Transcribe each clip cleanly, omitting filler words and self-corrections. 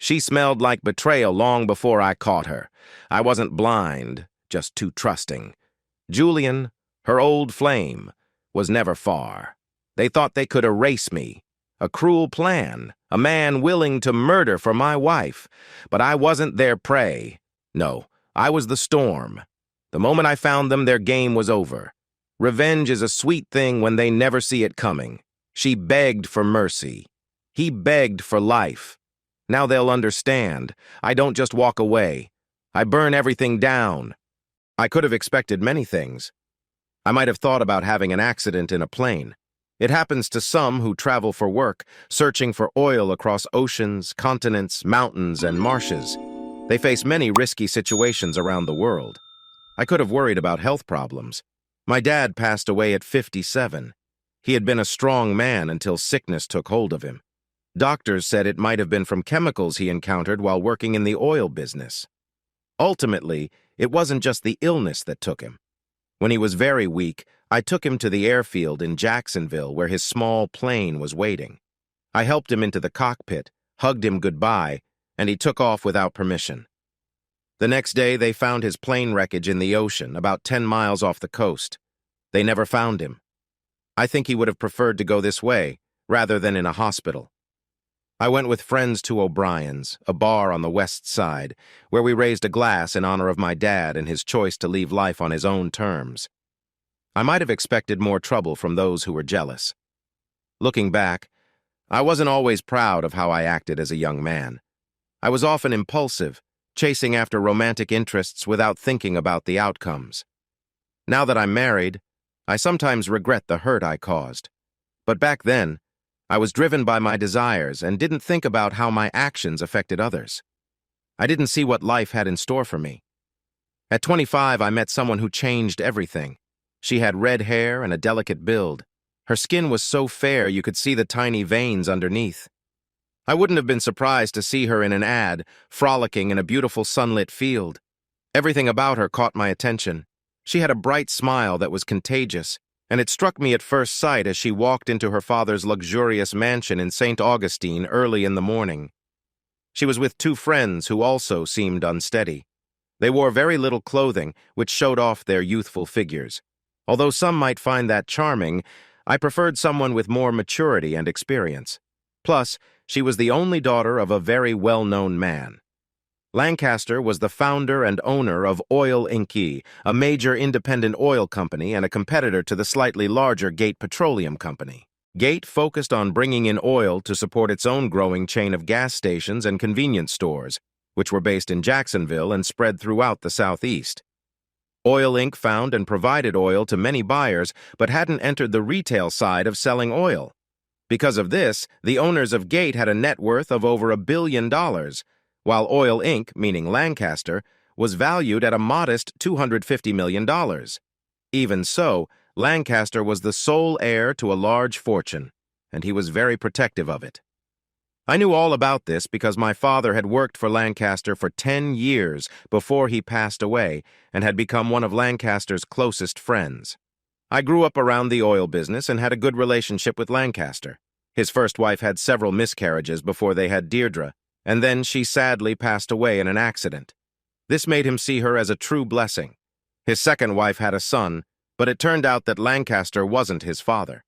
She smelled like betrayal long before I caught her. I wasn't blind, just too trusting. Julian, her old flame, was never far. They thought they could erase me. A cruel plan, a man willing to murder for my wife. But I wasn't their prey. No, I was the storm. The moment I found them, their game was over. Revenge is a sweet thing when they never see it coming. She begged for mercy. He begged for life. Now they'll understand. I don't just walk away. I burn everything down. I could have expected many things. I might have thought about having an accident in a plane. It happens to some who travel for work, searching for oil across oceans, continents, mountains, and marshes. They face many risky situations around the world. I could have worried about health problems. My dad passed away at 57. He had been a strong man until sickness took hold of him. Doctors said it might have been from chemicals he encountered while working in the oil business. Ultimately, it wasn't just the illness that took him. When he was very weak, I took him to the airfield in Jacksonville where his small plane was waiting. I helped him into the cockpit, hugged him goodbye, and he took off without permission. The next day, they found his plane wreckage in the ocean, about 10 miles off the coast. They never found him. I think he would have preferred to go this way, rather than in a hospital. I went with friends to O'Brien's, a bar on the west side, where we raised a glass in honor of my dad and his choice to leave life on his own terms. I might have expected more trouble from those who were jealous. Looking back, I wasn't always proud of how I acted as a young man. I was often impulsive, chasing after romantic interests without thinking about the outcomes. Now that I'm married, I sometimes regret the hurt I caused. But back then, I was driven by my desires and didn't think about how my actions affected others. I didn't see what life had in store for me. At 25, I met someone who changed everything. She had red hair and a delicate build. Her skin was so fair you could see the tiny veins underneath. I wouldn't have been surprised to see her in an ad, frolicking in a beautiful sunlit field. Everything about her caught my attention. She had a bright smile that was contagious, and it struck me at first sight as she walked into her father's luxurious mansion in St. Augustine early in the morning. She was with 2 friends who also seemed unsteady. They wore very little clothing, which showed off their youthful figures. Although some might find that charming, I preferred someone with more maturity and experience. Plus, she was the only daughter of a very well-known man. Lancaster was the founder and owner of Oil Inc., a major independent oil company and a competitor to the slightly larger Gate Petroleum Company. Gate focused on bringing in oil to support its own growing chain of gas stations and convenience stores, which were based in Jacksonville and spread throughout the Southeast. Oil Inc. found and provided oil to many buyers, but hadn't entered the retail side of selling oil. Because of this, the owners of Gate had a net worth of over $1 billion, while Oil Inc., meaning Lancaster, was valued at a modest $250 million. Even so, Lancaster was the sole heir to a large fortune, and he was very protective of it. I knew all about this because my father had worked for Lancaster for 10 years before he passed away and had become one of Lancaster's closest friends. I grew up around the oil business and had a good relationship with Lancaster. His first wife had several miscarriages before they had Deirdre, and then she sadly passed away in an accident. This made him see her as a true blessing. His second wife had a son, but it turned out that Lancaster wasn't his father.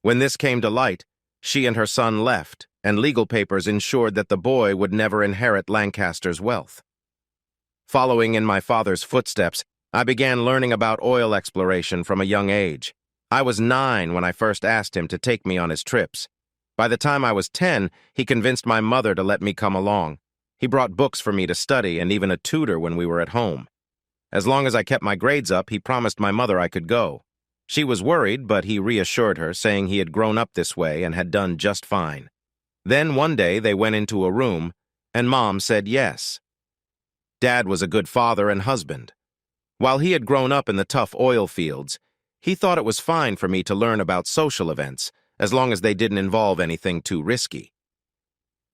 When this came to light, she and her son left, and legal papers ensured that the boy would never inherit Lancaster's wealth. Following in my father's footsteps, I began learning about oil exploration from a young age. I was 9 when I first asked him to take me on his trips. By the time I was 10, he convinced my mother to let me come along. He brought books for me to study and even a tutor when we were at home. As long as I kept my grades up, he promised my mother I could go. She was worried, but he reassured her, saying he had grown up this way and had done just fine. Then one day they went into a room, and Mom said yes. Dad was a good father and husband. While he had grown up in the tough oil fields, he thought it was fine for me to learn about social events, as long as they didn't involve anything too risky.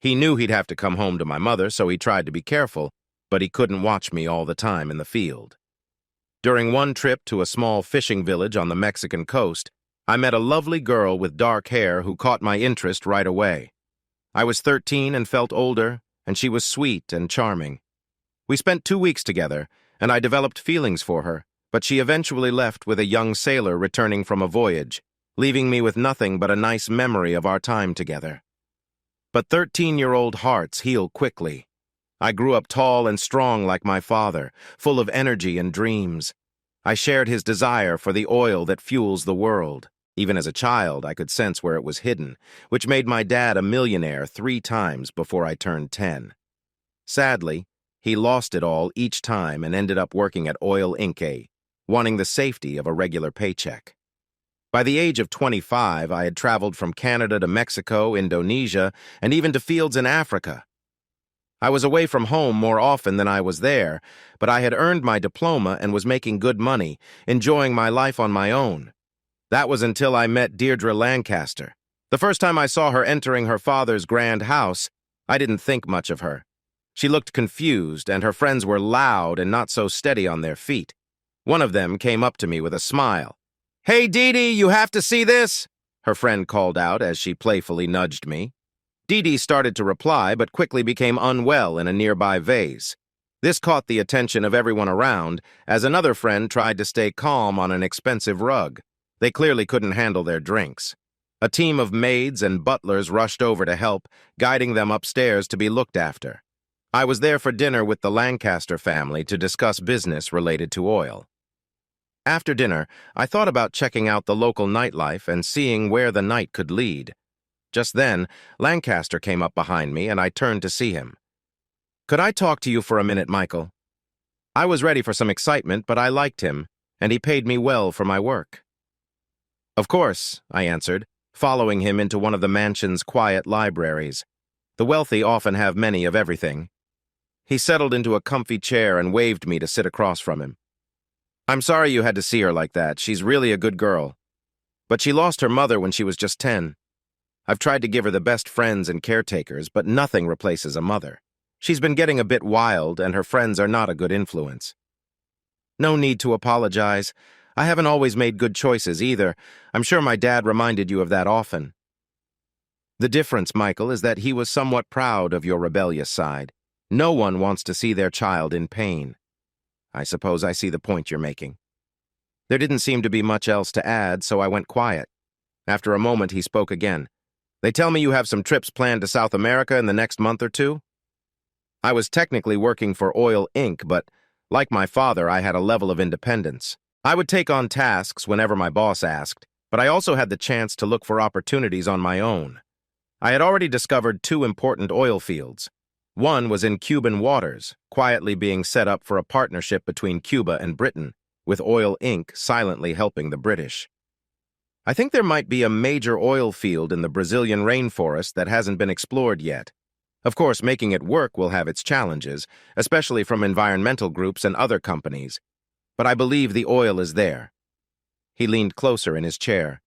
He knew he'd have to come home to my mother, so he tried to be careful, but he couldn't watch me all the time in the field. During one trip to a small fishing village on the Mexican coast, I met a lovely girl with dark hair who caught my interest right away. I was 13 and felt older, and she was sweet and charming. We spent 2 weeks together, and I developed feelings for her, but she eventually left with a young sailor returning from a voyage, leaving me with nothing but a nice memory of our time together. But 13-year-old hearts heal quickly. I grew up tall and strong like my father, full of energy and dreams. I shared his desire for the oil that fuels the world. Even as a child, I could sense where it was hidden, which made my dad a millionaire 3 times before I turned 10. Sadly, he lost it all each time and ended up working at Oil Inc., wanting the safety of a regular paycheck. By the age of 25, I had traveled from Canada to Mexico, Indonesia, and even to fields in Africa. I was away from home more often than I was there, but I had earned my diploma and was making good money, enjoying my life on my own. That was until I met Deirdre Lancaster. The first time I saw her entering her father's grand house, I didn't think much of her. She looked confused, and her friends were loud and not so steady on their feet. One of them came up to me with a smile. "Hey, Dee Dee, you have to see this!" her friend called out as she playfully nudged me. Dee Dee started to reply, but quickly became unwell in a nearby vase. This caught the attention of everyone around, as another friend tried to stay calm on an expensive rug. They clearly couldn't handle their drinks. A team of maids and butlers rushed over to help, guiding them upstairs to be looked after. I was there for dinner with the Lancaster family to discuss business related to oil. After dinner, I thought about checking out the local nightlife and seeing where the night could lead. Just then, Lancaster came up behind me, and I turned to see him. "Could I talk to you for a minute, Michael?" I was ready for some excitement, but I liked him, and he paid me well for my work. "Of course," I answered, following him into one of the mansion's quiet libraries. The wealthy often have many of everything. He settled into a comfy chair and waved me to sit across from him. "I'm sorry you had to see her like that. She's really a good girl. But she lost her mother when she was just 10. I've tried to give her the best friends and caretakers, but nothing replaces a mother. She's been getting a bit wild, and her friends are not a good influence." "No need to apologize. I haven't always made good choices either. I'm sure my dad reminded you of that often." "The difference, Michael, is that he was somewhat proud of your rebellious side. No one wants to see their child in pain." "I suppose I see the point you're making." There didn't seem to be much else to add, so I went quiet. After a moment, he spoke again. "They tell me you have some trips planned to South America in the next month or 2? I was technically working for Oil Inc., but like my father, I had a level of independence. I would take on tasks whenever my boss asked, but I also had the chance to look for opportunities on my own. I had already discovered 2 important oil fields. One was in Cuban waters, quietly being set up for a partnership between Cuba and Britain, with Oil Inc. silently helping the British. I think there might be a major oil field in the Brazilian rainforest that hasn't been explored yet. Of course, making it work will have its challenges, especially from environmental groups and other companies. But I believe the oil is there." He leaned closer in his chair.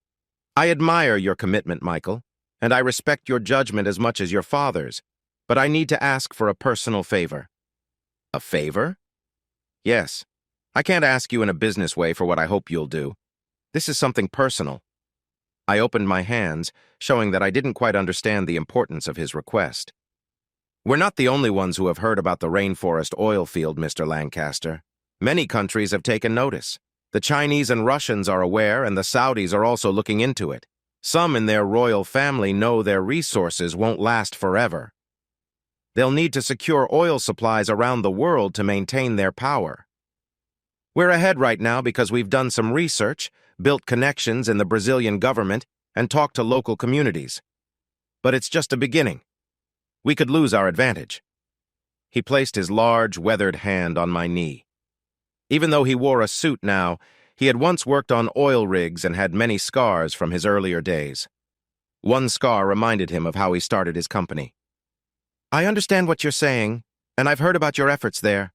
"I admire your commitment, Michael, and I respect your judgment as much as your father's, but I need to ask for a personal favor." "A favor?" "Yes. I can't ask you in a business way for what I hope you'll do. This is something personal." I opened my hands, showing that I didn't quite understand the importance of his request. "We're not the only ones who have heard about the rainforest oil field, Mr. Lancaster. Many countries have taken notice. The Chinese and Russians are aware, and the Saudis are also looking into it. Some in their royal family know their resources won't last forever. They'll need to secure oil supplies around the world to maintain their power. We're ahead right now because we've done some research, built connections in the Brazilian government, and talked to local communities. But it's just a beginning. We could lose our advantage." He placed his large, weathered hand on my knee. Even though he wore a suit now, he had once worked on oil rigs and had many scars from his earlier days. One scar reminded him of how he started his company. "I understand what you're saying, and I've heard about your efforts there.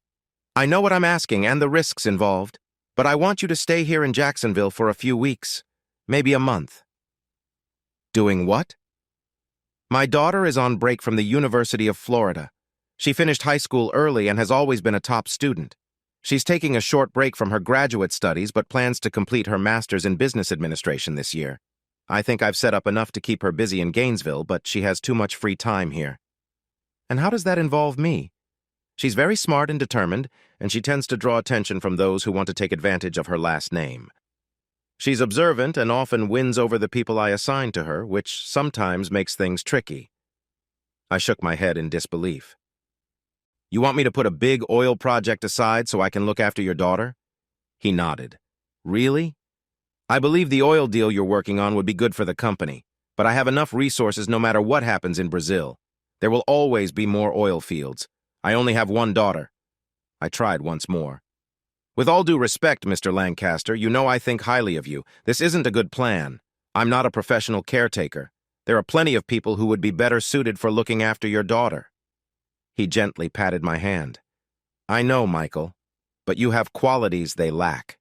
I know what I'm asking and the risks involved, but I want you to stay here in Jacksonville for a few weeks, maybe a month." "Doing what?" "My daughter is on break from the University of Florida. She finished high school early and has always been a top student. She's taking a short break from her graduate studies but plans to complete her master's in business administration this year. I think I've set up enough to keep her busy in Gainesville, but she has too much free time here." And how does that involve me? She's very smart and determined, and she tends to draw attention from those who want to take advantage of her last name. She's observant and often wins over the people I assign to her, which sometimes makes things tricky. I shook my head in disbelief. You want me to put a big oil project aside so I can look after your daughter? He nodded. Really? I believe the oil deal you're working on would be good for the company, but I have enough resources no matter what happens in Brazil. There will always be more oil fields. I only have one daughter. I tried once more. With all due respect, Mr. Lancaster, you know I think highly of you. This isn't a good plan. I'm not a professional caretaker. There are plenty of people who would be better suited for looking after your daughter. He gently patted my hand. I know, Michael, but you have qualities they lack.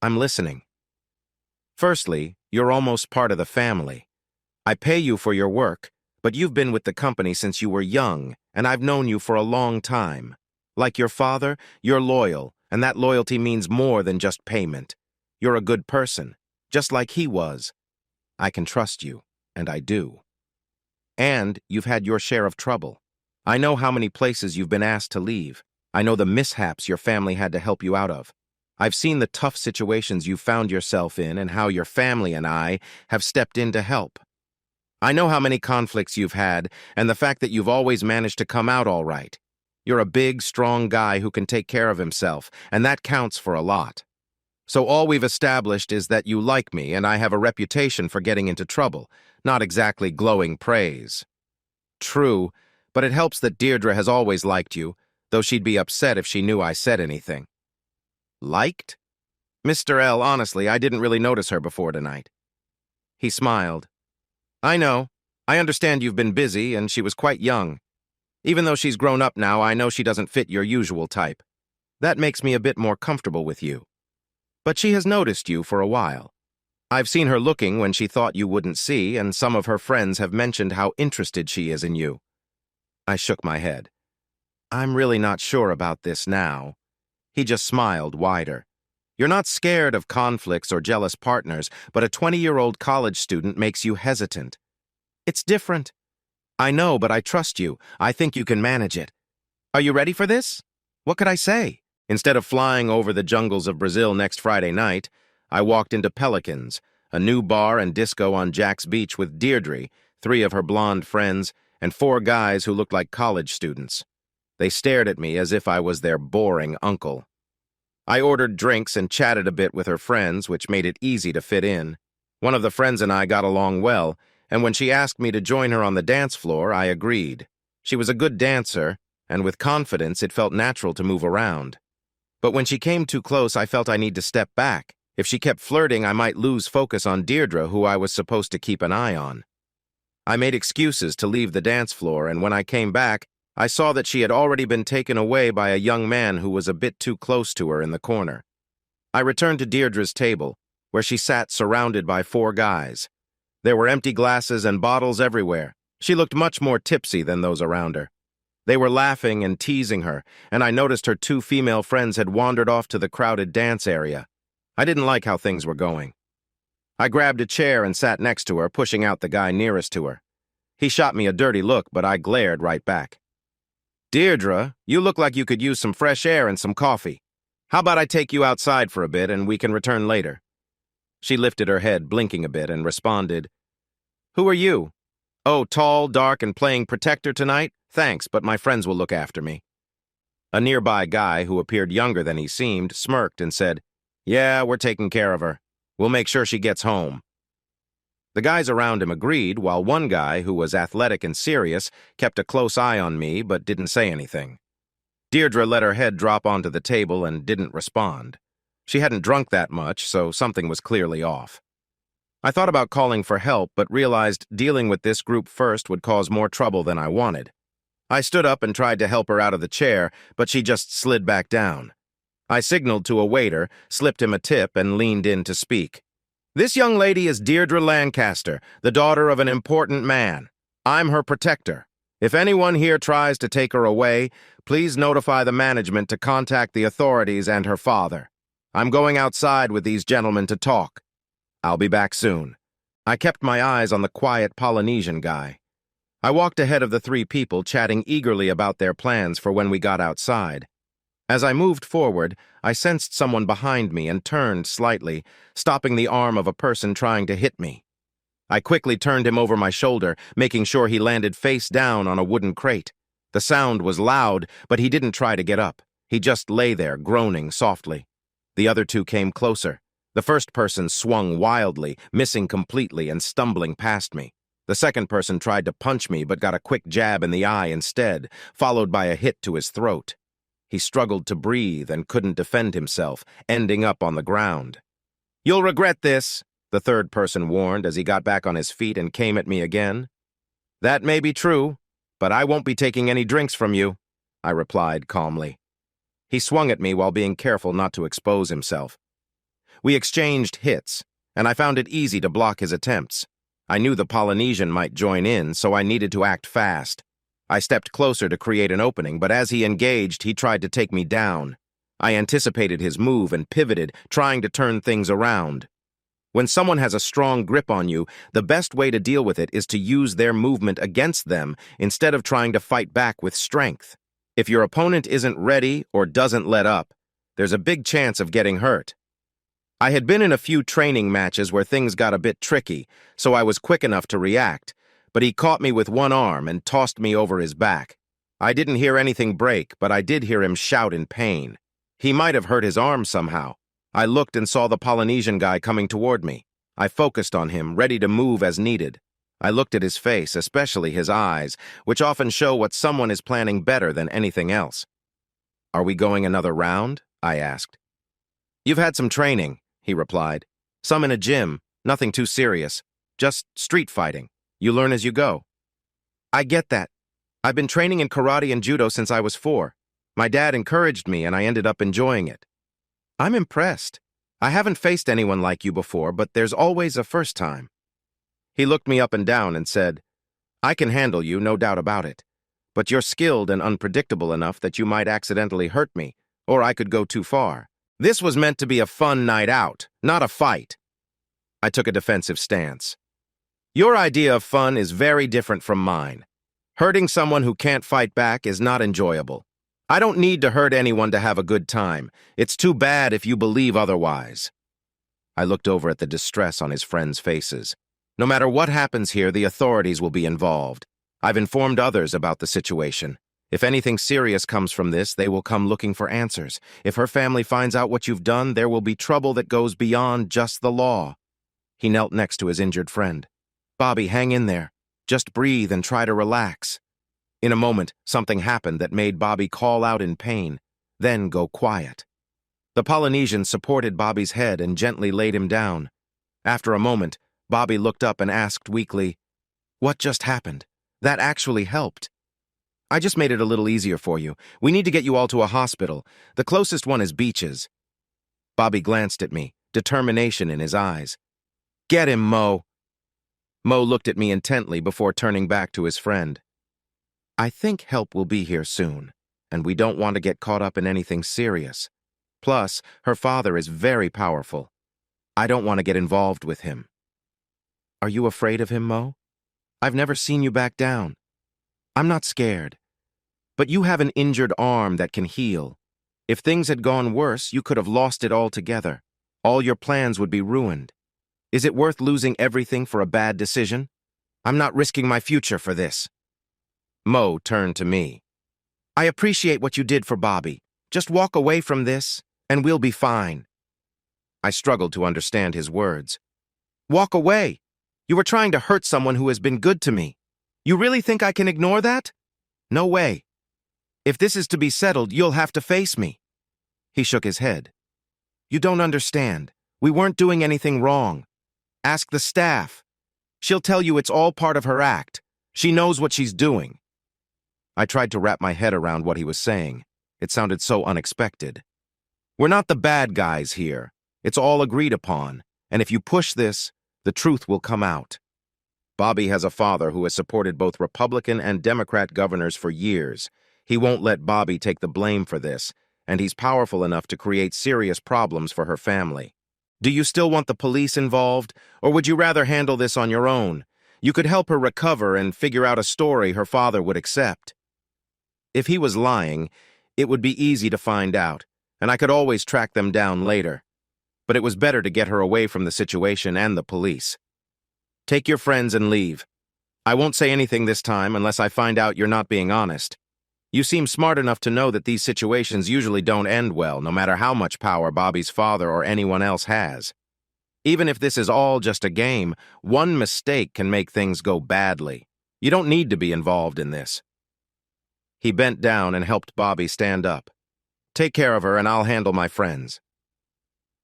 I'm listening. Firstly, you're almost part of the family. I pay you for your work, but you've been with the company since you were young, and I've known you for a long time. Like your father, you're loyal, and that loyalty means more than just payment. You're a good person, just like he was. I can trust you, and I do. And you've had your share of trouble. I know how many places you've been asked to leave. I know the mishaps your family had to help you out of. I've seen the tough situations you've found yourself in and how your family and I have stepped in to help. I know how many conflicts you've had and the fact that you've always managed to come out all right. You're a big, strong guy who can take care of himself, and that counts for a lot. So all we've established is that you like me and I have a reputation for getting into trouble, not exactly glowing praise. True, but it helps that Deirdre has always liked you, though she'd be upset if she knew I said anything. Liked? Mr. L, honestly, I didn't really notice her before tonight. He smiled. I know. I understand you've been busy, and she was quite young. Even though she's grown up now, I know she doesn't fit your usual type. That makes me a bit more comfortable with you. But she has noticed you for a while. I've seen her looking when she thought you wouldn't see, and some of her friends have mentioned how interested she is in you. I shook my head. I'm really not sure about this now. He just smiled wider. You're not scared of conflicts or jealous partners, but a 20-year-old college student makes you hesitant. It's different. I know, but I trust you. I think you can manage it. Are you ready for this? What could I say? Instead of flying over the jungles of Brazil next Friday night, I walked into Pelicans, a new bar and disco on Jack's Beach with Deirdre, 3 of her blonde friends, and 4 guys who looked like college students. They stared at me as if I was their boring uncle. I ordered drinks and chatted a bit with her friends, which made it easy to fit in. One of the friends and I got along well, and when she asked me to join her on the dance floor, I agreed. She was a good dancer, and with confidence, it felt natural to move around. But when she came too close, I felt I need to step back. If she kept flirting, I might lose focus on Deirdre, who I was supposed to keep an eye on. I made excuses to leave the dance floor, and when I came back, I saw that she had already been taken away by a young man who was a bit too close to her in the corner. I returned to Deirdre's table, where she sat surrounded by 4 guys. There were empty glasses and bottles everywhere. She looked much more tipsy than those around her. They were laughing and teasing her, and I noticed her 2 female friends had wandered off to the crowded dance area. I didn't like how things were going. I grabbed a chair and sat next to her, pushing out the guy nearest to her. He shot me a dirty look, but I glared right back. Deirdre, you look like you could use some fresh air and some coffee. How about I take you outside for a bit and we can return later? She lifted her head, blinking a bit, and responded, Who are you? Oh, tall, dark, and playing protector tonight? Thanks, but my friends will look after me. A nearby guy, who appeared younger than he seemed, smirked and said, Yeah, we're taking care of her. We'll make sure she gets home. The guys around him agreed, while one guy, who was athletic and serious, kept a close eye on me but didn't say anything. Deirdre let her head drop onto the table and didn't respond. She hadn't drunk that much, so something was clearly off. I thought about calling for help, but realized dealing with this group first would cause more trouble than I wanted. I stood up and tried to help her out of the chair, but she just slid back down. I signaled to a waiter, slipped him a tip, and leaned in to speak. This young lady is Deirdre Lancaster, the daughter of an important man. I'm her protector. If anyone here tries to take her away, please notify the management to contact the authorities and her father. I'm going outside with these gentlemen to talk. I'll be back soon. I kept my eyes on the quiet Polynesian guy. I walked ahead of the three people, chatting eagerly about their plans for when we got outside. As I moved forward, I sensed someone behind me and turned slightly, stopping the arm of a person trying to hit me. I quickly turned him over my shoulder, making sure he landed face down on a wooden crate. The sound was loud, but he didn't try to get up. He just lay there, groaning softly. The other two came closer. The first person swung wildly, missing completely and stumbling past me. The second person tried to punch me but got a quick jab in the eye instead, followed by a hit to his throat. He struggled to breathe and couldn't defend himself, ending up on the ground. "You'll regret this," the third person warned as he got back on his feet and came at me again. "That may be true, but I won't be taking any drinks from you," I replied calmly. He swung at me while being careful not to expose himself. We exchanged hits, and I found it easy to block his attempts. I knew the Polynesian might join in, so I needed to act fast. I stepped closer to create an opening, but as he engaged, he tried to take me down. I anticipated his move and pivoted, trying to turn things around. When someone has a strong grip on you, the best way to deal with it is to use their movement against them instead of trying to fight back with strength. If your opponent isn't ready or doesn't let up, there's a big chance of getting hurt. I had been in a few training matches where things got a bit tricky, so I was quick enough to react, but he caught me with one arm and tossed me over his back. I didn't hear anything break, but I did hear him shout in pain. He might have hurt his arm somehow. I looked and saw the Polynesian guy coming toward me. I focused on him, ready to move as needed. I looked at his face, especially his eyes, which often show what someone is planning better than anything else. "Are we going another round?" I asked. "You've had some training," he replied. "Some in a gym, nothing too serious. Just street fighting. You learn as you go." "I get that. I've been training in karate and judo since I was 4. My dad encouraged me and I ended up enjoying it." "I'm impressed. I haven't faced anyone like you before, but there's always a first time." He looked me up and down and said, "I can handle you, no doubt about it. But you're skilled and unpredictable enough that you might accidentally hurt me, or I could go too far. This was meant to be a fun night out, not a fight." I took a defensive stance. "Your idea of fun is very different from mine. Hurting someone who can't fight back is not enjoyable. I don't need to hurt anyone to have a good time. It's too bad if you believe otherwise." I looked over at the distress on his friends' faces. No matter what happens here, the authorities will be involved. I've informed others about the situation. If anything serious comes from this, they will come looking for answers. If her family finds out what you've done, there will be trouble that goes beyond just the law. He knelt next to his injured friend. "Bobby, hang in there. Just breathe and try to relax." In a moment, something happened that made Bobby call out in pain, then go quiet. The Polynesian supported Bobby's head and gently laid him down. After a moment, Bobby looked up and asked weakly, "What just happened? That actually helped." "I just made it a little easier for you. We need to get you all to a hospital. The closest one is Beaches." Bobby glanced at me, determination in his eyes. "Get him, Mo." Mo looked at me intently before turning back to his friend. "I think help will be here soon, and we don't want to get caught up in anything serious. Plus, her father is very powerful. I don't want to get involved with him." "Are you afraid of him, Mo? I've never seen you back down." "I'm not scared. But you have an injured arm that can heal. If things had gone worse, you could have lost it altogether. All your plans would be ruined. Is it worth losing everything for a bad decision? I'm not risking my future for this." Mo turned to me. "I appreciate what you did for Bobby. Just walk away from this, and we'll be fine." I struggled to understand his words. "Walk away? You were trying to hurt someone who has been good to me. You really think I can ignore that? No way. If this is to be settled, you'll have to face me." He shook his head. "You don't understand. We weren't doing anything wrong. Ask the staff. She'll tell you it's all part of her act. She knows what she's doing." I tried to wrap my head around what he was saying. It sounded so unexpected. "We're not the bad guys here. It's all agreed upon, and if you push this, the truth will come out." Bobby has a father who has supported both Republican and Democrat governors for years. He won't let Bobby take the blame for this, and he's powerful enough to create serious problems for her family. Do you still want the police involved, or would you rather handle this on your own? You could help her recover and figure out a story her father would accept. If he was lying, it would be easy to find out, and I could always track them down later. But it was better to get her away from the situation and the police. Take your friends and leave. I won't say anything this time unless I find out you're not being honest. You seem smart enough to know that these situations usually don't end well, no matter how much power Bobby's father or anyone else has. Even if this is all just a game, one mistake can make things go badly. You don't need to be involved in this. He bent down and helped Bobby stand up. Take care of her and I'll handle my friends.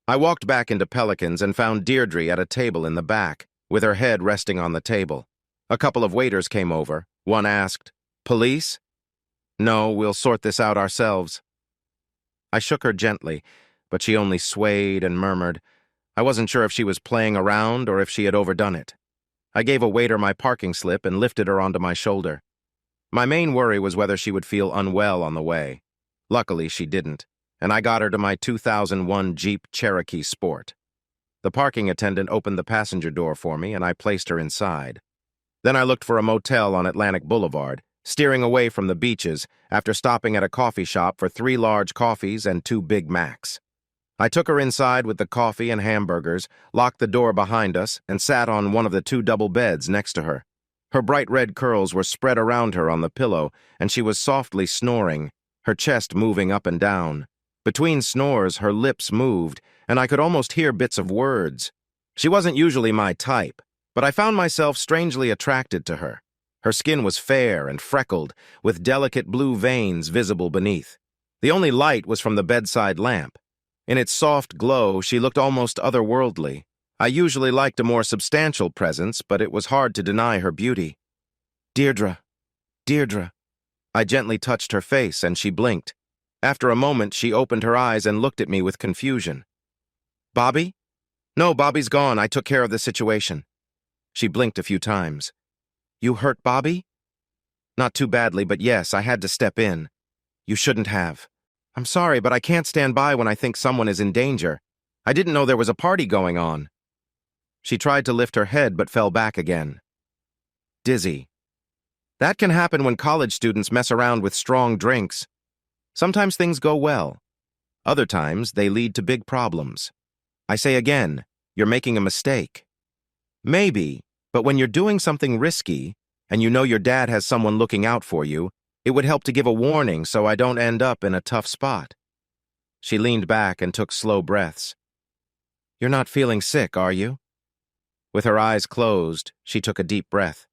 I walked back into Pelican's and found Deirdre at a table in the back, with her head resting on the table. A couple of waiters came over. One asked, "Police?" "No, we'll sort this out ourselves." I shook her gently, but she only swayed and murmured. I wasn't sure if she was playing around or if she had overdone it. I gave a waiter my parking slip and lifted her onto my shoulder. My main worry was whether she would feel unwell on the way. Luckily, she didn't, and I got her to my 2001 Jeep Cherokee Sport. The parking attendant opened the passenger door for me, and I placed her inside. Then I looked for a motel on Atlantic Boulevard, steering away from the beaches after stopping at a coffee shop for 3 large coffees and 2 Big Macs. I took her inside with the coffee and hamburgers, locked the door behind us, and sat on one of the 2 double beds next to her. Her bright red curls were spread around her on the pillow, and she was softly snoring, her chest moving up and down. Between snores, her lips moved, and I could almost hear bits of words. She wasn't usually my type, but I found myself strangely attracted to her. Her skin was fair and freckled, with delicate blue veins visible beneath. The only light was from the bedside lamp. In its soft glow, she looked almost otherworldly. I usually liked a more substantial presence, but it was hard to deny her beauty. "Deirdre, Deirdre." I gently touched her face, and she blinked. After a moment, she opened her eyes and looked at me with confusion. "Bobby?" "No, Bobby's gone. I took care of the situation." She blinked a few times. "You hurt Bobby?" "Not too badly, but yes, I had to step in." "You shouldn't have." "I'm sorry, but I can't stand by when I think someone is in danger. I didn't know there was a party going on." She tried to lift her head but fell back again. "Dizzy. That can happen when college students mess around with strong drinks. Sometimes things go well. Other times, they lead to big problems. I say again, you're making a mistake." "Maybe, but when you're doing something risky, and you know your dad has someone looking out for you, it would help to give a warning so I don't end up in a tough spot." She leaned back and took slow breaths. "You're not feeling sick, are you?" With her eyes closed, she took a deep breath.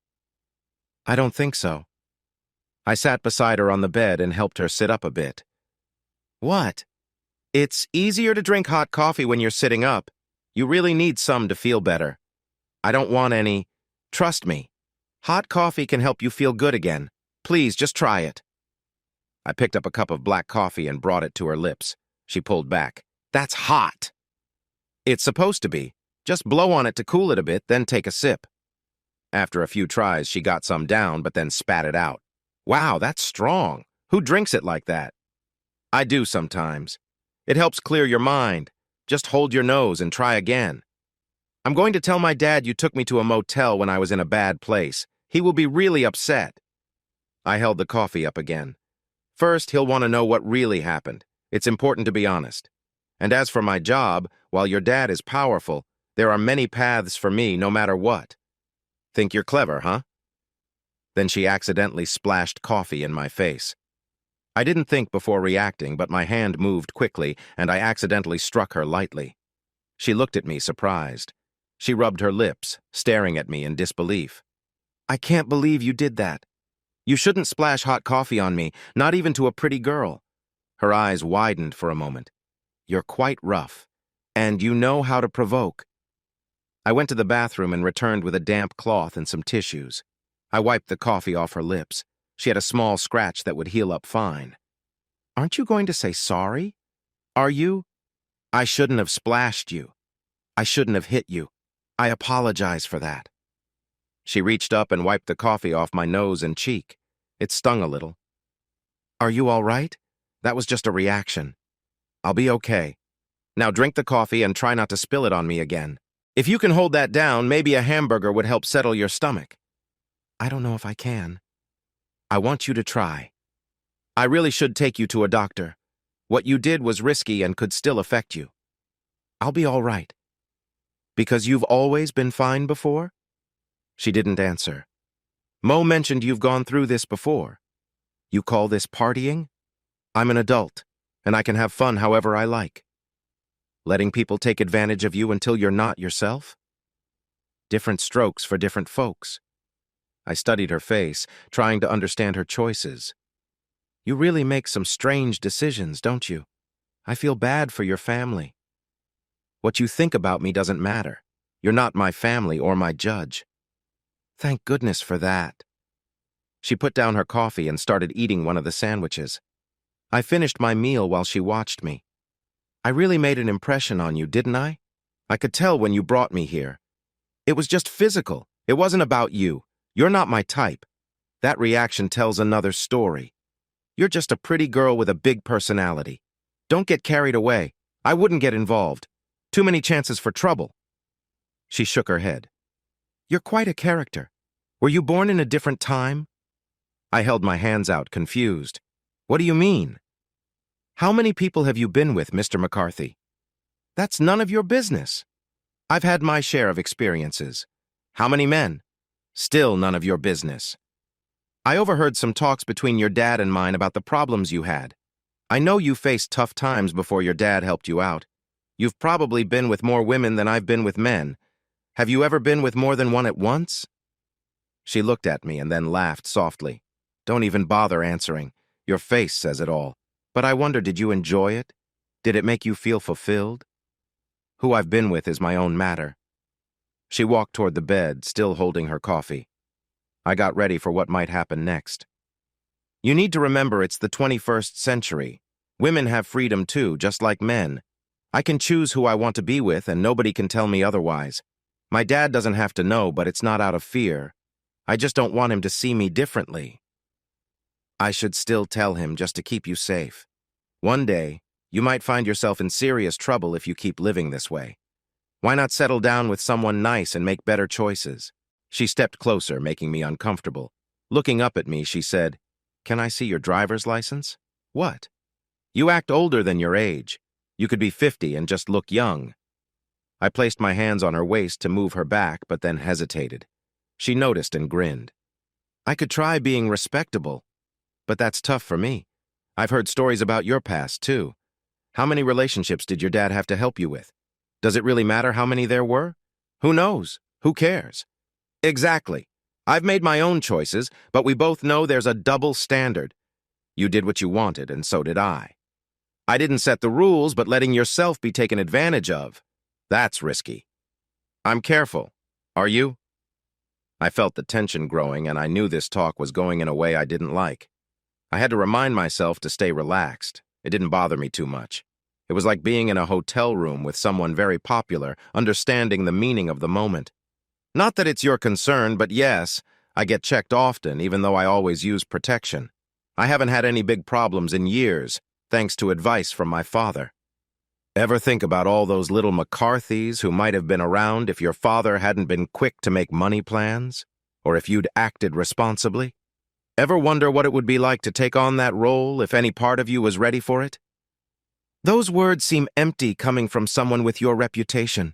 "I don't think so." I sat beside her on the bed and helped her sit up a bit. "What?" "It's easier to drink hot coffee when you're sitting up. You really need some to feel better. I don't want any. Trust me. Hot coffee can help you feel good again. Please, just try it." I picked up a cup of black coffee and brought it to her lips. She pulled back. "That's hot." "It's supposed to be. Just blow on it to cool it a bit, then take a sip." After a few tries, she got some down, but then spat it out. "Wow, that's strong. Who drinks it like that?" "I do sometimes. It helps clear your mind. Just hold your nose and try again." "I'm going to tell my dad you took me to a motel when I was in a bad place. He will be really upset." I held the coffee up again. "First, he'll want to know what really happened. It's important to be honest. And as for my job, while your dad is powerful, there are many paths for me no matter what. Think you're clever, huh?" Then she accidentally splashed coffee in my face. I didn't think before reacting, but my hand moved quickly, and I accidentally struck her lightly. She looked at me, surprised. She rubbed her lips, staring at me in disbelief. "I can't believe you did that. You shouldn't splash hot coffee on me, not even to a pretty girl." Her eyes widened for a moment. "You're quite rough, and you know how to provoke." I went to the bathroom and returned with a damp cloth and some tissues. I wiped the coffee off her lips. She had a small scratch that would heal up fine. "Aren't you going to say sorry? Are you?" "I shouldn't have splashed you. I shouldn't have hit you. I apologize for that." She reached up and wiped the coffee off my nose and cheek. It stung a little. "Are you all right? That was just a reaction." "I'll be okay. Now drink the coffee and try not to spill it on me again." If you can hold that down, maybe a hamburger would help settle your stomach. I don't know if I can. I want you to try. I really should take you to a doctor. What you did was risky and could still affect you. I'll be all right. Because you've always been fine before? She didn't answer. Mo mentioned you've gone through this before. You call this partying? I'm an adult, and I can have fun however I like. Letting people take advantage of you until you're not yourself? Different strokes for different folks. I studied her face, trying to understand her choices. You really make some strange decisions, don't you? I feel bad for your family. What you think about me doesn't matter. You're not my family or my judge. Thank goodness for that. She put down her coffee and started eating one of the sandwiches. I finished my meal while she watched me. I really made an impression on you, didn't I? I could tell when you brought me here. It was just physical. It wasn't about you. You're not my type. That reaction tells another story. You're just a pretty girl with a big personality. Don't get carried away. I wouldn't get involved. Too many chances for trouble. She shook her head. You're quite a character. Were you born in a different time? I held my hands out, confused. What do you mean? How many people have you been with, Mr. McCarthy? That's none of your business. I've had my share of experiences. How many men? Still none of your business. I overheard some talks between your dad and mine about the problems you had. I know you faced tough times before your dad helped you out. You've probably been with more women than I've been with men. Have you ever been with more than one at once? She looked at me and then laughed softly. Don't even bother answering. Your face says it all. But I wonder, did you enjoy it? Did it make you feel fulfilled? Who I've been with is my own matter. She walked toward the bed, still holding her coffee. I got ready for what might happen next. You need to remember it's the 21st century. Women have freedom too, just like men. I can choose who I want to be with, and nobody can tell me otherwise. My dad doesn't have to know, but it's not out of fear. I just don't want him to see me differently. I should still tell him just to keep you safe. One day, you might find yourself in serious trouble if you keep living this way. Why not settle down with someone nice and make better choices? She stepped closer, making me uncomfortable. Looking up at me, she said, Can I see your driver's license? What? You act older than your age. You could be 50 and just look young. I placed my hands on her waist to move her back, but then hesitated. She noticed and grinned. I could try being respectable, but that's tough for me. I've heard stories about your past, too. How many relationships did your dad have to help you with? Does it really matter how many there were? Who knows? Who cares? Exactly. I've made my own choices, but we both know there's a double standard. You did what you wanted, and so did I. I didn't set the rules, but letting yourself be taken advantage of, that's risky. I'm careful. Are you? I felt the tension growing, and I knew this talk was going in a way I didn't like. I had to remind myself to stay relaxed. It didn't bother me too much. It was like being in a hotel room with someone very popular, understanding the meaning of the moment. Not that it's your concern, but yes, I get checked often, even though I always use protection. I haven't had any big problems in years, thanks to advice from my father. Ever think about all those little McCarthys who might have been around if your father hadn't been quick to make money plans? Or if you'd acted responsibly? Ever wonder what it would be like to take on that role if any part of you was ready for it? Those words seem empty coming from someone with your reputation.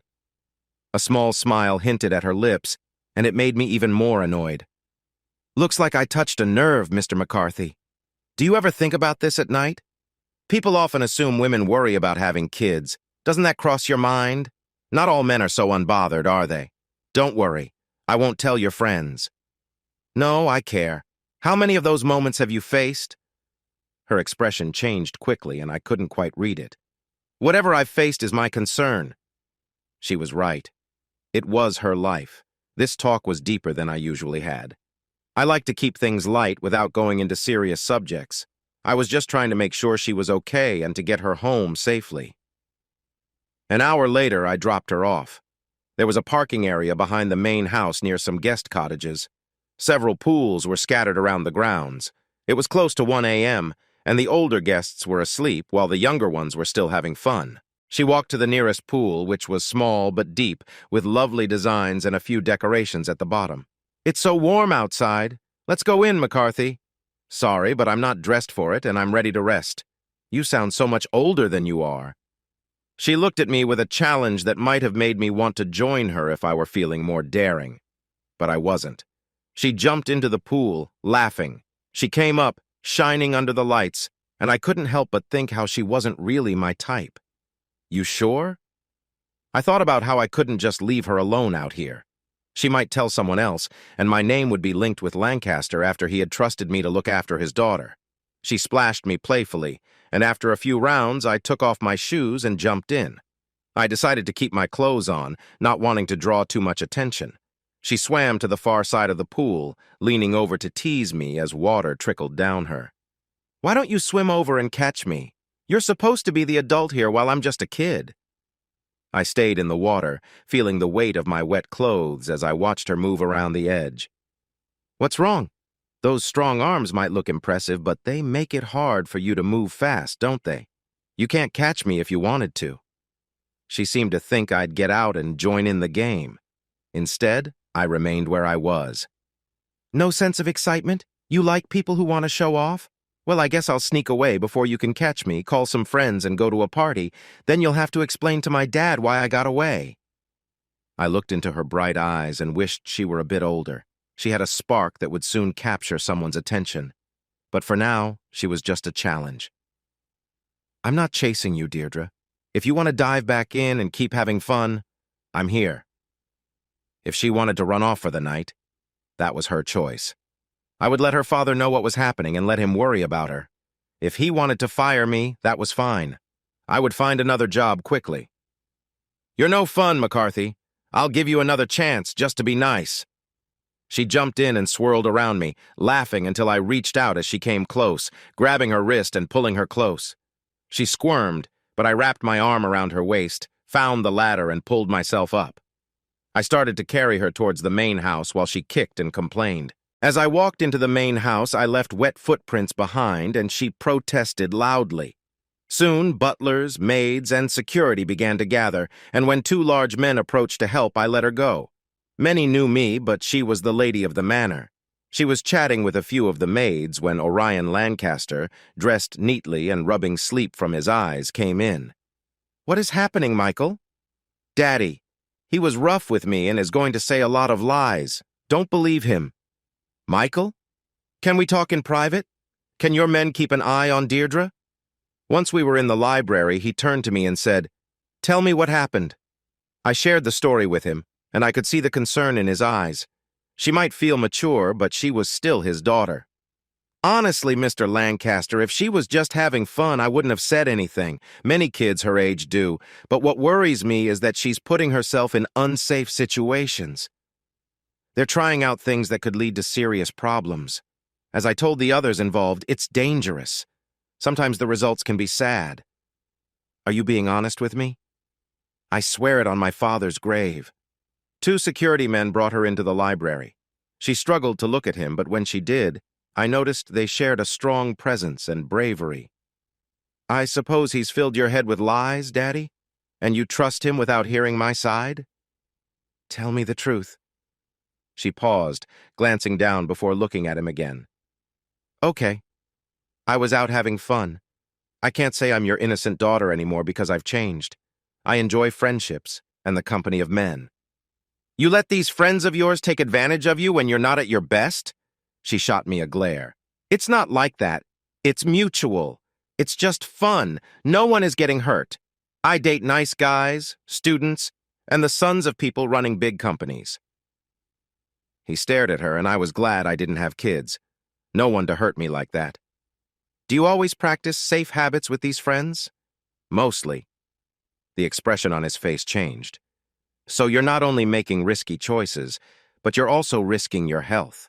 A small smile hinted at her lips, and it made me even more annoyed. Looks like I touched a nerve, Mr. McCarthy. Do you ever think about this at night? People often assume women worry about having kids. Doesn't that cross your mind? Not all men are so unbothered, are they? Don't worry. I won't tell your friends. No, I care. How many of those moments have you faced? Her expression changed quickly, and I couldn't quite read it. Whatever I've faced is my concern. She was right. It was her life. This talk was deeper than I usually had. I like to keep things light without going into serious subjects. I was just trying to make sure she was okay and to get her home safely. An hour later, I dropped her off. There was a parking area behind the main house near some guest cottages. Several pools were scattered around the grounds. It was close to 1 a.m., and the older guests were asleep while the younger ones were still having fun. She walked to the nearest pool, which was small but deep, with lovely designs and a few decorations at the bottom. "It's so warm outside. Let's go in, McCarthy." "Sorry, but I'm not dressed for it, and I'm ready to rest." "You sound so much older than you are." She looked at me with a challenge that might have made me want to join her if I were feeling more daring. But I wasn't. She jumped into the pool, laughing. She came up, shining under the lights, and I couldn't help but think how she wasn't really my type. "You sure?" I thought about how I couldn't just leave her alone out here. She might tell someone else, and my name would be linked with Lancaster after he had trusted me to look after his daughter. She splashed me playfully, and after a few rounds, I took off my shoes and jumped in. I decided to keep my clothes on, not wanting to draw too much attention. She swam to the far side of the pool, leaning over to tease me as water trickled down her. "Why don't you swim over and catch me? You're supposed to be the adult here while I'm just a kid." I stayed in the water, feeling the weight of my wet clothes as I watched her move around the edge. "What's wrong? Those strong arms might look impressive, but they make it hard for you to move fast, don't they? You can't catch me if you wanted to." She seemed to think I'd get out and join in the game. Instead, I remained where I was. "No sense of excitement? You like people who want to show off? Well, I guess I'll sneak away before you can catch me, call some friends, and go to a party. Then you'll have to explain to my dad why I got away." I looked into her bright eyes and wished she were a bit older. She had a spark that would soon capture someone's attention. But for now, she was just a challenge. "I'm not chasing you, Deirdre. If you want to dive back in and keep having fun, I'm here." If she wanted to run off for the night, that was her choice. I would let her father know what was happening and let him worry about her. If he wanted to fire me, that was fine. I would find another job quickly. "You're no fun, McCarthy. I'll give you another chance just to be nice." She jumped in and swirled around me, laughing until I reached out as she came close, grabbing her wrist and pulling her close. She squirmed, but I wrapped my arm around her waist, found the ladder, and pulled myself up. I started to carry her towards the main house while she kicked and complained. As I walked into the main house, I left wet footprints behind, and she protested loudly. Soon, butlers, maids, and security began to gather, and when two large men approached to help, I let her go. Many knew me, but she was the lady of the manor. She was chatting with a few of the maids when Orion Lancaster, dressed neatly and rubbing sleep from his eyes, came in. "What is happening, Michael?" "Daddy. He was rough with me and is going to say a lot of lies. Don't believe him." "Michael? Can we talk in private? Can your men keep an eye on Deirdre?" Once we were in the library, he turned to me and said, "Tell me what happened." I shared the story with him, and I could see the concern in his eyes. She might feel mature, but she was still his daughter. "Honestly, Mr. Lancaster, if she was just having fun, I wouldn't have said anything. Many kids her age do. But what worries me is that she's putting herself in unsafe situations. They're trying out things that could lead to serious problems. As I told the others involved, it's dangerous. Sometimes the results can be sad." "Are you being honest with me?" "I swear it on my father's grave." Two security men brought her into the library. She struggled to look at him, but when she did, I noticed they shared a strong presence and bravery. "I suppose he's filled your head with lies, Daddy? And you trust him without hearing my side?" "Tell me the truth." She paused, glancing down before looking at him again. "Okay. I was out having fun. I can't say I'm your innocent daughter anymore because I've changed. I enjoy friendships and the company of men." "You let these friends of yours take advantage of you when you're not at your best?" She shot me a glare. "It's not like that. It's mutual. It's just fun. No one is getting hurt. I date nice guys, students, and the sons of people running big companies." He stared at her, and I was glad I didn't have kids. No one to hurt me like that. "Do you always practice safe habits with these friends?" "Mostly." The expression on his face changed. "So you're not only making risky choices, but you're also risking your health."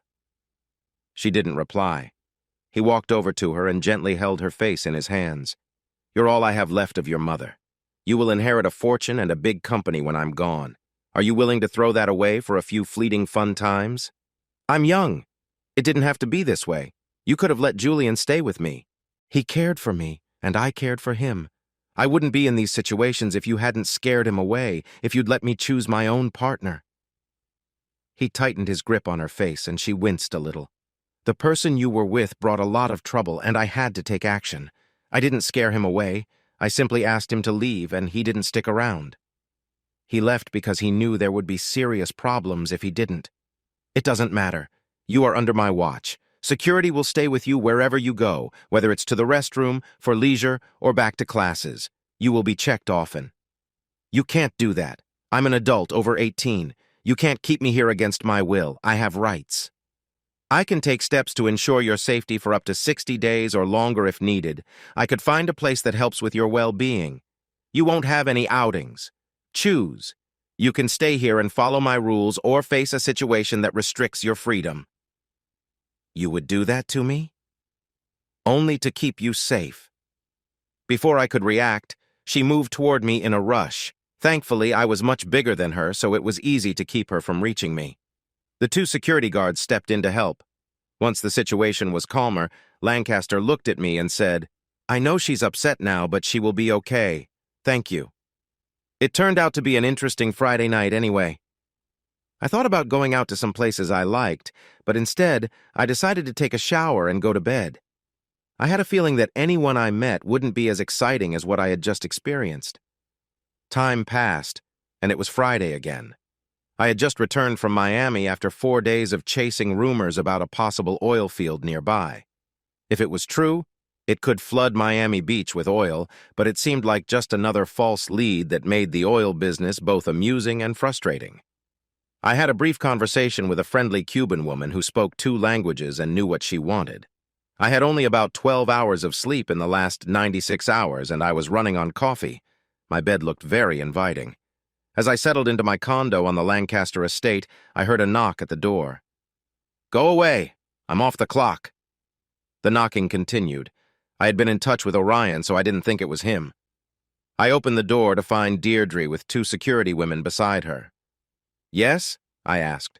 She didn't reply. He walked over to her and gently held her face in his hands. "You're all I have left of your mother. You will inherit a fortune and a big company when I'm gone. Are you willing to throw that away for a few fleeting fun times?" "I'm young. It didn't have to be this way. You could have let Julian stay with me. He cared for me, and I cared for him. I wouldn't be in these situations if you hadn't scared him away, if you'd let me choose my own partner." He tightened his grip on her face, and she winced a little. "The person you were with brought a lot of trouble, and I had to take action. I didn't scare him away. I simply asked him to leave, and he didn't stick around. He left because he knew there would be serious problems if he didn't. It doesn't matter. You are under my watch. Security will stay with you wherever you go, whether it's to the restroom, for leisure, or back to classes. You will be checked often." "You can't do that. I'm an adult over 18. You can't keep me here against my will. I have rights." "I can take steps to ensure your safety for up to 60 days or longer if needed. I could find a place that helps with your well-being. You won't have any outings. Choose. You can stay here and follow my rules or face a situation that restricts your freedom." "You would do that to me?" "Only to keep you safe." Before I could react, she moved toward me in a rush. Thankfully, I was much bigger than her, so it was easy to keep her from reaching me. The 2 security guards stepped in to help. Once the situation was calmer, Lancaster looked at me and said, "I know she's upset now, but she will be okay. Thank you." It turned out to be an interesting Friday night anyway. I thought about going out to some places I liked, but instead, I decided to take a shower and go to bed. I had a feeling that anyone I met wouldn't be as exciting as what I had just experienced. Time passed, and it was Friday again. I had just returned from Miami after 4 days of chasing rumors about a possible oil field nearby. If it was true, it could flood Miami Beach with oil, but it seemed like just another false lead that made the oil business both amusing and frustrating. I had a brief conversation with a friendly Cuban woman who spoke 2 languages and knew what she wanted. I had only about 12 hours of sleep in the last 96 hours, and I was running on coffee. My bed looked very inviting. As I settled into my condo on the Lancaster estate, I heard a knock at the door. "Go away. I'm off the clock." The knocking continued. I had been in touch with Orion, so I didn't think it was him. I opened the door to find Deirdre with 2 security women beside her. "Yes?" I asked.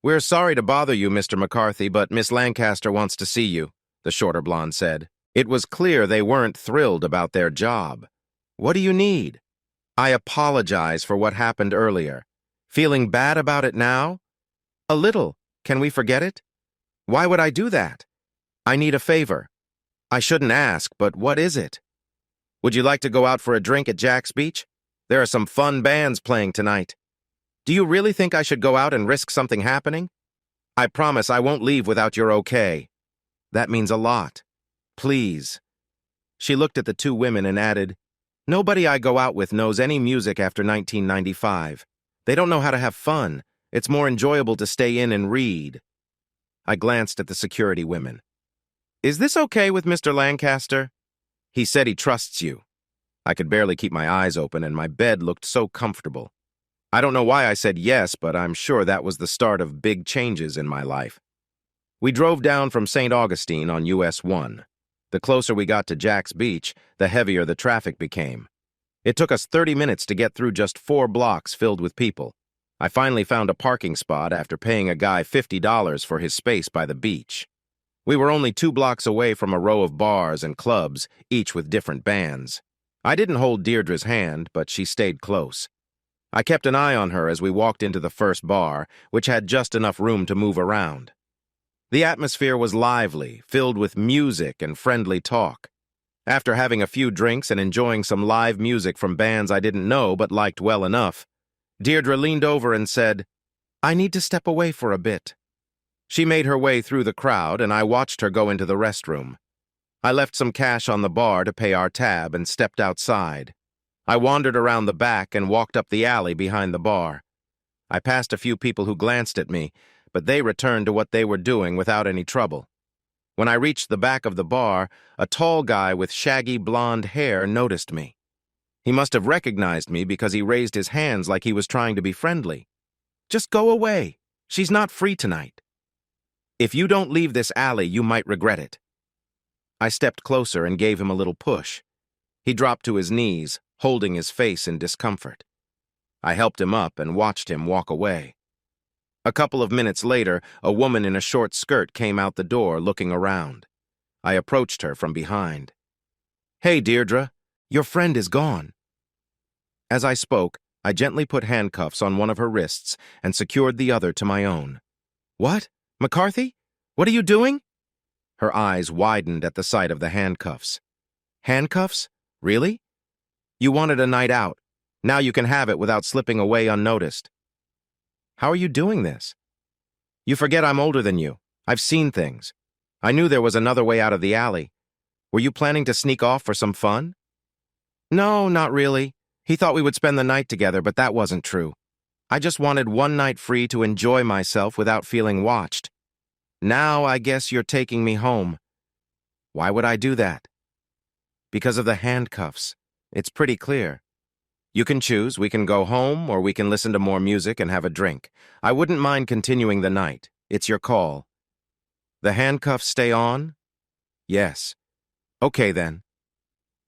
"We're sorry to bother you, Mr. McCarthy, but Miss Lancaster wants to see you," the shorter blonde said. It was clear they weren't thrilled about their job. "What do you need?" "I apologize for what happened earlier. Feeling bad about it now?" "A little. Can we forget it?" "Why would I do that?" "I need a favor." "I shouldn't ask, but what is it?" "Would you like to go out for a drink at Jack's Beach? There are some fun bands playing tonight." "Do you really think I should go out and risk something happening?" "I promise I won't leave without your okay." "That means a lot. Please." She looked at the 2 women and added, "Nobody I go out with knows any music after 1995. They don't know how to have fun. It's more enjoyable to stay in and read." I glanced at the security women. "Is this okay with Mr. Lancaster?" "He said he trusts you." I could barely keep my eyes open, and my bed looked so comfortable. I don't know why I said yes, but I'm sure that was the start of big changes in my life. We drove down from St. Augustine on US 1. The closer we got to Jack's Beach, the heavier the traffic became. It took us 30 minutes to get through just 4 blocks filled with people. I finally found a parking spot after paying a guy $50 for his space by the beach. We were only 2 blocks away from a row of bars and clubs, each with different bands. I didn't hold Deirdre's hand, but she stayed close. I kept an eye on her as we walked into the first bar, which had just enough room to move around. The atmosphere was lively, filled with music and friendly talk. After having a few drinks and enjoying some live music from bands I didn't know but liked well enough, Deirdre leaned over and said, "I need to step away for a bit." She made her way through the crowd, and I watched her go into the restroom. I left some cash on the bar to pay our tab and stepped outside. I wandered around the back and walked up the alley behind the bar. I passed a few people who glanced at me, but they returned to what they were doing without any trouble. When I reached the back of the bar, a tall guy with shaggy blonde hair noticed me. He must have recognized me because he raised his hands like he was trying to be friendly. "Just go away. She's not free tonight. If you don't leave this alley, you might regret it." I stepped closer and gave him a little push. He dropped to his knees, holding his face in discomfort. I helped him up and watched him walk away. A couple of minutes later, a woman in a short skirt came out the door, looking around. I approached her from behind. "Hey, Deirdre, Your friend is gone." As I spoke, I gently put handcuffs on one of her wrists and secured the other to my own. "What? McCarthy? What are you doing?" Her eyes widened at the sight of the handcuffs. "Handcuffs? Really? You wanted a night out. Now you can have it without slipping away unnoticed." "How are you doing this?" "You forget I'm older than you. I've seen things. I knew there was another way out of the alley. Were you planning to sneak off for some fun?" "No, not really. He thought we would spend the night together, but that wasn't true. I just wanted one night free to enjoy myself without feeling watched. Now I guess you're taking me home." "Why would I do that?" "Because of the handcuffs. It's pretty clear. You can choose. We can go home, or we can listen to more music and have a drink. I wouldn't mind continuing the night. It's your call." "The handcuffs stay on?" "Yes." "Okay, then."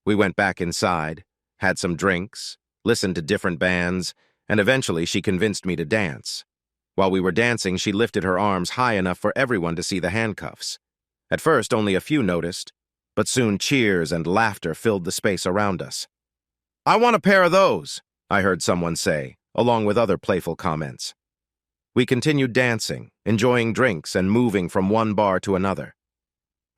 We went back inside, had some drinks, listened to different bands, and eventually she convinced me to dance. While we were dancing, she lifted her arms high enough for everyone to see the handcuffs. At first, only a few noticed, but soon cheers and laughter filled the space around us. "I want a pair of those," I heard someone say, along with other playful comments. We continued dancing, enjoying drinks and moving from one bar to another.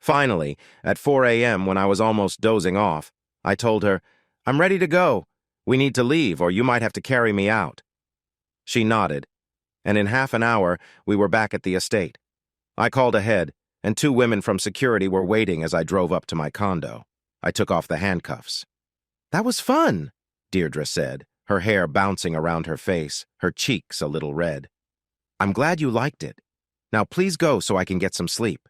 Finally, at 4 a.m., when I was almost dozing off, I told her, "I'm ready to go. We need to leave, or you might have to carry me out." She nodded, and in half an hour, we were back at the estate. I called ahead, and 2 women from security were waiting as I drove up to my condo. I took off the handcuffs. "That was fun," Deirdre said, her hair bouncing around her face, her cheeks a little red. "I'm glad you liked it. Now please go so I can get some sleep."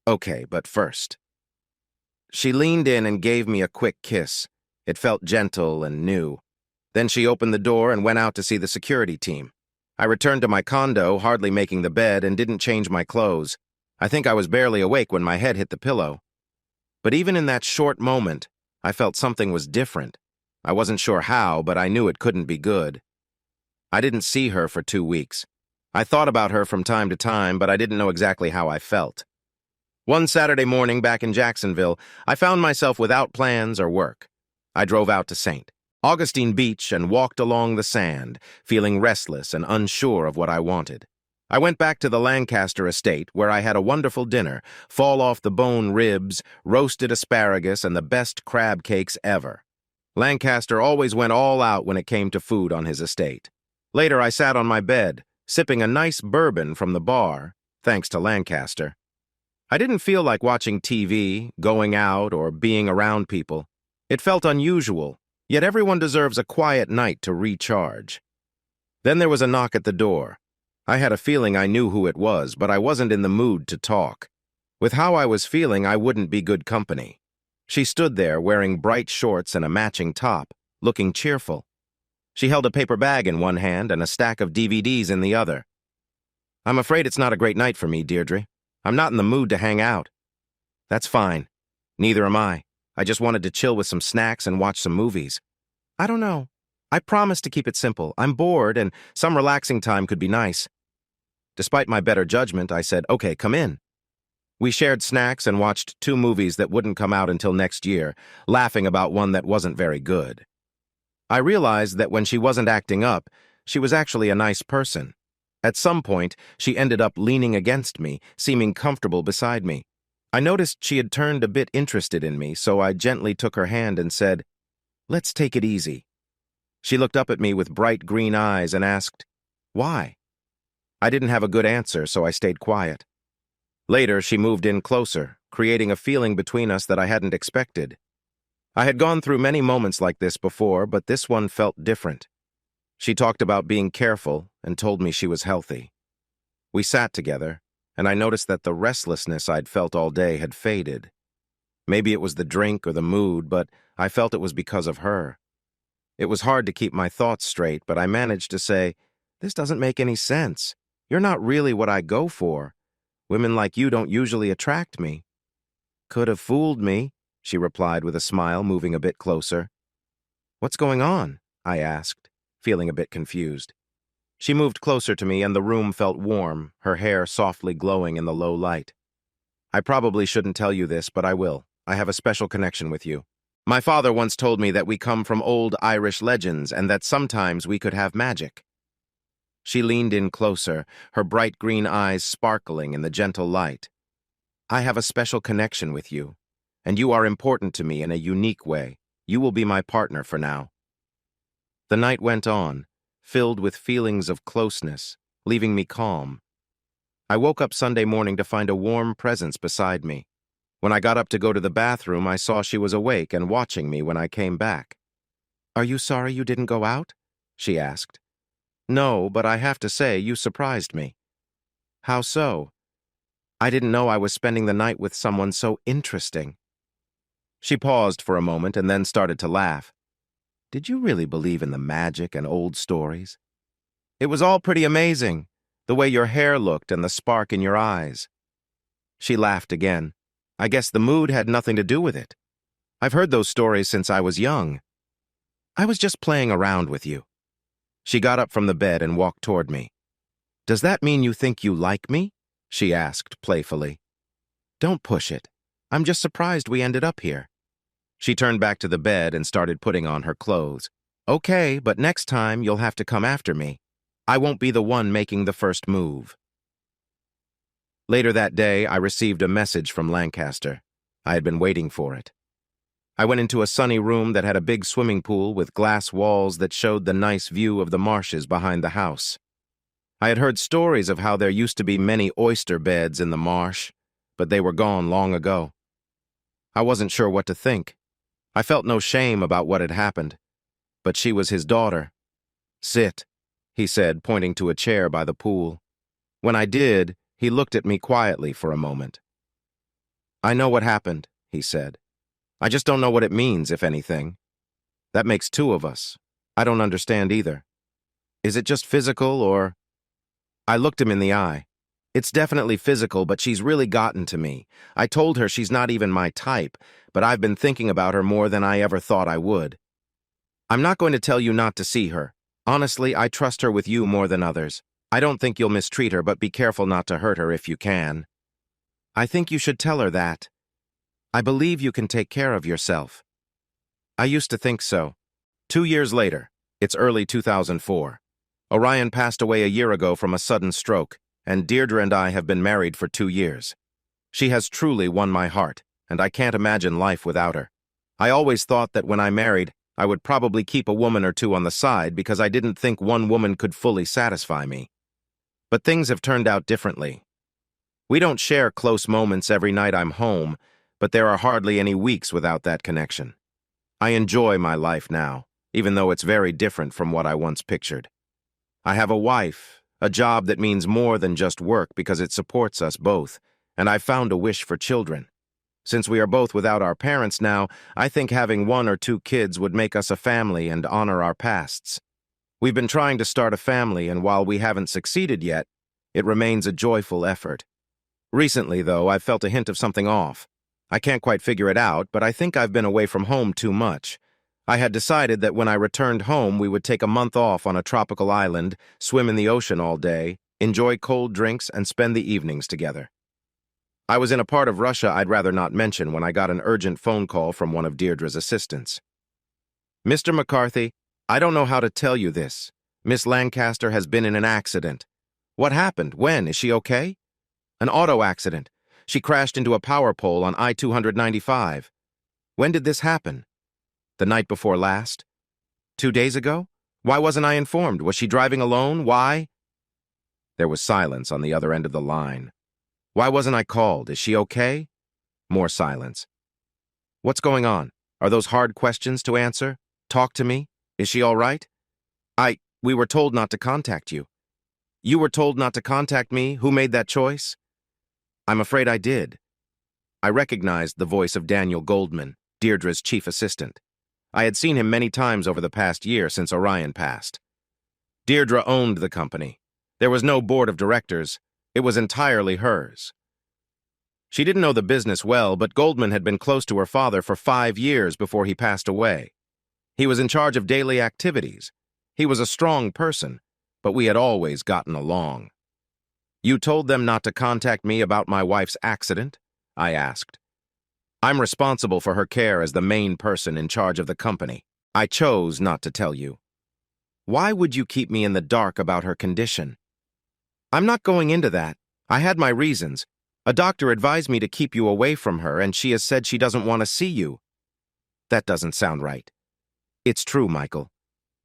"Okay, but first." She leaned in and gave me a quick kiss. It felt gentle and new. Then she opened the door and went out to see the security team. I returned to my condo, hardly making the bed, and didn't change my clothes. I think I was barely awake when my head hit the pillow. But even in that short moment, I felt something was different. I wasn't sure how, but I knew it couldn't be good. I didn't see her for 2 weeks. I thought about her from time to time, but I didn't know exactly how I felt. One Saturday morning back in Jacksonville, I found myself without plans or work. I drove out to St. Augustine Beach and walked along the sand, feeling restless and unsure of what I wanted. I went back to the Lancaster estate, where I had a wonderful dinner, fall-off-the-bone ribs, roasted asparagus, and the best crab cakes ever. Lancaster always went all out when it came to food on his estate. Later, I sat on my bed, sipping a nice bourbon from the bar, thanks to Lancaster. I didn't feel like watching TV, going out, or being around people. It felt unusual, yet everyone deserves a quiet night to recharge. Then there was a knock at the door. I had a feeling I knew who it was, but I wasn't in the mood to talk. With how I was feeling, I wouldn't be good company. She stood there wearing bright shorts and a matching top, looking cheerful. She held a paper bag in one hand and a stack of DVDs in the other. "I'm afraid it's not a great night for me, Deirdre. I'm not in the mood to hang out." "That's fine. Neither am I. I just wanted to chill with some snacks and watch some movies." "I don't know. I promised to keep it simple. I'm bored, and some relaxing time could be nice." Despite my better judgment, I said, "Okay, come in." We shared snacks and watched 2 movies that wouldn't come out until next year, laughing about one that wasn't very good. I realized that when she wasn't acting up, she was actually a nice person. At some point, she ended up leaning against me, seeming comfortable beside me. I noticed she had turned a bit interested in me, so I gently took her hand and said, "Let's take it easy." She looked up at me with bright green eyes and asked, "Why?" I didn't have a good answer, so I stayed quiet. Later, she moved in closer, creating a feeling between us that I hadn't expected. I had gone through many moments like this before, but this one felt different. She talked about being careful and told me she was healthy. We sat together, and I noticed that the restlessness I'd felt all day had faded. Maybe it was the drink or the mood, but I felt it was because of her. It was hard to keep my thoughts straight, but I managed to say, "This doesn't make any sense. You're not really what I go for. Women like you don't usually attract me." "Could have fooled me," she replied with a smile, moving a bit closer. "What's going on?" I asked, feeling a bit confused. She moved closer to me, and the room felt warm, her hair softly glowing in the low light. "I probably shouldn't tell you this, but I will. I have a special connection with you. My father once told me that we come from old Irish legends and that sometimes we could have magic. She leaned in closer, her bright green eyes sparkling in the gentle light. I have a special connection with you, and you are important to me in a unique way. You will be my partner for now. The night went on, filled with feelings of closeness, leaving me calm. I woke up Sunday morning to find a warm presence beside me. When I got up to go to the bathroom, I saw she was awake and watching me when I came back. "Are you sorry you didn't go out?" she asked. "No, but I have to say, you surprised me." "How so?" "I didn't know I was spending the night with someone so interesting." She paused for a moment and then started to laugh. "Did you really believe in the magic and old stories?" "It was all pretty amazing, the way your hair looked and the spark in your eyes." She laughed again. "I guess the mood had nothing to do with it. I've heard those stories since I was young. I was just playing around with you." She got up from the bed and walked toward me. "Does that mean you think you like me?" she asked playfully. "Don't push it. I'm just surprised we ended up here." She turned back to the bed and started putting on her clothes. "Okay, but next time you'll have to come after me. I won't be the one making the first move." Later that day, I received a message from Lancaster. I had been waiting for it. I went into a sunny room that had a big swimming pool with glass walls that showed the nice view of the marshes behind the house. I had heard stories of how there used to be many oyster beds in the marsh, but they were gone long ago. I wasn't sure what to think. I felt no shame about what had happened, but she was his daughter. "Sit," he said, pointing to a chair by the pool. When I did, he looked at me quietly for a moment. "I know what happened," he said. "I just don't know what it means, if anything. That makes two of us. I don't understand either. Is it just physical, or—" I looked him in the eye. "It's definitely physical, but she's really gotten to me. I told her she's not even my type, but I've been thinking about her more than I ever thought I would. I'm not going to tell you not to see her. Honestly, I trust her with you more than others. I don't think you'll mistreat her, but be careful not to hurt her if you can. I think you should tell her that. I believe you can take care of yourself." I used to think so. 2 years later, it's early 2004. Orion passed away a year ago from a sudden stroke, and Deirdre and I have been married for 2 years. She has truly won my heart, and I can't imagine life without her. I always thought that when I married, I would probably keep a woman or two on the side because I didn't think one woman could fully satisfy me. But things have turned out differently. We don't share close moments every night I'm home, but there are hardly any weeks without that connection. I enjoy my life now, even though it's very different from what I once pictured. I have a wife, a job that means more than just work because it supports us both, and I've found a wish for children. Since we are both without our parents now, I think having 1 or 2 kids would make us a family and honor our pasts. We've been trying to start a family, and while we haven't succeeded yet, it remains a joyful effort. Recently, though, I've felt a hint of something off. I can't quite figure it out, but I think I've been away from home too much. I had decided that when I returned home, we would take a month off on a tropical island, swim in the ocean all day, enjoy cold drinks, and spend the evenings together. I was in a part of Russia I'd rather not mention when I got an urgent phone call from one of Deirdre's assistants. "Mr. McCarthy, I don't know how to tell you this. Miss Lancaster has been in an accident." "What happened? When? Is she okay?" "An auto accident. She crashed into a power pole on I-295. "When did this happen?" "The night before last." 2 days ago? Why wasn't I informed? Was she driving alone? Why?" There was silence on the other end of the line. "Why wasn't I called? Is she okay?" More silence. "What's going on? Are those hard questions to answer? Talk to me. Is she all right?" We were told not to contact you." "You were told not to contact me? Who made that choice?" "I'm afraid I did." I recognized the voice of Daniel Goldman, Deirdre's chief assistant. I had seen him many times over the past year since Orion passed. Deirdre owned the company. There was no board of directors. It was entirely hers. She didn't know the business well, but Goldman had been close to her father for 5 years before he passed away. He was in charge of daily activities. He was a strong person, but we had always gotten along. "You told them not to contact me about my wife's accident?" I asked. I'm responsible for her care as the main person in charge of the company. I chose not to tell you. Why would you keep me in the dark about her condition? I'm not going into that. I had my reasons. A doctor advised me to keep you away from her, and she has said she doesn't want to see you. That doesn't sound right. It's true, Michael.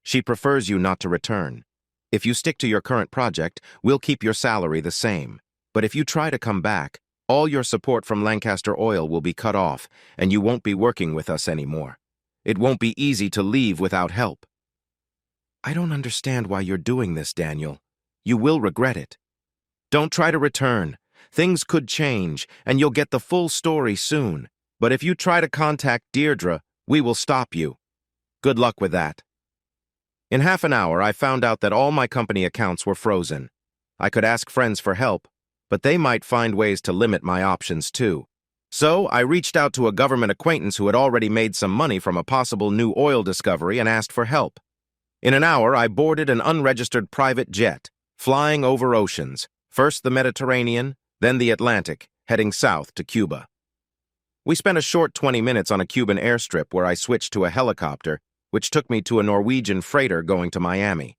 She prefers you not to return. If you stick to your current project, we'll keep your salary the same. But if you try to come back, all your support from Lancaster Oil will be cut off, and you won't be working with us anymore. It won't be easy to leave without help. I don't understand why you're doing this, Daniel. You will regret it. Don't try to return. Things could change, and you'll get the full story soon. But if you try to contact Deirdre, we will stop you. Good luck with that. In half an hour, I found out that all my company accounts were frozen. I could ask friends for help, but they might find ways to limit my options too. So I reached out to a government acquaintance who had already made some money from a possible new oil discovery and asked for help. In an hour, I boarded an unregistered private jet, flying over oceans, first the Mediterranean, then the Atlantic, heading south to Cuba. We spent a short 20 minutes on a Cuban airstrip where I switched to a helicopter, which took me to a Norwegian freighter going to Miami.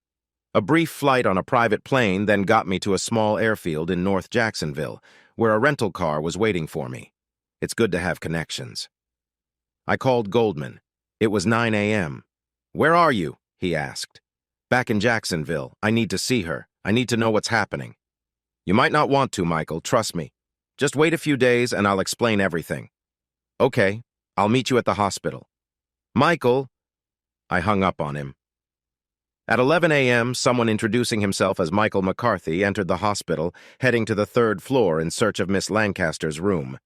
A brief flight on a private plane then got me to a small airfield in North Jacksonville, where a rental car was waiting for me. It's good to have connections. I called Goldman. It was 9 a.m. "Where are you?" he asked. "Back in Jacksonville. I need to see her. I need to know what's happening." "You might not want to, Michael. Trust me. Just wait a few days and I'll explain everything." "Okay, I'll meet you at the hospital." "Michael." I hung up on him. At 11 a.m., someone introducing himself as Michael McCarthy entered the hospital, heading to the third floor in search of Miss Lancaster's room.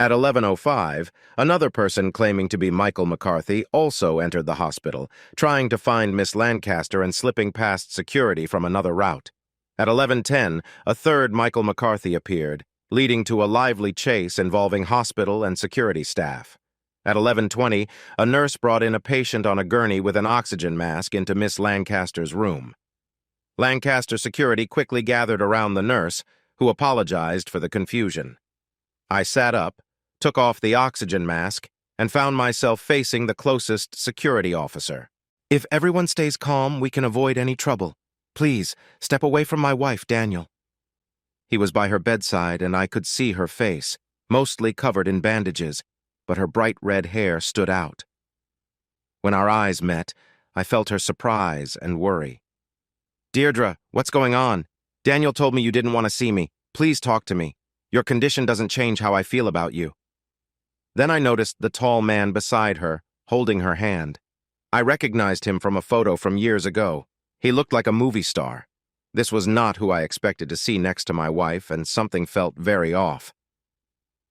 At 11:05, another person claiming to be Michael McCarthy also entered the hospital, trying to find Miss Lancaster and slipping past security from another route. At 11:10, a third Michael McCarthy appeared, leading to a lively chase involving hospital and security staff. At 11:20, a nurse brought in a patient on a gurney with an oxygen mask into Miss Lancaster's room. Lancaster security quickly gathered around the nurse, who apologized for the confusion. I sat up, took off the oxygen mask, and found myself facing the closest security officer. "If everyone stays calm, we can avoid any trouble. Please, step away from my wife, Daniel." He was by her bedside, and I could see her face, mostly covered in bandages, but her bright red hair stood out. When our eyes met, I felt her surprise and worry. "Deirdre, what's going on? Daniel told me you didn't want to see me. Please talk to me. Your condition doesn't change how I feel about you." Then I noticed the tall man beside her, holding her hand. I recognized him from a photo from years ago. He looked like a movie star. This was not who I expected to see next to my wife, and something felt very off.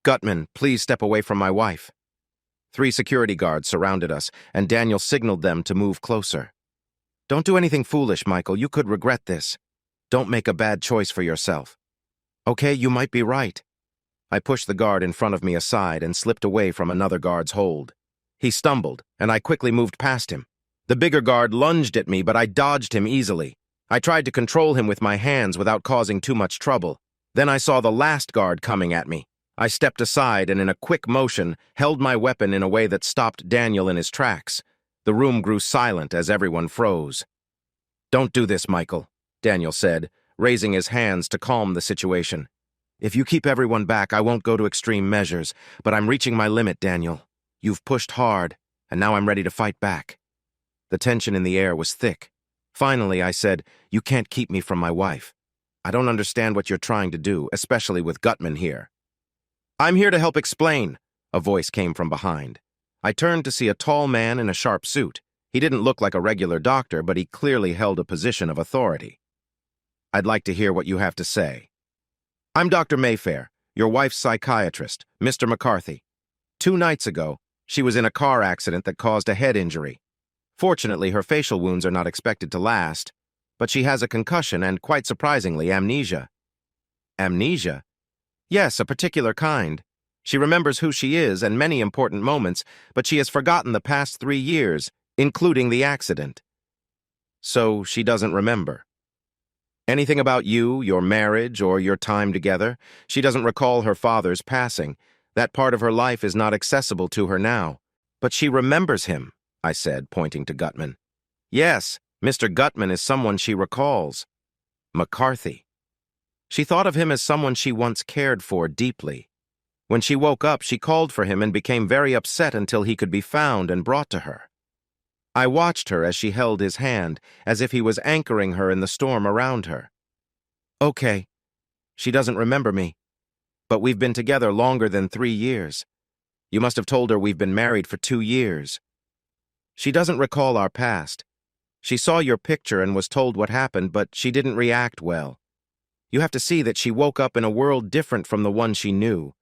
"Gutman, please step away from my wife." 3 security guards surrounded us, and Daniel signaled them to move closer. "Don't do anything foolish, Michael. You could regret this. Don't make a bad choice for yourself." "Okay, you might be right." I pushed the guard in front of me aside and slipped away from another guard's hold. He stumbled, and I quickly moved past him. The bigger guard lunged at me, but I dodged him easily. I tried to control him with my hands without causing too much trouble. Then I saw the last guard coming at me. I stepped aside and in a quick motion held my weapon in a way that stopped Daniel in his tracks. The room grew silent as everyone froze. "Don't do this, Michael," Daniel said, raising his hands to calm the situation. "If you keep everyone back, I won't go to extreme measures, but I'm reaching my limit, Daniel. You've pushed hard, and now I'm ready to fight back." The tension in the air was thick. Finally, I said, "You can't keep me from my wife. I don't understand what you're trying to do, especially with Gutman here." "I'm here to help explain," a voice came from behind. I turned to see a tall man in a sharp suit. He didn't look like a regular doctor, but he clearly held a position of authority. "I'd like to hear what you have to say." "I'm Dr. Mayfair, your wife's psychiatrist, Mr. McCarthy. 2 nights ago, she was in a car accident that caused a head injury. Fortunately, her facial wounds are not expected to last, but she has a concussion and, quite surprisingly, amnesia." "Amnesia?" "Yes, a particular kind. She remembers who she is and many important moments, but she has forgotten the past 3 years, including the accident." "So she doesn't remember anything about you, your marriage, or your time together? She doesn't recall her father's passing, That part of her life is not accessible to her now. But she remembers him, I said, pointing to Gutman. Yes, Mr. Gutman is someone she recalls. McCarthy. She thought of him as someone she once cared for deeply. When she woke up, she called for him and became very upset until he could be found and brought to her. I watched her as she held his hand, as if he was anchoring her in the storm around her. Okay. She doesn't remember me. But we've been together longer than 3 years. You must have told her we've been married for 2 years. She doesn't recall our past. She saw your picture and was told what happened, but she didn't react well. You have to see that she woke up in a world different from the one she knew.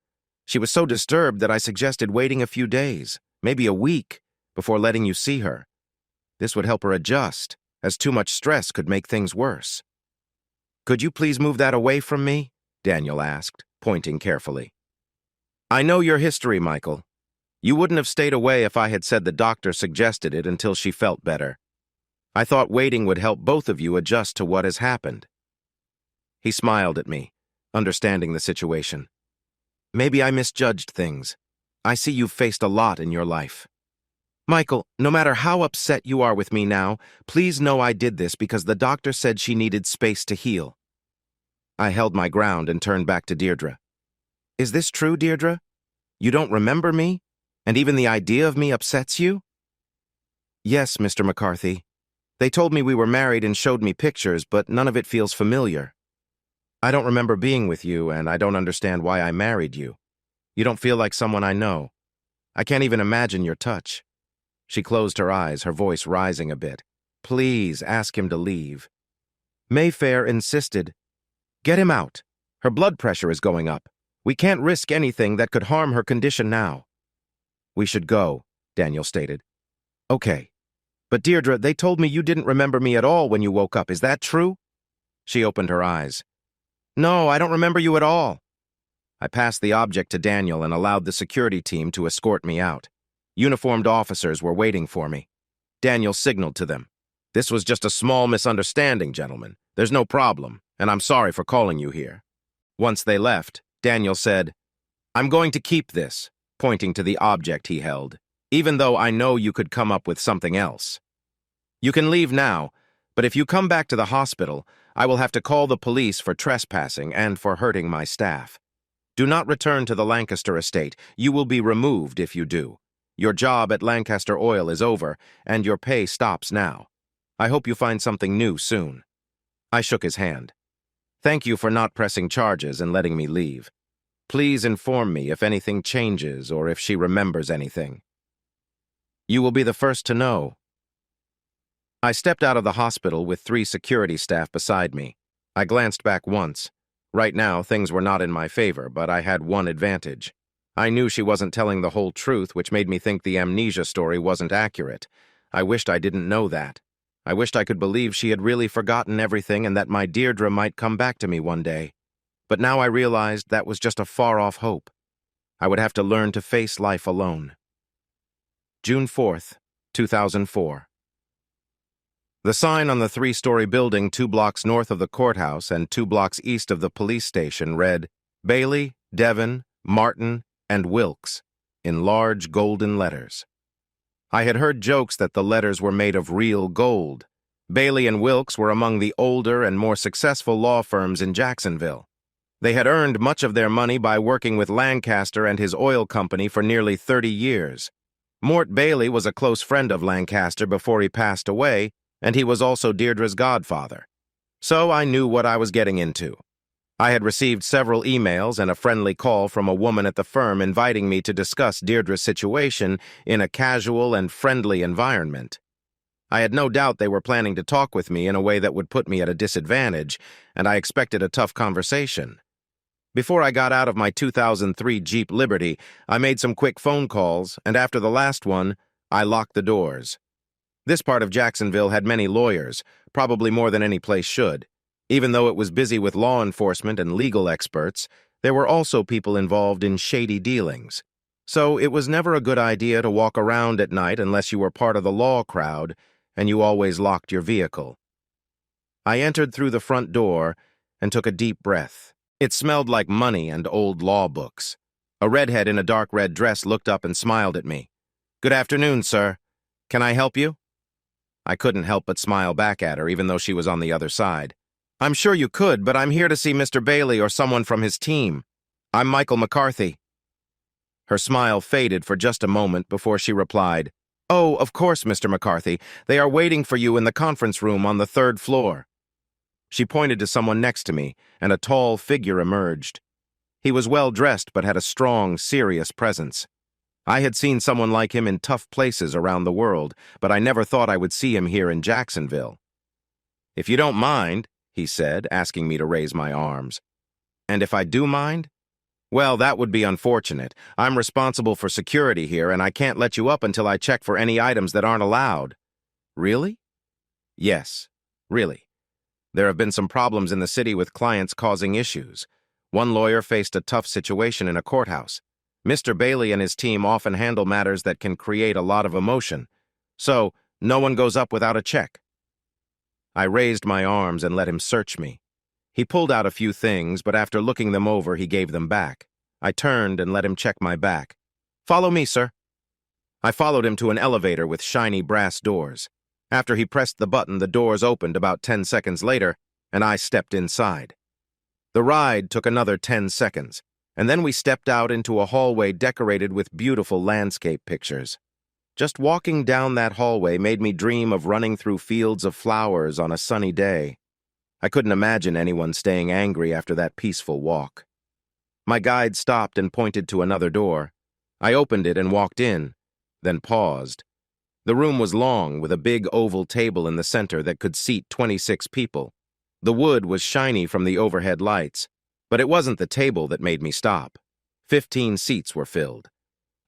She was so disturbed that I suggested waiting a few days, maybe a week, before letting you see her. This would help her adjust, as too much stress could make things worse. Could you please move that away from me? Daniel asked, pointing carefully. I know your history, Michael. You wouldn't have stayed away if I had said the doctor suggested it until she felt better. I thought waiting would help both of you adjust to what has happened. He smiled at me, understanding the situation. Maybe I misjudged things. I see you've faced a lot in your life. Michael, no matter how upset you are with me now, please know I did this because the doctor said she needed space to heal. I held my ground and turned back to Deirdre. Is this true, Deirdre? You don't remember me? And even the idea of me upsets you? Yes, Mr. McCarthy. They told me we were married and showed me pictures, but none of it feels familiar. I don't remember being with you, and I don't understand why I married you. You don't feel like someone I know. I can't even imagine your touch. She closed her eyes, her voice rising a bit. Please ask him to leave. Mayfair insisted. Get him out. Her blood pressure is going up. We can't risk anything that could harm her condition now. We should go, Daniel stated. Okay. But Deirdre, they told me you didn't remember me at all when you woke up. Is that true? She opened her eyes. No, I don't remember you at all. I passed the object to Daniel and allowed the security team to escort me out. Uniformed officers were waiting for me. Daniel signaled to them. This was just a small misunderstanding, gentlemen. There's no problem, and I'm sorry for calling you here. Once they left, Daniel said, I'm going to keep this, pointing to the object he held, even though I know you could come up with something else. You can leave now, but if you come back to the hospital, I will have to call the police for trespassing and for hurting my staff. Do not return to the Lancaster estate. You will be removed if you do. Your job at Lancaster Oil is over, and your pay stops now. I hope you find something new soon. I shook his hand. Thank you for not pressing charges and letting me leave. Please inform me if anything changes or if she remembers anything. You will be the first to know. I stepped out of the hospital with 3 security staff beside me. I glanced back once. Right now, things were not in my favor, but I had one advantage. I knew she wasn't telling the whole truth, which made me think the amnesia story wasn't accurate. I wished I didn't know that. I wished I could believe she had really forgotten everything and that my Deirdre might come back to me one day. But now I realized that was just a far-off hope. I would have to learn to face life alone. June 4th, 2004. The sign on the 3-story building 2 blocks north of the courthouse and 2 blocks east of the police station read, Bailey, Devon, Martin, and Wilkes, in large golden letters. I had heard jokes that the letters were made of real gold. Bailey and Wilkes were among the older and more successful law firms in Jacksonville. They had earned much of their money by working with Lancaster and his oil company for nearly 30 years. Mort Bailey was a close friend of Lancaster before he passed away, and he was also Deirdre's godfather. So I knew what I was getting into. I had received several emails and a friendly call from a woman at the firm inviting me to discuss Deirdre's situation in a casual and friendly environment. I had no doubt they were planning to talk with me in a way that would put me at a disadvantage, and I expected a tough conversation. Before I got out of my 2003 Jeep Liberty, I made some quick phone calls, and after the last one, I locked the doors. This part of Jacksonville had many lawyers, probably more than any place should. Even though it was busy with law enforcement and legal experts, there were also people involved in shady dealings. So it was never a good idea to walk around at night unless you were part of the law crowd, and you always locked your vehicle. I entered through the front door and took a deep breath. It smelled like money and old law books. A redhead in a dark red dress looked up and smiled at me. "Good afternoon, sir. Can I help you?" I couldn't help but smile back at her, even though she was on the other side. "I'm sure you could, but I'm here to see Mr. Bailey or someone from his team. I'm Michael McCarthy." Her smile faded for just a moment before she replied, "Oh, of course, Mr. McCarthy. They are waiting for you in the conference room on the 3rd floor." She pointed to someone next to me, and a tall figure emerged. He was well-dressed but had a strong, serious presence. I had seen someone like him in tough places around the world, but I never thought I would see him here in Jacksonville. "If you don't mind," he said, asking me to raise my arms. "And if I do mind? Well, that would be unfortunate. I'm responsible for security here, and I can't let you up until I check for any items that aren't allowed." "Really?" "Yes, really. There have been some problems in the city with clients causing issues. One lawyer faced a tough situation in a courthouse. Mr. Bailey and his team often handle matters that can create a lot of emotion. So, no one goes up without a check." I raised my arms and let him search me. He pulled out a few things, but after looking them over, he gave them back. I turned and let him check my back. "Follow me, sir." I followed him to an elevator with shiny brass doors. After he pressed the button, the doors opened about 10 seconds later, and I stepped inside. The ride took another 10 seconds, and then we stepped out into a hallway decorated with beautiful landscape pictures. Just walking down that hallway made me dream of running through fields of flowers on a sunny day. I couldn't imagine anyone staying angry after that peaceful walk. My guide stopped and pointed to another door. I opened it and walked in, then paused. The room was long, with a big oval table in the center that could seat 26 people. The wood was shiny from the overhead lights, but it wasn't the table that made me stop. 15 seats were filled.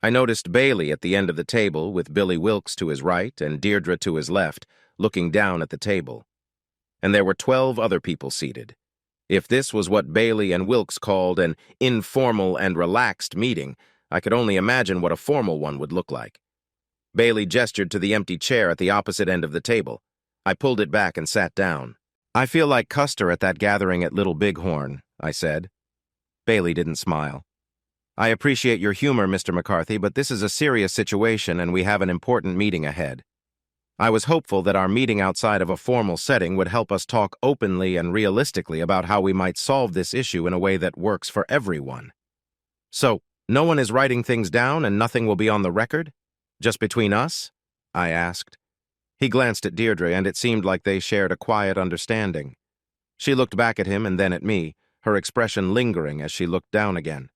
I noticed Bailey at the end of the table, with Billy Wilkes to his right and Deirdre to his left, looking down at the table. And there were 12 other people seated. If this was what Bailey and Wilkes called an informal and relaxed meeting, I could only imagine what a formal one would look like. Bailey gestured to the empty chair at the opposite end of the table. I pulled it back and sat down. "I feel like Custer at that gathering at Little Bighorn," I said. Bailey didn't smile. "I appreciate your humor, Mr. McCarthy, but this is a serious situation and we have an important meeting ahead." I was hopeful that our meeting outside of a formal setting would help us talk openly and realistically about how we might solve this issue in a way that works for everyone. "So, no one is writing things down and nothing will be on the record? Just between us?" I asked. He glanced at Deirdre, and it seemed like they shared a quiet understanding. She looked back at him and then at me, her expression lingering as she looked down again.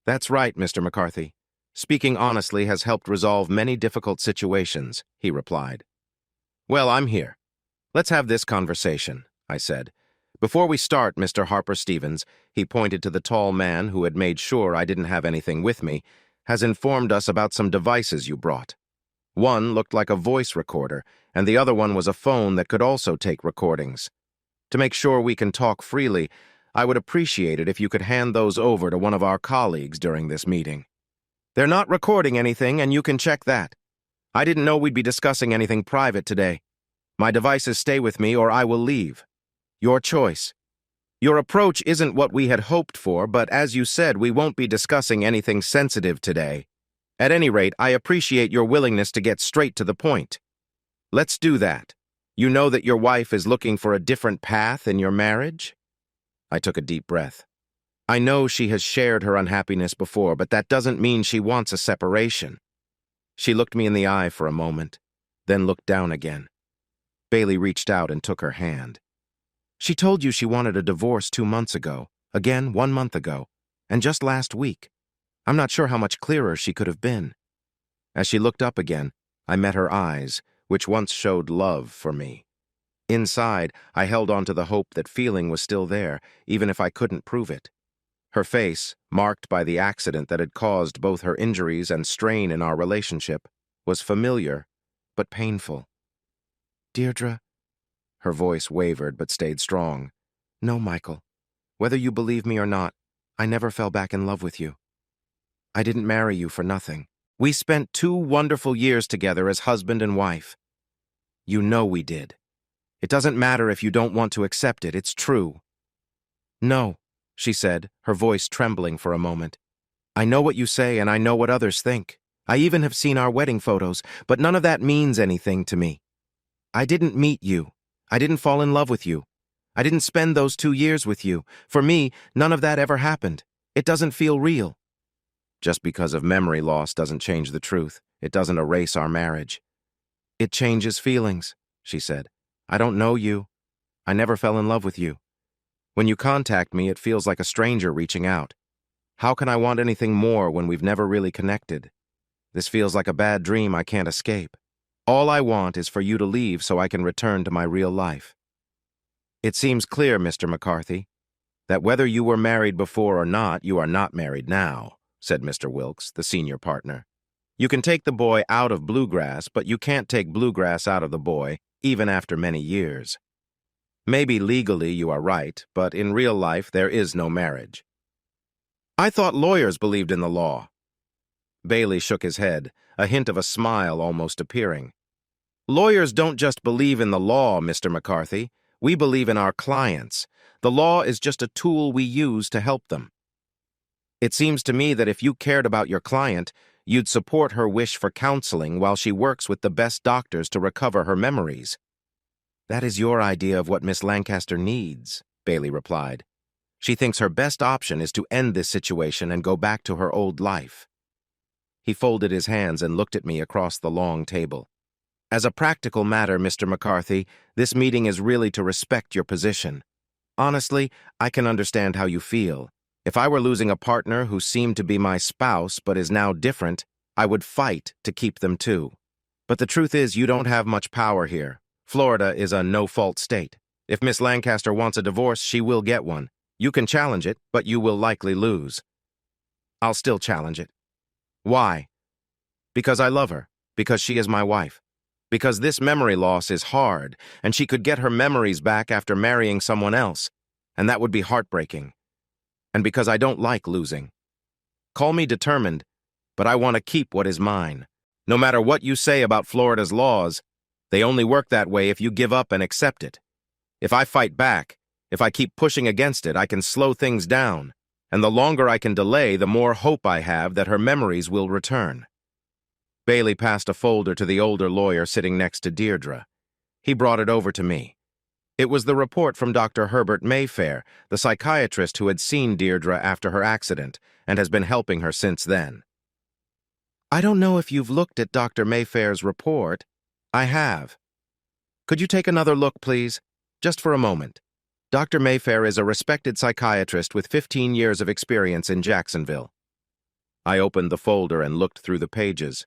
"That's right, Mr. McCarthy. Speaking honestly has helped resolve many difficult situations," he replied. "Well, I'm here. Let's have this conversation," I said. "Before we start, Mr. Harper Stevens," he pointed to the tall man who had made sure I didn't have anything with me, "has informed us about some devices you brought. One looked like a voice recorder, and the other one was a phone that could also take recordings. To make sure we can talk freely, I would appreciate it if you could hand those over to one of our colleagues during this meeting. They're not recording anything, and you can check that. I didn't know we'd be discussing anything private today. My devices stay with me or I will leave. Your choice. Your approach isn't what we had hoped for, but as you said, we won't be discussing anything sensitive today. At any rate, I appreciate your willingness to get straight to the point. Let's do that. You know that your wife is looking for a different path in your marriage?" I took a deep breath. I know she has shared her unhappiness before, but that doesn't mean she wants a separation. She looked me in the eye for a moment, then looked down again. Bailey reached out and took her hand. "She told you she wanted a divorce 2 months ago, again 1 month ago, and just last week. I'm not sure how much clearer she could have been." As she looked up again, I met her eyes, which once showed love for me. Inside, I held on to the hope that feeling was still there, even if I couldn't prove it. Her face, marked by the accident that had caused both her injuries and strain in our relationship, was familiar, but painful. "Deirdre," her voice wavered but stayed strong. "No, Michael. Whether you believe me or not, I never fell back in love with you. I didn't marry you for nothing. We spent 2 wonderful years together as husband and wife. You know we did. It doesn't matter if you don't want to accept it, it's true." "No," she said, her voice trembling for a moment. I know what you say and I know what others think. I even have seen our wedding photos, but none of that means anything to me. I didn't meet you. I didn't fall in love with you. I didn't spend those 2 years with you. For me, none of that ever happened. It doesn't feel real. Just because of memory loss doesn't change the truth. It doesn't erase our marriage. It changes feelings, she said. I don't know you. I never fell in love with you. When you contact me, it feels like a stranger reaching out. How can I want anything more when we've never really connected? This feels like a bad dream I can't escape. All I want is for you to leave so I can return to my real life. It seems clear, Mr. McCarthy, that whether you were married before or not, you are not married now, said Mr. Wilkes, the senior partner. You can take the boy out of Bluegrass, but you can't take Bluegrass out of the boy, even after many years. Maybe legally you are right, but in real life there is no marriage. I thought lawyers believed in the law. Bailey shook his head, a hint of a smile almost appearing. Lawyers don't just believe in the law, Mr. McCarthy. We believe in our clients. The law is just a tool we use to help them. It seems to me that if you cared about your client, you'd support her wish for counseling while she works with the best doctors to recover her memories. That is your idea of what Miss Lancaster needs, Bailey replied. She thinks her best option is to end this situation and go back to her old life. He folded his hands and looked at me across the long table. As a practical matter, Mr. McCarthy, this meeting is really to respect your position. Honestly, I can understand how you feel. If I were losing a partner who seemed to be my spouse but is now different, I would fight to keep them too. But the truth is you don't have much power here. Florida is a no-fault state. If Miss Lancaster wants a divorce, she will get one. You can challenge it, but you will likely lose. I'll still challenge it. Why? Because I love her. Because she is my wife. Because this memory loss is hard, and she could get her memories back after marrying someone else, and that would be heartbreaking. And because I don't like losing. Call me determined, but I want to keep what is mine. No matter what you say about Florida's laws, they only work that way if you give up and accept it. If I fight back, if I keep pushing against it, I can slow things down, and the longer I can delay, the more hope I have that her memories will return. Bailey passed a folder to the older lawyer sitting next to Deirdre. He brought it over to me. It was the report from Dr. Herbert Mayfair, the psychiatrist who had seen Deirdre after her accident and has been helping her since then. I don't know if you've looked at Dr. Mayfair's report. I have. Could you take another look, please? Just for a moment. Dr. Mayfair is a respected psychiatrist with 15 years of experience in Jacksonville. I opened the folder and looked through the pages.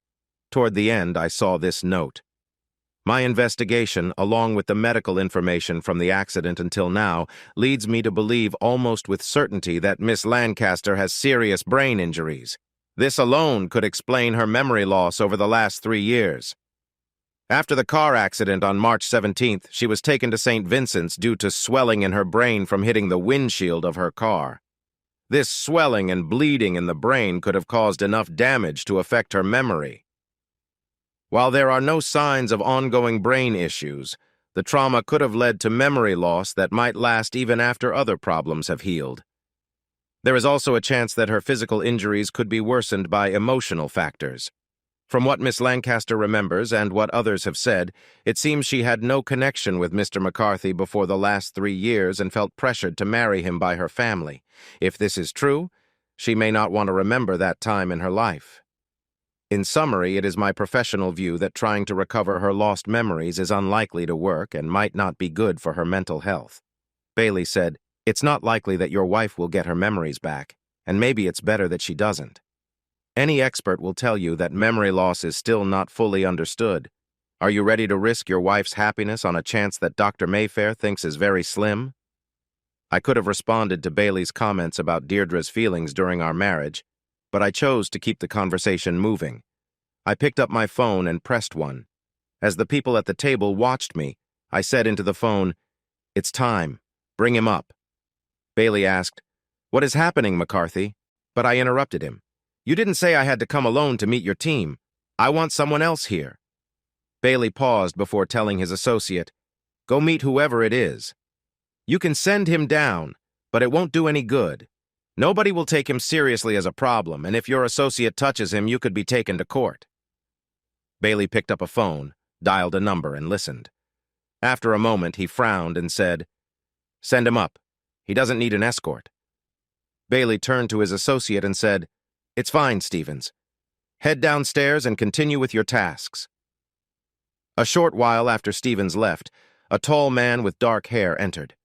Toward the end, I saw this note. My investigation, along with the medical information from the accident until now, leads me to believe almost with certainty that Miss Lancaster has serious brain injuries. This alone could explain her memory loss over the last 3 years. After the car accident on March 17th, she was taken to St. Vincent's due to swelling in her brain from hitting the windshield of her car. This swelling and bleeding in the brain could have caused enough damage to affect her memory. While there are no signs of ongoing brain issues, the trauma could have led to memory loss that might last even after other problems have healed. There is also a chance that her physical injuries could be worsened by emotional factors. From what Miss Lancaster remembers and what others have said, it seems she had no connection with Mr. McCarthy before the last 3 years and felt pressured to marry him by her family. If this is true, she may not want to remember that time in her life. In summary, it is my professional view that trying to recover her lost memories is unlikely to work and might not be good for her mental health. Bailey said, "It's not likely that your wife will get her memories back, and maybe it's better that she doesn't. Any expert will tell you that memory loss is still not fully understood. Are you ready to risk your wife's happiness on a chance that Dr. Mayfair thinks is very slim?" I could have responded to Bailey's comments about Deirdre's feelings during our marriage, but I chose to keep the conversation moving. I picked up my phone and pressed one. As the people at the table watched me, I said into the phone, "It's time. Bring him up." Bailey asked, "What is happening, McCarthy?" But I interrupted him. "You didn't say I had to come alone to meet your team. I want someone else here." Bailey paused before telling his associate, "Go meet whoever it is. You can send him down, but it won't do any good. Nobody will take him seriously as a problem, and if your associate touches him, you could be taken to court. Bailey picked up a phone, dialed a number, and listened. After a moment, he frowned and said, "Send him up. He doesn't need an escort." Bailey turned to his associate and said, "It's fine, Stevens. Head downstairs and continue with your tasks." A short while after Stevens left, a tall man with dark hair entered.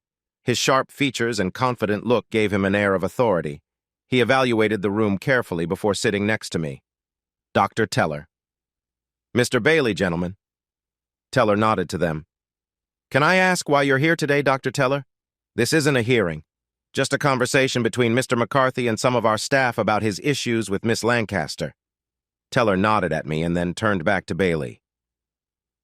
His sharp features and confident look gave him an air of authority. He evaluated the room carefully before sitting next to me. "Dr. Teller." "Mr. Bailey, gentlemen." Teller nodded to them. "Can I ask why you're here today, Dr. Teller?" "This isn't a hearing. Just a conversation between Mr. McCarthy and some of our staff about his issues with Miss Lancaster." Teller nodded at me and then turned back to Bailey.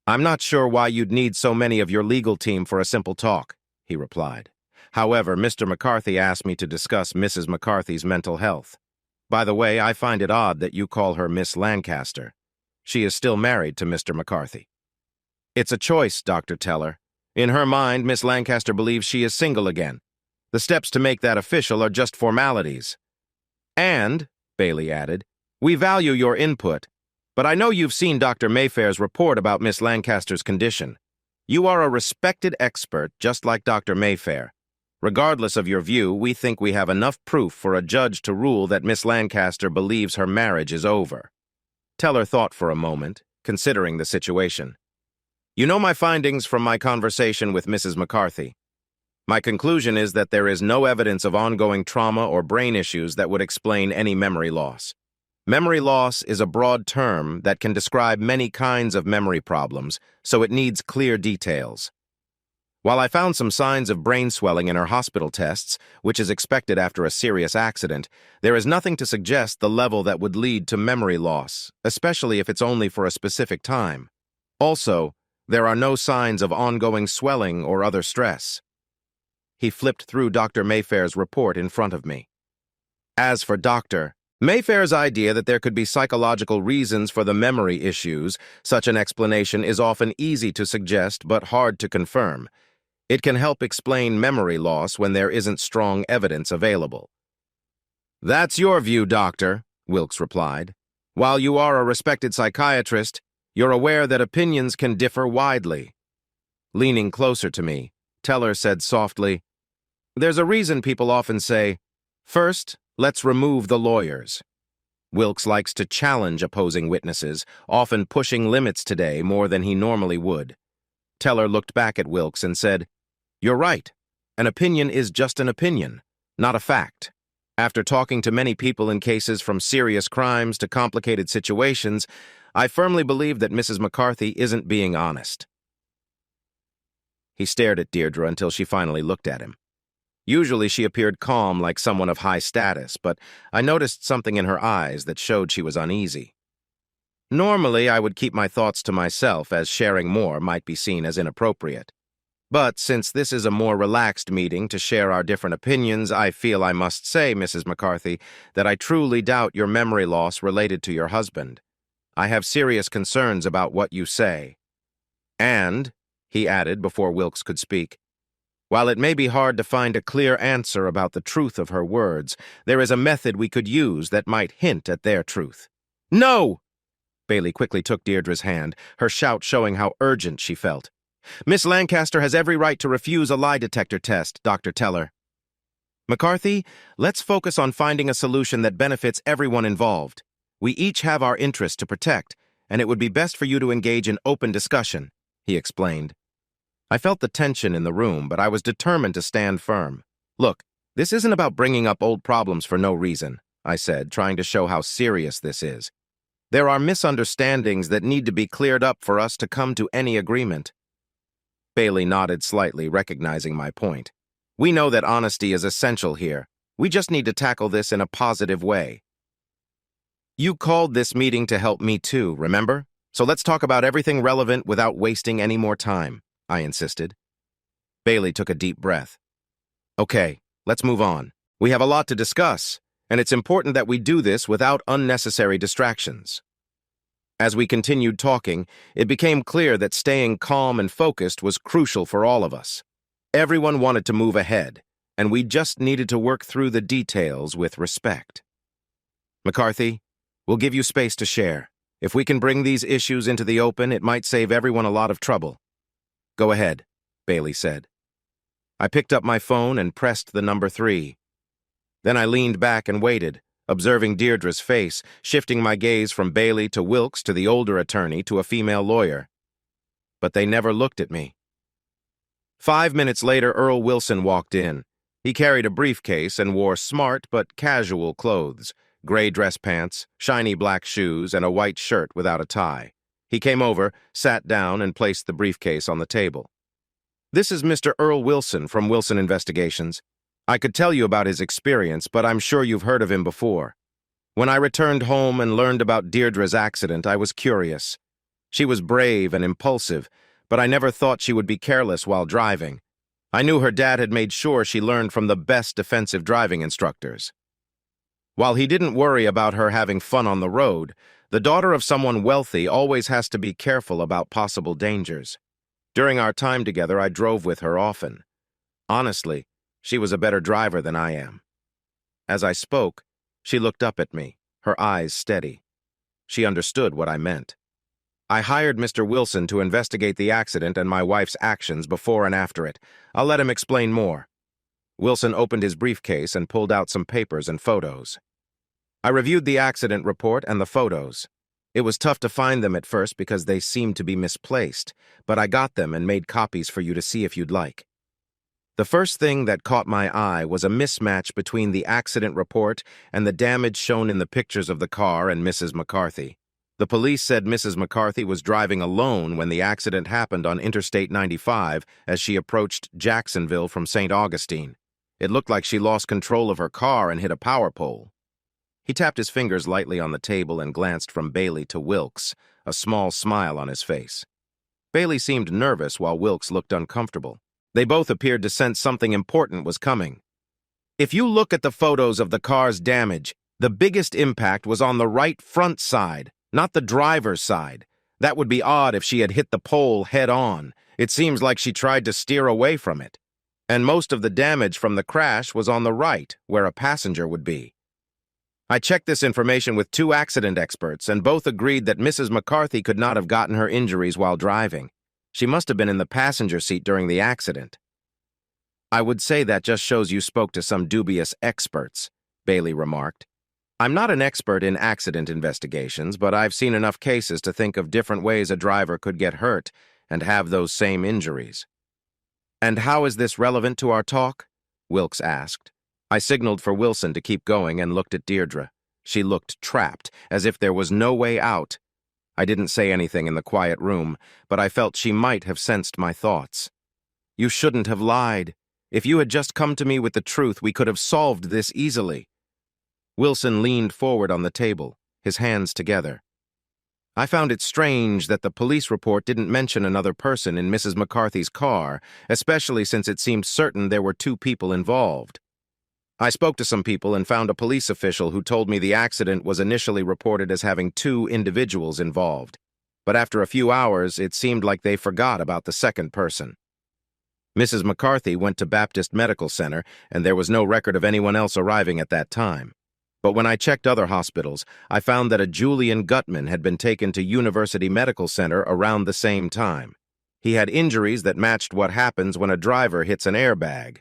"I'm not sure why you'd need so many of your legal team for a simple talk," he replied. "However, Mr. McCarthy asked me to discuss Mrs. McCarthy's mental health. By the way, I find it odd that you call her Miss Lancaster. She is still married to Mr. McCarthy." "It's a choice, Dr. Teller. In her mind, Miss Lancaster believes she is single again. The steps to make that official are just formalities." "And," Bailey added, "we value your input, but I know you've seen Dr. Mayfair's report about Miss Lancaster's condition. You are a respected expert, just like Dr. Mayfair. Regardless of your view, we think we have enough proof for a judge to rule that Miss Lancaster believes her marriage is over." Teller thought for a moment, considering the situation. "You know my findings from my conversation with Mrs. McCarthy. My conclusion is that there is no evidence of ongoing trauma or brain issues that would explain any memory loss. Memory loss is a broad term that can describe many kinds of memory problems, so it needs clear details. While I found some signs of brain swelling in her hospital tests, which is expected after a serious accident, there is nothing to suggest the level that would lead to memory loss, especially if it's only for a specific time. Also, there are no signs of ongoing swelling or other stress." He flipped through Dr. Mayfair's report in front of me. "As for Dr. Mayfair's idea that there could be psychological reasons for the memory issues, such an explanation is often easy to suggest but hard to confirm. It can help explain memory loss when there isn't strong evidence available." "That's your view, Doctor," Wilkes replied. "While you are a respected psychiatrist, you're aware that opinions can differ widely." Leaning closer to me, Teller said softly, "There's a reason people often say, 'First, let's remove the lawyers.' Wilkes likes to challenge opposing witnesses, often pushing limits today more than he normally would." Teller looked back at Wilkes and said, "You're right. An opinion is just an opinion, not a fact. After talking to many people in cases from serious crimes to complicated situations, I firmly believe that Mrs. McCarthy isn't being honest." He stared at Deirdre until she finally looked at him. Usually she appeared calm like someone of high status, but I noticed something in her eyes that showed she was uneasy. Normally, I would keep my thoughts to myself, as sharing more might be seen as inappropriate. But since this is a more relaxed meeting to share our different opinions, I feel I must say, Mrs. McCarthy, that I truly doubt your memory loss related to your husband. I have serious concerns about what you say. And, he added before Wilkes could speak, while it may be hard to find a clear answer about the truth of her words, there is a method we could use that might hint at their truth." "No!" Bailey quickly took Deirdre's hand, her shout showing how urgent she felt. "Miss Lancaster has every right to refuse a lie detector test, Dr. Teller. McCarthy, let's focus on finding a solution that benefits everyone involved. We each have our interests to protect, and it would be best for you to engage in open discussion," he explained. I felt the tension in the room, but I was determined to stand firm. "Look, this isn't about bringing up old problems for no reason," I said, trying to show how serious this is. "There are misunderstandings that need to be cleared up for us to come to any agreement." Bailey nodded slightly, recognizing my point. "We know that honesty is essential here. We just need to tackle this in a positive way." "You called this meeting to help me too, remember? So let's talk about everything relevant without wasting any more time," I insisted. Bailey took a deep breath. "Okay, let's move on. We have a lot to discuss, and it's important that we do this without unnecessary distractions." As we continued talking, it became clear that staying calm and focused was crucial for all of us. Everyone wanted to move ahead, and we just needed to work through the details with respect. McCarthy, we'll give you space to share. If we can bring these issues into the open, it might save everyone a lot of trouble. Go ahead, Bailey said. I picked up my phone and pressed the number 3. Then I leaned back and waited, observing Deirdre's face, shifting my gaze from Bailey to Wilkes to the older attorney to a female lawyer. But they never looked at me. 5 minutes later, Earl Wilson walked in. He carried a briefcase and wore smart but casual clothes, gray dress pants, shiny black shoes, and a white shirt without a tie. He came over, sat down, and placed the briefcase on the table. This is Mr. Earl Wilson from Wilson Investigations. I could tell you about his experience, but I'm sure you've heard of him before. When I returned home and learned about Deirdre's accident, I was curious. She was brave and impulsive, but I never thought she would be careless while driving. I knew her dad had made sure she learned from the best defensive driving instructors. While he didn't worry about her having fun on the road, the daughter of someone wealthy always has to be careful about possible dangers. During our time together, I drove with her often. Honestly, she was a better driver than I am. As I spoke, she looked up at me, her eyes steady. She understood what I meant. I hired Mr. Wilson to investigate the accident and my wife's actions before and after it. I'll let him explain more. Wilson opened his briefcase and pulled out some papers and photos. I reviewed the accident report and the photos. It was tough to find them at first because they seemed to be misplaced, but I got them and made copies for you to see if you'd like. The first thing that caught my eye was a mismatch between the accident report and the damage shown in the pictures of the car and Mrs. McCarthy. The police said Mrs. McCarthy was driving alone when the accident happened on Interstate 95 as she approached Jacksonville from St. Augustine. It looked like she lost control of her car and hit a power pole. He tapped his fingers lightly on the table and glanced from Bailey to Wilkes, a small smile on his face. Bailey seemed nervous while Wilkes looked uncomfortable. They both appeared to sense something important was coming. If you look at the photos of the car's damage, the biggest impact was on the right front side, not the driver's side. That would be odd if she had hit the pole head-on. It seems like she tried to steer away from it. And most of the damage from the crash was on the right, where a passenger would be. I checked this information with 2 accident experts, and both agreed that Mrs. McCarthy could not have gotten her injuries while driving. She must have been in the passenger seat during the accident. I would say that just shows you spoke to some dubious experts, Bailey remarked. I'm not an expert in accident investigations, but I've seen enough cases to think of different ways a driver could get hurt and have those same injuries. And how is this relevant to our talk? Wilkes asked. I signaled for Wilson to keep going and looked at Deirdre. She looked trapped, as if there was no way out. I didn't say anything in the quiet room, but I felt she might have sensed my thoughts. You shouldn't have lied. If you had just come to me with the truth, we could have solved this easily. Wilson leaned forward on the table, his hands together. I found it strange that the police report didn't mention another person in Mrs. McCarthy's car, especially since it seemed certain there were 2 people involved. I spoke to some people and found a police official who told me the accident was initially reported as having 2 individuals involved, but after a few hours, it seemed like they forgot about the second person. Mrs. McCarthy went to Baptist Medical Center, and there was no record of anyone else arriving at that time. But when I checked other hospitals, I found that a Julian Gutman had been taken to University Medical Center around the same time. He had injuries that matched what happens when a driver hits an airbag.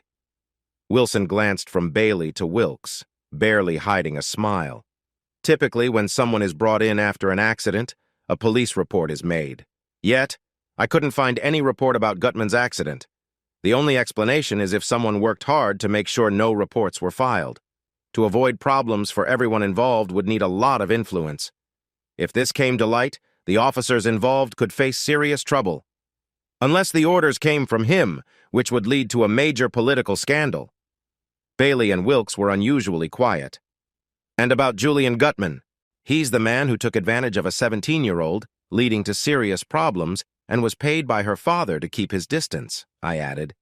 Wilson glanced from Bailey to Wilkes, barely hiding a smile. Typically, when someone is brought in after an accident, a police report is made. Yet, I couldn't find any report about Gutman's accident. The only explanation is if someone worked hard to make sure no reports were filed. To avoid problems for everyone involved would need a lot of influence. If this came to light, the officers involved could face serious trouble. Unless the orders came from him, which would lead to a major political scandal. Bailey and Wilkes were unusually quiet. And about Julian Gutman. He's the man who took advantage of a 17-year-old, leading to serious problems, and was paid by her father to keep his distance, I added.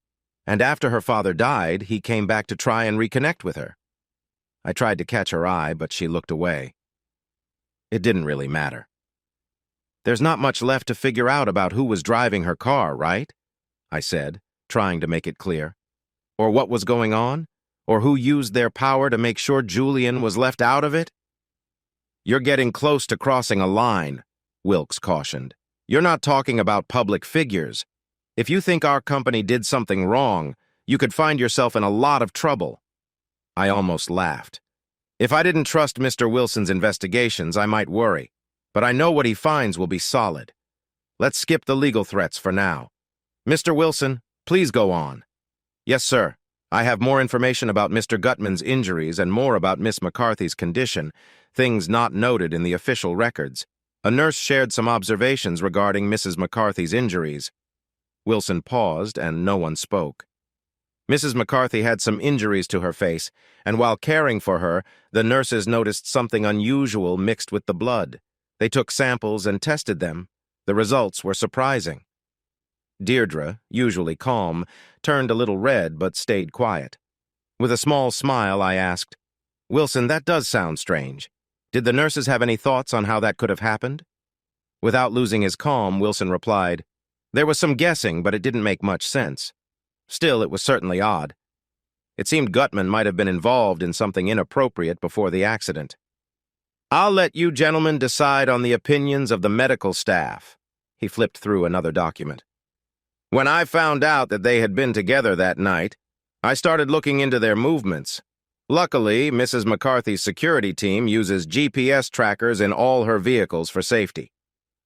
And after her father died, he came back to try and reconnect with her. I tried to catch her eye, but she looked away. It didn't really matter. There's not much left to figure out about who was driving her car, right? I said, trying to make it clear. Or what was going on? Or who used their power to make sure Julian was left out of it? "You're getting close to crossing a line," Wilkes cautioned. "You're not talking about public figures. If you think our company did something wrong, you could find yourself in a lot of trouble." I almost laughed. If I didn't trust Mr. Wilson's investigations, I might worry, but I know what he finds will be solid. Let's skip the legal threats for now. Mr. Wilson, please go on. Yes, sir. I have more information about Mr. Gutman's injuries and more about Miss McCarthy's condition, things not noted in the official records. A nurse shared some observations regarding Mrs. McCarthy's injuries. Wilson paused, and no one spoke. Mrs. McCarthy had some injuries to her face, and while caring for her, the nurses noticed something unusual mixed with the blood. They took samples and tested them. The results were surprising. Deirdre, usually calm, turned a little red but stayed quiet. With a small smile, I asked, "Wilson, that does sound strange. Did the nurses have any thoughts on how that could have happened?" Without losing his calm, Wilson replied, "There was some guessing, but it didn't make much sense. Still, it was certainly odd. It seemed Gutman might have been involved in something inappropriate before the accident. I'll let you gentlemen decide on the opinions of the medical staff." He flipped through another document. "When I found out that they had been together that night, I started looking into their movements. Luckily, Mrs. McCarthy's security team uses GPS trackers in all her vehicles for safety.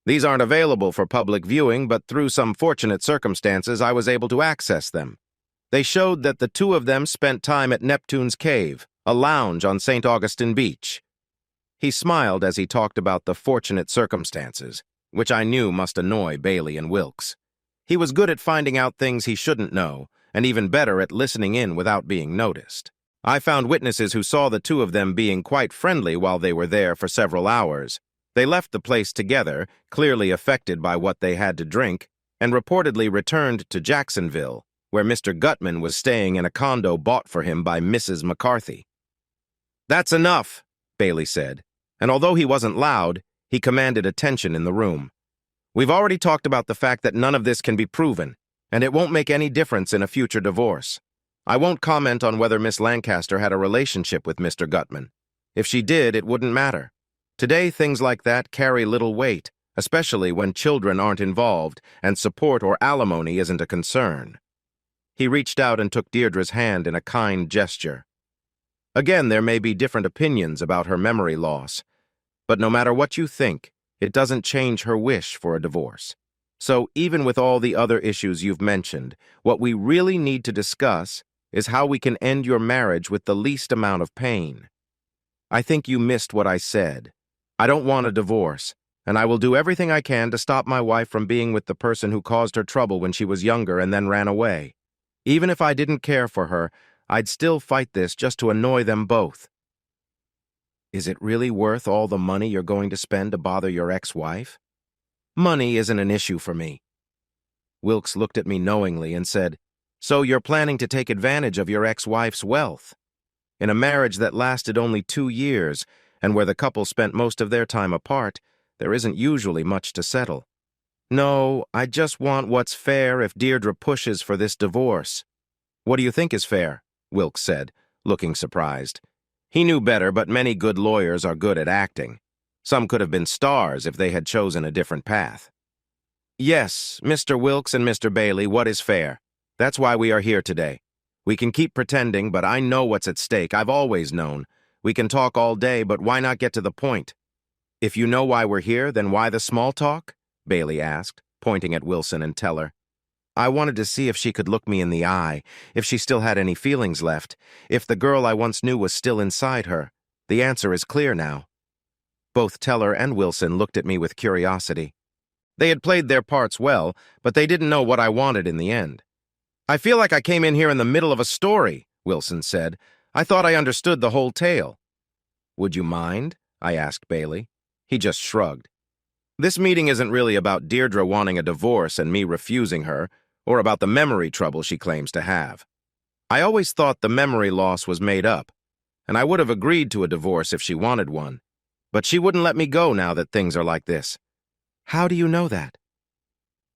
These aren't available for public viewing, but through some fortunate circumstances, I was able to access them. They showed that the two of them spent time at Neptune's Cave, a lounge on St. Augustine Beach." He smiled as he talked about the fortunate circumstances, which I knew must annoy Bailey and Wilkes. He was good at finding out things he shouldn't know, and even better at listening in without being noticed. I found witnesses who saw the two of them being quite friendly while they were there for several hours. They left the place together, clearly affected by what they had to drink, and reportedly returned to Jacksonville, where Mr. Gutman was staying in a condo bought for him by Mrs. McCarthy. "That's enough," Bailey said, and although he wasn't loud, he commanded attention in the room. "We've already talked about the fact that none of this can be proven, and it won't make any difference in a future divorce. I won't comment on whether Miss Lancaster had a relationship with Mr. Gutman. If she did, it wouldn't matter. Today, things like that carry little weight, especially when children aren't involved and support or alimony isn't a concern." He reached out and took Deirdre's hand in a kind gesture. "Again, there may be different opinions about her memory loss, but no matter what you think, it doesn't change her wish for a divorce. So even with all the other issues you've mentioned, what we really need to discuss is how we can end your marriage with the least amount of pain. I think you missed what I said. I don't want a divorce, and I will do everything I can to stop my wife from being with the person who caused her trouble when she was younger and then ran away. Even if I didn't care for her, I'd still fight this just to annoy them both." "Is it really worth all the money you're going to spend to bother your ex-wife?" "Money isn't an issue for me." Wilkes looked at me knowingly and said, "So you're planning to take advantage of your ex-wife's wealth? In a marriage that lasted only 2 years, and where the couple spent most of their time apart, there isn't usually much to settle." "No, I just want what's fair if Deirdre pushes for this divorce." "What do you think is fair?" Wilkes said, looking surprised. He knew better, but many good lawyers are good at acting. Some could have been stars if they had chosen a different path. "Yes, Mr. Wilkes and Mr. Bailey, what is fair? That's why we are here today. We can keep pretending, but I know what's at stake. I've always known. We can talk all day, but why not get to the point?" "If you know why we're here, then why the small talk?" Bailey asked, pointing at Wilson and Teller. "I wanted to see if she could look me in the eye, if she still had any feelings left, if the girl I once knew was still inside her. The answer is clear now." Both Teller and Wilson looked at me with curiosity. They had played their parts well, but they didn't know what I wanted in the end. "I feel like I came in here in the middle of a story," Wilson said. "I thought I understood the whole tale." "Would you mind?" I asked Bailey. He just shrugged. "This meeting isn't really about Deirdre wanting a divorce and me refusing her, or about the memory trouble she claims to have. I always thought the memory loss was made up, and I would have agreed to a divorce if she wanted one. But she wouldn't let me go now that things are like this." "How do you know that?"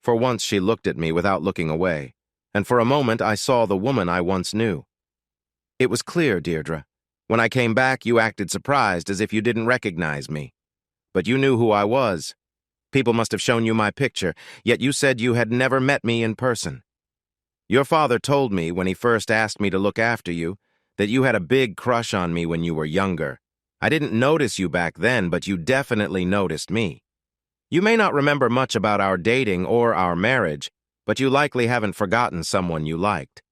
For once she looked at me without looking away, and for a moment I saw the woman I once knew. It was clear, Deirdre. When I came back, you acted surprised, as if you didn't recognize me. But you knew who I was. People must have shown you my picture, yet you said you had never met me in person. Your father told me, when he first asked me to look after you, that you had a big crush on me when you were younger. I didn't notice you back then, but you definitely noticed me. You may not remember much about our dating or our marriage, but you likely haven't forgotten someone you liked.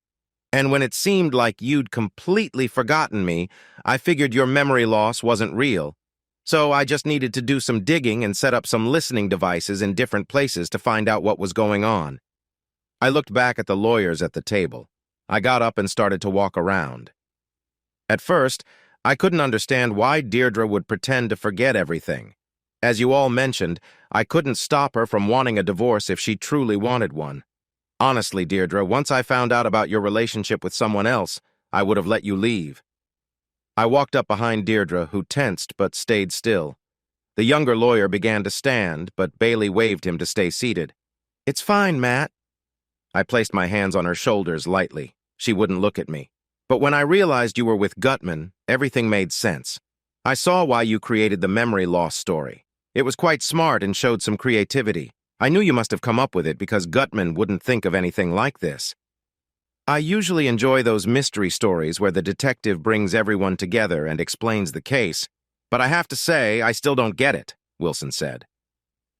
And when it seemed like you'd completely forgotten me, I figured your memory loss wasn't real. So I just needed to do some digging and set up some listening devices in different places to find out what was going on. I looked back at the lawyers at the table. I got up and started to walk around. At first, I couldn't understand why Deirdre would pretend to forget everything. As you all mentioned, I couldn't stop her from wanting a divorce if she truly wanted one. Honestly, Deirdre, once I found out about your relationship with someone else, I would have let you leave. I walked up behind Deirdre, who tensed but stayed still. The younger lawyer began to stand, but Bailey waved him to stay seated. "It's fine, Matt." I placed my hands on her shoulders lightly. She wouldn't look at me. But when I realized you were with Gutman, everything made sense. I saw why you created the memory loss story. It was quite smart and showed some creativity. I knew you must have come up with it because Gutman wouldn't think of anything like this. I usually enjoy those mystery stories where the detective brings everyone together and explains the case, but I have to say I still don't get it, Wilson said.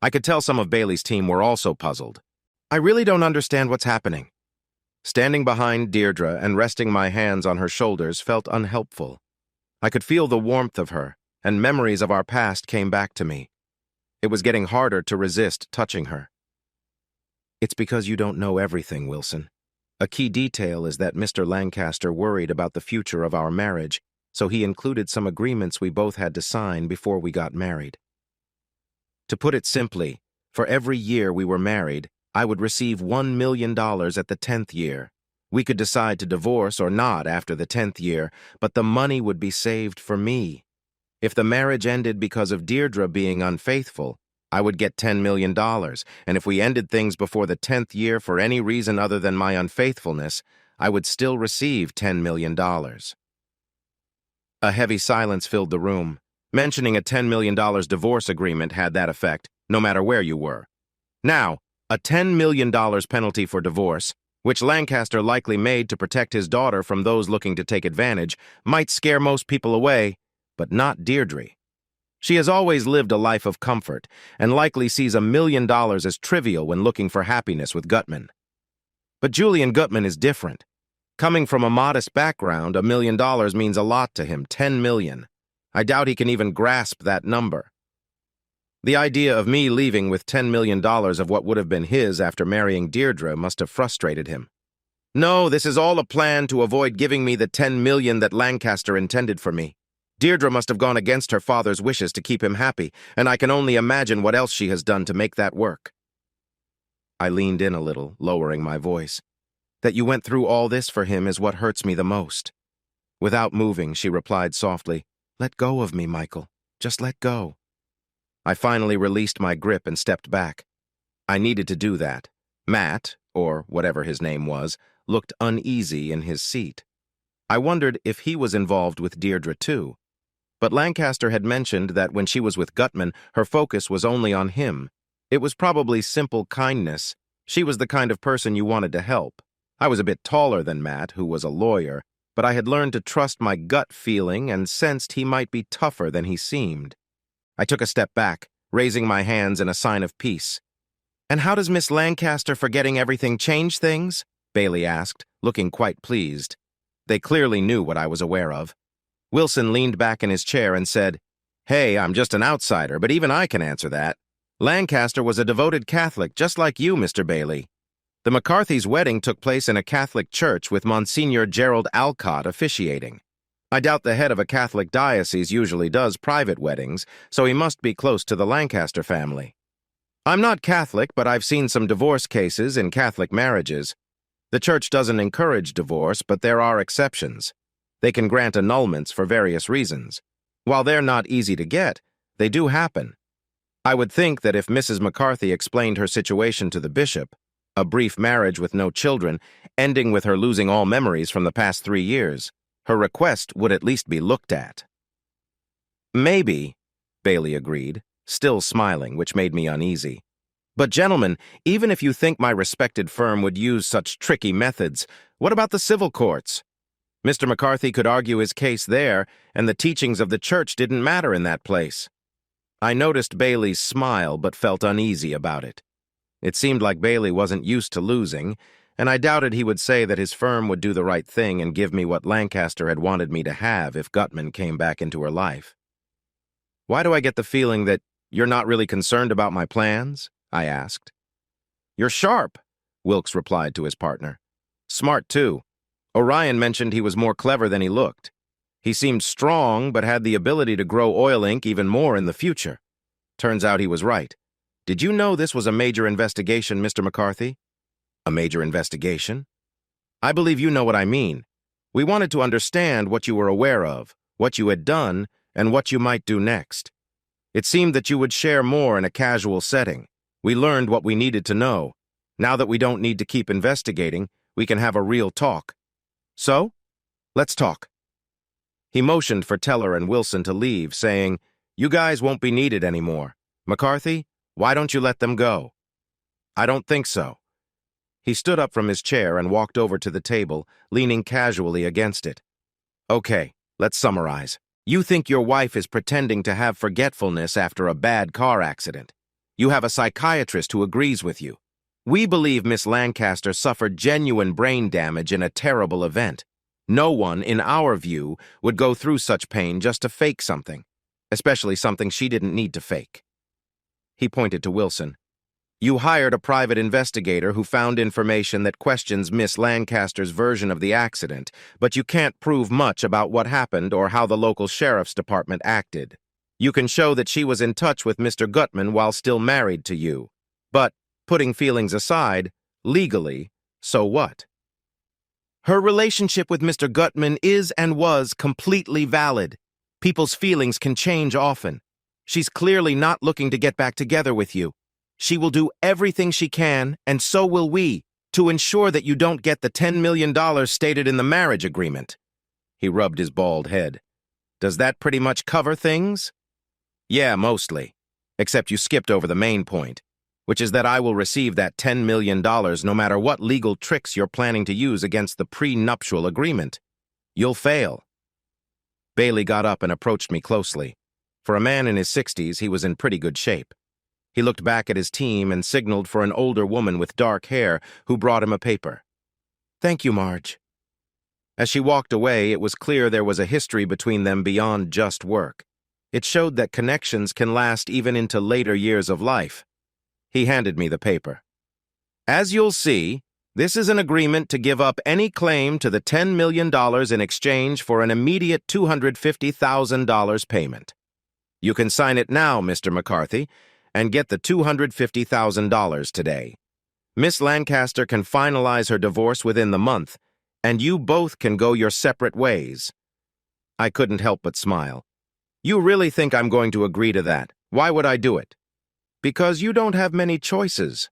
I could tell some of Bailey's team were also puzzled. I really don't understand what's happening. Standing behind Deirdre and resting my hands on her shoulders felt unhelpful. I could feel the warmth of her, and memories of our past came back to me. It was getting harder to resist touching her. It's because you don't know everything, Wilson. A key detail is that Mr. Lancaster worried about the future of our marriage, so he included some agreements we both had to sign before we got married. To put it simply, for every year we were married, I would receive $1 million at the 10th year. We could decide to divorce or not after the 10th year, but the money would be saved for me. If the marriage ended because of Deirdre being unfaithful, I would get $10 million, and if we ended things before the 10th year for any reason other than my unfaithfulness, I would still receive $10 million. A heavy silence filled the room. Mentioning a $10 million divorce agreement had that effect, no matter where you were. Now, a $10 million penalty for divorce, which Lancaster likely made to protect his daughter from those looking to take advantage, might scare most people away, but not Deirdre. She has always lived a life of comfort, and likely sees $1 million as trivial when looking for happiness with Gutman. But Julian Gutman is different. Coming from a modest background, $1 million means a lot to him, 10 million. I doubt he can even grasp that number. The idea of me leaving with $10 million of what would have been his after marrying Deirdre must have frustrated him. No, this is all a plan to avoid giving me the $10 million that Lancaster intended for me. Deirdre must have gone against her father's wishes to keep him happy, and I can only imagine what else she has done to make that work. I leaned in a little, lowering my voice. That you went through all this for him is what hurts me the most. Without moving, she replied softly, "Let go of me, Michael. Just let go." I finally released my grip and stepped back. I needed to do that. Matt, or whatever his name was, looked uneasy in his seat. I wondered if he was involved with Deirdre too. But Lancaster had mentioned that when she was with Gutman, her focus was only on him. It was probably simple kindness. She was the kind of person you wanted to help. I was a bit taller than Matt, who was a lawyer, but I had learned to trust my gut feeling and sensed he might be tougher than he seemed. I took a step back, raising my hands in a sign of peace. "And how does Miss Lancaster forgetting everything change things?" Bailey asked, looking quite pleased. They clearly knew what I was aware of. Wilson leaned back in his chair and said, "Hey, I'm just an outsider, but even I can answer that. Lancaster was a devoted Catholic, just like you, Mr. Bailey. The McCarthy's wedding took place in a Catholic church with Monsignor Gerald Alcott officiating. I doubt the head of a Catholic diocese usually does private weddings, so he must be close to the Lancaster family. I'm not Catholic, but I've seen some divorce cases in Catholic marriages. The church doesn't encourage divorce, but there are exceptions. They can grant annulments for various reasons. While they're not easy to get, they do happen. I would think that if Mrs. McCarthy explained her situation to the bishop, A brief marriage with no children, ending with her losing all memories from the past 3 years. Her request would at least be looked at. Maybe, Bailey agreed, still smiling, which made me uneasy. But gentlemen, even if you think my respected firm would use such tricky methods, what about the civil courts? Mr. McCarthy could argue his case there, and the teachings of the church didn't matter in that place. I noticed Bailey's smile, but felt uneasy about it. It seemed like Bailey wasn't used to losing, and I doubted he would say that his firm would do the right thing and give me what Lancaster had wanted me to have if Gutman came back into her life. Why do I get the feeling that you're not really concerned about my plans? I asked. You're sharp, Wilkes replied to his partner. Smart, too. Orion mentioned he was more clever than he looked. He seemed strong, but had the ability to grow oil ink even more in the future. Turns out he was right. Did you know this was a major investigation, Mr. McCarthy? A major investigation? I believe you know what I mean. We wanted to understand what you were aware of, what you had done, and what you might do next. It seemed that you would share more in a casual setting. We learned what we needed to know. Now that we don't need to keep investigating, we can have a real talk. So, let's talk. He motioned for Teller and Wilson to leave, saying, You guys won't be needed anymore. McCarthy, why don't you let them go? I don't think so. He stood up from his chair and walked over to the table, leaning casually against it. Okay, let's summarize. You think your wife is pretending to have forgetfulness after a bad car accident. You have a psychiatrist who agrees with you. We believe Miss Lancaster suffered genuine brain damage in a terrible event. No one, in our view, would go through such pain just to fake something, especially something she didn't need to fake. He pointed to Wilson. You hired a private investigator who found information that questions Miss Lancaster's version of the accident, but you can't prove much about what happened or how the local sheriff's department acted. You can show that she was in touch with Mr. Gutman while still married to you. But, putting feelings aside, legally, so what? Her relationship with Mr. Gutman is and was completely valid. People's feelings can change often. She's clearly not looking to get back together with you. She will do everything she can, and so will we, to ensure that you don't get the $10 million stated in the marriage agreement. He rubbed his bald head. Does that pretty much cover things? Yeah, mostly. Except you skipped over the main point, which is that I will receive that $10 million no matter what legal tricks you're planning to use against the prenuptial agreement. You'll fail. Bailey got up and approached me closely. For a man in his 60s, he was in pretty good shape. He looked back at his team and signaled for an older woman with dark hair who brought him a paper. Thank you, Marge. As she walked away, it was clear there was a history between them beyond just work. It showed that connections can last even into later years of life. He handed me the paper. As you'll see, this is an agreement to give up any claim to the $10 million in exchange for an immediate $250,000 payment. You can sign it now, Mr. McCarthy, and get the $250,000 today. Miss Lancaster can finalize her divorce within the month, and you both can go your separate ways. I couldn't help but smile. You really think I'm going to agree to that? Why would I do it? Because you don't have many choices.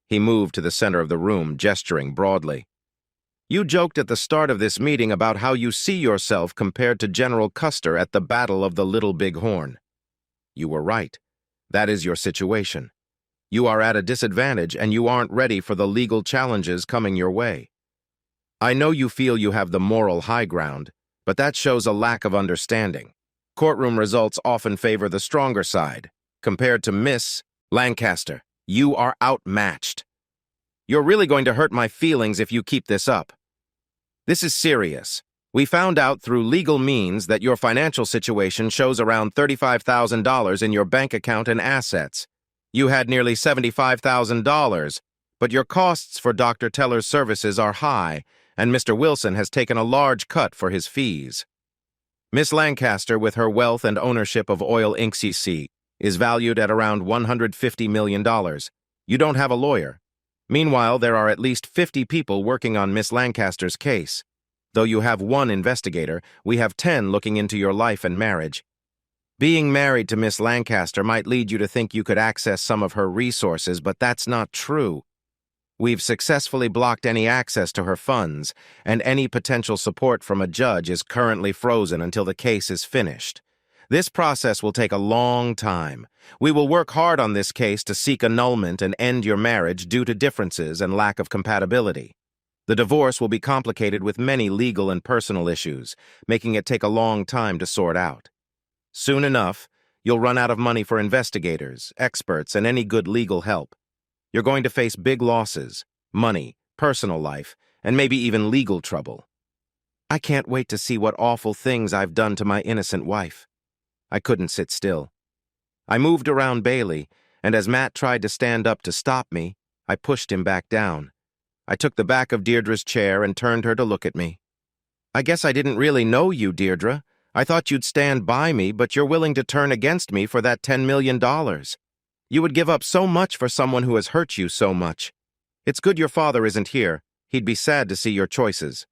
He moved to the center of the room, gesturing broadly. You joked at the start of this meeting about how you see yourself compared to General Custer at the Battle of the Little Big Horn. You were right. That is your situation. You are at a disadvantage and you aren't ready for the legal challenges coming your way. I know you feel you have the moral high ground, but that shows a lack of understanding. Courtroom results often favor the stronger side. Compared to Miss Lancaster, you are outmatched. You're really going to hurt my feelings if you keep this up. This is serious. We found out through legal means that your financial situation shows around $35,000 in your bank account and assets. You had nearly $75,000, but your costs for Dr. Teller's services are high, and Mr. Wilson has taken a large cut for his fees. Miss Lancaster, with her wealth and ownership of Oil Inc. CC, is valued at around $150 million. You don't have a lawyer. Meanwhile, there are at least 50 people working on Miss Lancaster's case. Though you have one investigator, we have 10 looking into your life and marriage. Being married to Miss Lancaster might lead you to think you could access some of her resources, but that's not true. We've successfully blocked any access to her funds, and any potential support from a judge is currently frozen until the case is finished. This process will take a long time. We will work hard on this case to seek annulment and end your marriage due to differences and lack of compatibility. The divorce will be complicated with many legal and personal issues, making it take a long time to sort out. Soon enough, you'll run out of money for investigators, experts, and any good legal help. You're going to face big losses, money, personal life, and maybe even legal trouble. I can't wait to see what awful things I've done to my innocent wife. I couldn't sit still. I moved around Bailey, and as Matt tried to stand up to stop me, I pushed him back down. I took the back of Deirdre's chair and turned her to look at me. I guess I didn't really know you, Deirdre. I thought you'd stand by me, but you're willing to turn against me for that $10 million. You would give up so much for someone who has hurt you so much. It's good your father isn't here. He'd be sad to see your choices.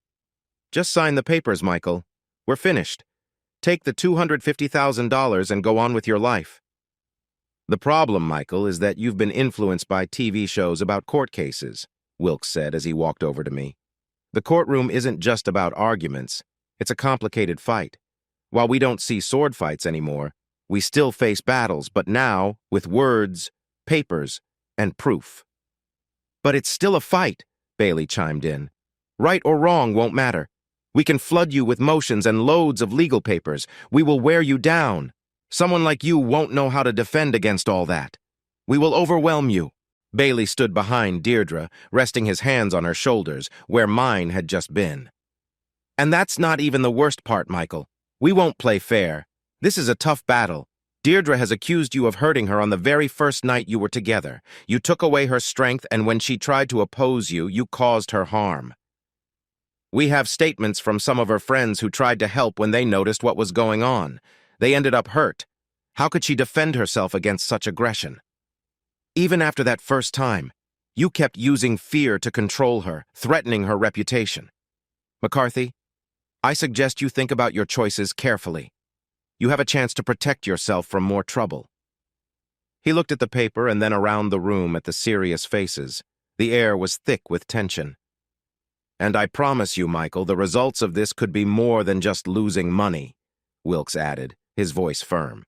Just sign the papers, Michael. We're finished. Take the $250,000 and go on with your life. The problem, Michael, is that you've been influenced by TV shows about court cases, Wilkes said as he walked over to me. The courtroom isn't just about arguments. It's a complicated fight. While we don't see sword fights anymore, we still face battles, but now with words, papers, and proof. But it's still a fight, Bailey chimed in. Right or wrong won't matter. We can flood you with motions and loads of legal papers. We will wear you down. Someone like you won't know how to defend against all that. We will overwhelm you. Bailey stood behind Deirdre, resting his hands on her shoulders, where mine had just been. And that's not even the worst part, Michael. We won't play fair. This is a tough battle. Deirdre has accused you of hurting her on the very first night you were together. You took away her strength, and when she tried to oppose you, you caused her harm. We have statements from some of her friends who tried to help when they noticed what was going on. They ended up hurt. How could she defend herself against such aggression? Even after that first time, you kept using fear to control her, threatening her reputation. McCarthy, I suggest you think about your choices carefully. You have a chance to protect yourself from more trouble. He looked at the paper and then around the room at the serious faces. The air was thick with tension. And I promise you, Michael, the results of this could be more than just losing money, Wilkes added, his voice firm.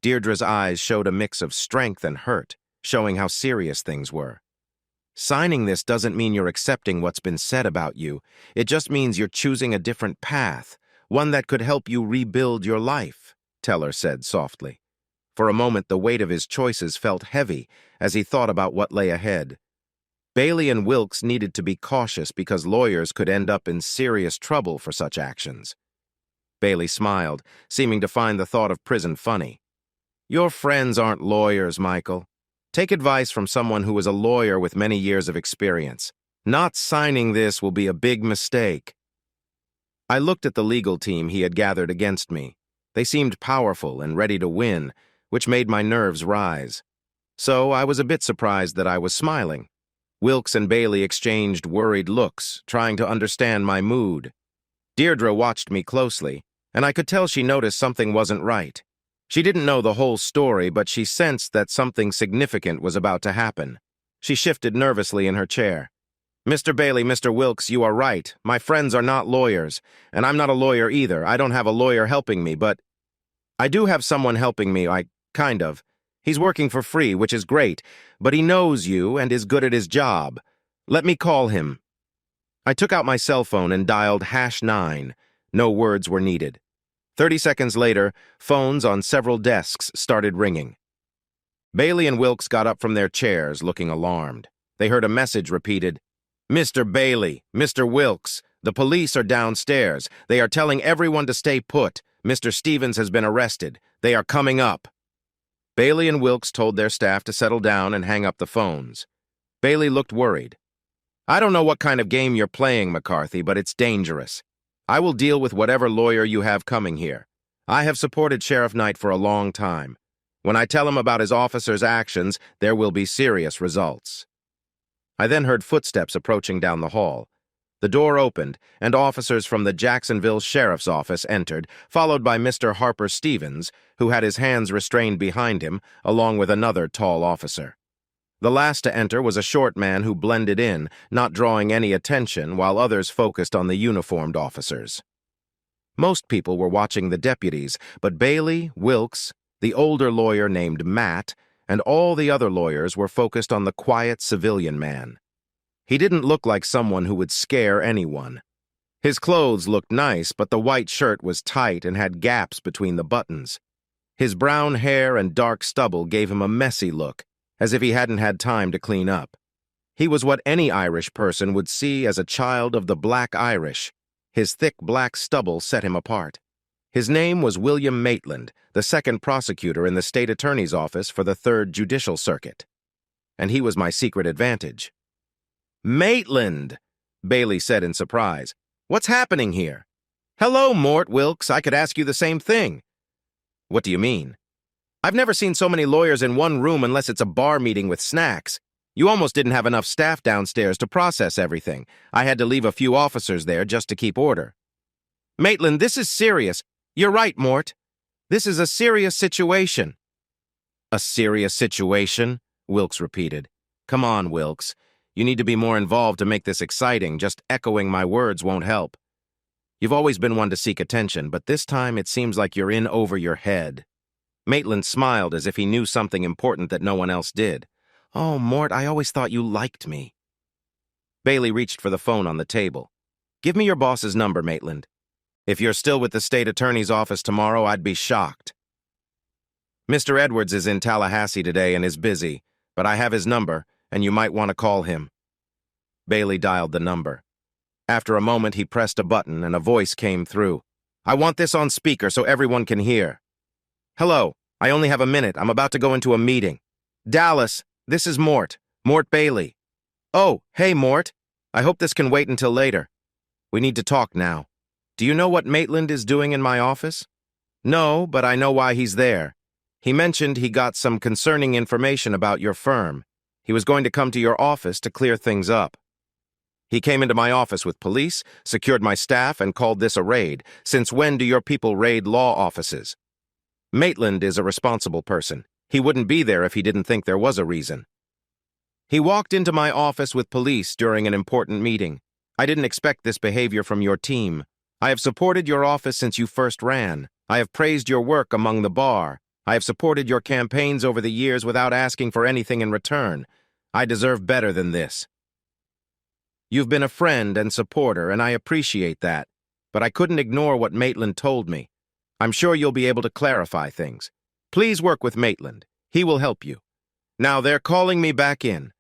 Deirdre's eyes showed a mix of strength and hurt, showing how serious things were. Signing this doesn't mean you're accepting what's been said about you. It just means you're choosing a different path, one that could help you rebuild your life, Teller said softly. For a moment, the weight of his choices felt heavy as he thought about what lay ahead. Bailey and Wilkes needed to be cautious because lawyers could end up in serious trouble for such actions. Bailey smiled, seeming to find the thought of prison funny. Your friends aren't lawyers, Michael. Take advice from someone who is a lawyer with many years of experience. Not signing this will be a big mistake. I looked at the legal team he had gathered against me. They seemed powerful and ready to win, which made my nerves rise. So I was a bit surprised that I was smiling. Wilkes and Bailey exchanged worried looks, trying to understand my mood. Deirdre watched me closely, and I could tell she noticed something wasn't right. She didn't know the whole story, but she sensed that something significant was about to happen. She shifted nervously in her chair. Mr. Bailey, Mr. Wilkes, you are right. My friends are not lawyers, and I'm not a lawyer either. I don't have a lawyer helping me, but I do have someone helping me, kind of. He's working for free, which is great, but he knows you and is good at his job. Let me call him. I took out my cell phone and dialed #9. No words were needed. 30 seconds later, phones on several desks started ringing. Bailey and Wilkes got up from their chairs, looking alarmed. They heard a message repeated, Mr. Bailey, Mr. Wilkes, the police are downstairs. They are telling everyone to stay put. Mr. Stevens has been arrested. They are coming up. Bailey and Wilkes told their staff to settle down and hang up the phones. Bailey looked worried. I don't know what kind of game you're playing, McCarthy, but it's dangerous. I will deal with whatever lawyer you have coming here. I have supported Sheriff Knight for a long time. When I tell him about his officers' actions, there will be serious results. I then heard footsteps approaching down the hall. The door opened, and officers from the Jacksonville Sheriff's Office entered, followed by Mr. Harper Stevens, who had his hands restrained behind him, along with another tall officer. The last to enter was a short man who blended in, not drawing any attention, while others focused on the uniformed officers. Most people were watching the deputies, but Bailey, Wilkes, the older lawyer named Matt, and all the other lawyers were focused on the quiet civilian man. He didn't look like someone who would scare anyone. His clothes looked nice, but the white shirt was tight and had gaps between the buttons. His brown hair and dark stubble gave him a messy look, as if he hadn't had time to clean up. He was what any Irish person would see as a child of the Black Irish. His thick black stubble set him apart. His name was William Maitland, the second prosecutor in the state attorney's office for the 3rd Judicial Circuit. And he was my secret advantage. "Maitland!" Bailey said in surprise. "What's happening here?" "Hello, Mort Wilkes. I could ask you the same thing." "What do you mean?" "I've never seen so many lawyers in one room unless it's a bar meeting with snacks. You almost didn't have enough staff downstairs to process everything. I had to leave a few officers there just to keep order." "Maitland, this is serious." "You're right, Mort. This is a serious situation." "A serious situation?" Wilkes repeated. "Come on, Wilkes. You need to be more involved to make this exciting. Just echoing my words won't help. You've always been one to seek attention, but this time it seems like you're in over your head." Maitland smiled as if he knew something important that no one else did. "Oh, Mort, I always thought you liked me." Bailey reached for the phone on the table. "Give me your boss's number, Maitland. If you're still with the state attorney's office tomorrow, I'd be shocked." "Mr. Edwards is in Tallahassee today and is busy, but I have his number, and you might want to call him." Bailey dialed the number. After a moment, he pressed a button and a voice came through. "I want this on speaker so everyone can hear." "Hello, I only have a minute. I'm about to go into a meeting." "Dallas, this is Mort Bailey." "Oh, hey, Mort. I hope this can wait until later. We need to talk now. Do you know what Maitland is doing in my office?" "No, but I know why he's there. He mentioned he got some concerning information about your firm. He was going to come to your office to clear things up." "He came into my office with police, secured my staff, and called this a raid. Since when do your people raid law offices?" "Maitland is a responsible person. He wouldn't be there if he didn't think there was a reason." "He walked into my office with police during an important meeting. I didn't expect this behavior from your team. I have supported your office since you first ran. I have praised your work among the bar. I have supported your campaigns over the years without asking for anything in return. I deserve better than this. You've been a friend and supporter, and I appreciate that, but I couldn't ignore what Maitland told me. I'm sure you'll be able to clarify things. Please work with Maitland. He will help you. Now they're calling me back in.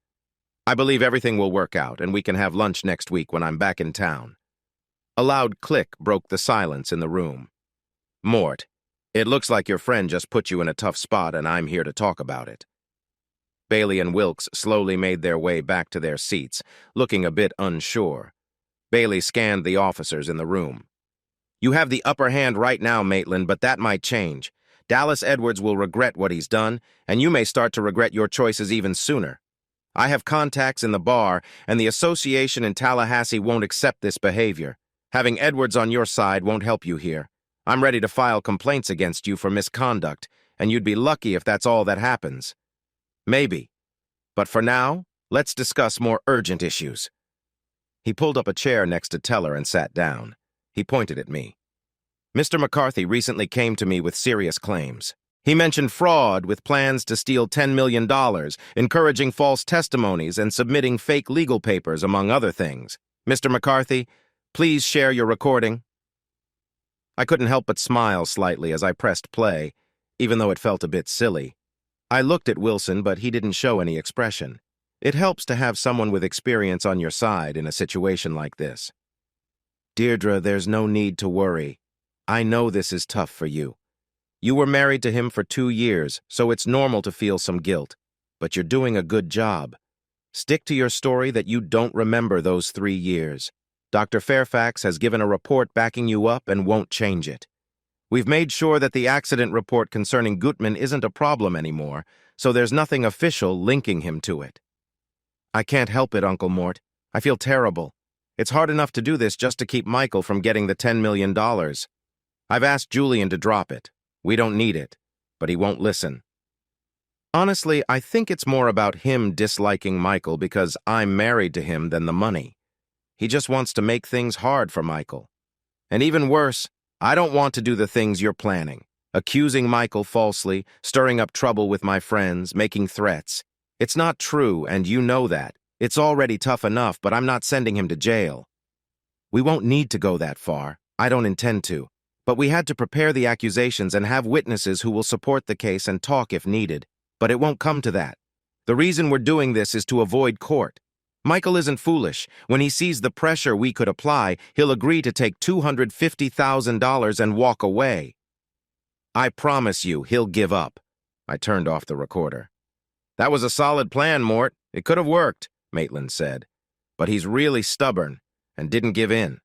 I believe everything will work out, and we can have lunch next week when I'm back in town." A loud click broke the silence in the room. "Mort, it looks like your friend just put you in a tough spot, and I'm here to talk about it." Bailey and Wilkes slowly made their way back to their seats, looking a bit unsure. Bailey scanned the officers in the room. "You have the upper hand right now, Maitland, but that might change. Dallas Edwards will regret what he's done, and you may start to regret your choices even sooner. I have contacts in the bar, and the association in Tallahassee won't accept this behavior. Having Edwards on your side won't help you here. I'm ready to file complaints against you for misconduct, and you'd be lucky if that's all that happens. Maybe. But for now, let's discuss more urgent issues." He pulled up a chair next to Teller and sat down. He pointed at me. "Mr. McCarthy recently came to me with serious claims. He mentioned fraud with plans to steal $10 million, encouraging false testimonies and submitting fake legal papers, among other things. Mr. McCarthy, please share your recording." I couldn't help but smile slightly as I pressed play, even though it felt a bit silly. I looked at Wilson, but he didn't show any expression. It helps to have someone with experience on your side in a situation like this. "Deirdre, there's no need to worry. I know this is tough for you. You were married to him for 2 years, so it's normal to feel some guilt. But you're doing a good job. Stick to your story that you don't remember those 3 years. Dr. Fairfax has given a report backing you up and won't change it. We've made sure that the accident report concerning Gutman isn't a problem anymore, so there's nothing official linking him to it." "I can't help it, Uncle Mort. I feel terrible. It's hard enough to do this just to keep Michael from getting the $10 million. I've asked Julian to drop it. We don't need it, but he won't listen." Honestly, I think it's more about him disliking Michael because I'm married to him than the money. He just wants to make things hard for Michael. And even worse, I don't want to do the things you're planning. Accusing Michael falsely, stirring up trouble with my friends, making threats. It's not true, and you know that. It's already tough enough, but I'm not sending him to jail. We won't need to go that far. I don't intend to. But we had to prepare the accusations and have witnesses who will support the case and talk if needed. But it won't come to that. The reason we're doing this is to avoid court. Michael isn't foolish. When he sees the pressure we could apply, he'll agree to take $250,000 and walk away. I promise you, he'll give up. I turned off the recorder. That was a solid plan, Mort. It could have worked, Maitland said. But he's really stubborn and didn't give in.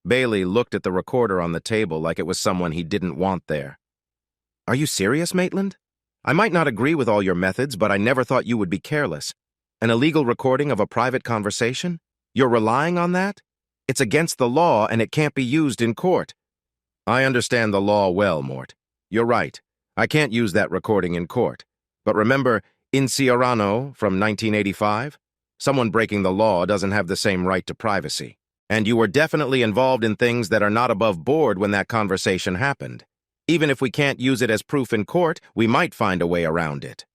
Bailey looked at the recorder on the table like it was someone he didn't want there. Are you serious, Maitland? I might not agree with all your methods, but I never thought you would be careless. An illegal recording of a private conversation? You're relying on that? It's against the law and it can't be used in court. I understand the law well, Mort. You're right. I can't use that recording in court. But remember Inciarano from 1985? Someone breaking the law doesn't have the same right to privacy. And you were definitely involved in things that are not above board when that conversation happened. Even if we can't use it as proof in court, we might find a way around it.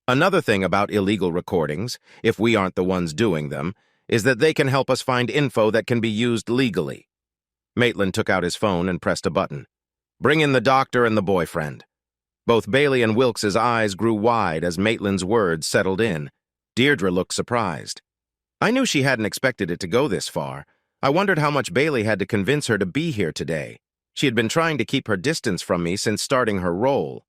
Another thing about illegal recordings, if we aren't the ones doing them, is that they can help us find info that can be used legally. Maitland took out his phone and pressed a button. Bring in the doctor and the boyfriend. Both Bailey and Wilkes' eyes grew wide as Maitland's words settled in. Deirdre looked surprised. I knew she hadn't expected it to go this far. I wondered how much Bailey had to convince her to be here today. She had been trying to keep her distance from me since starting her role.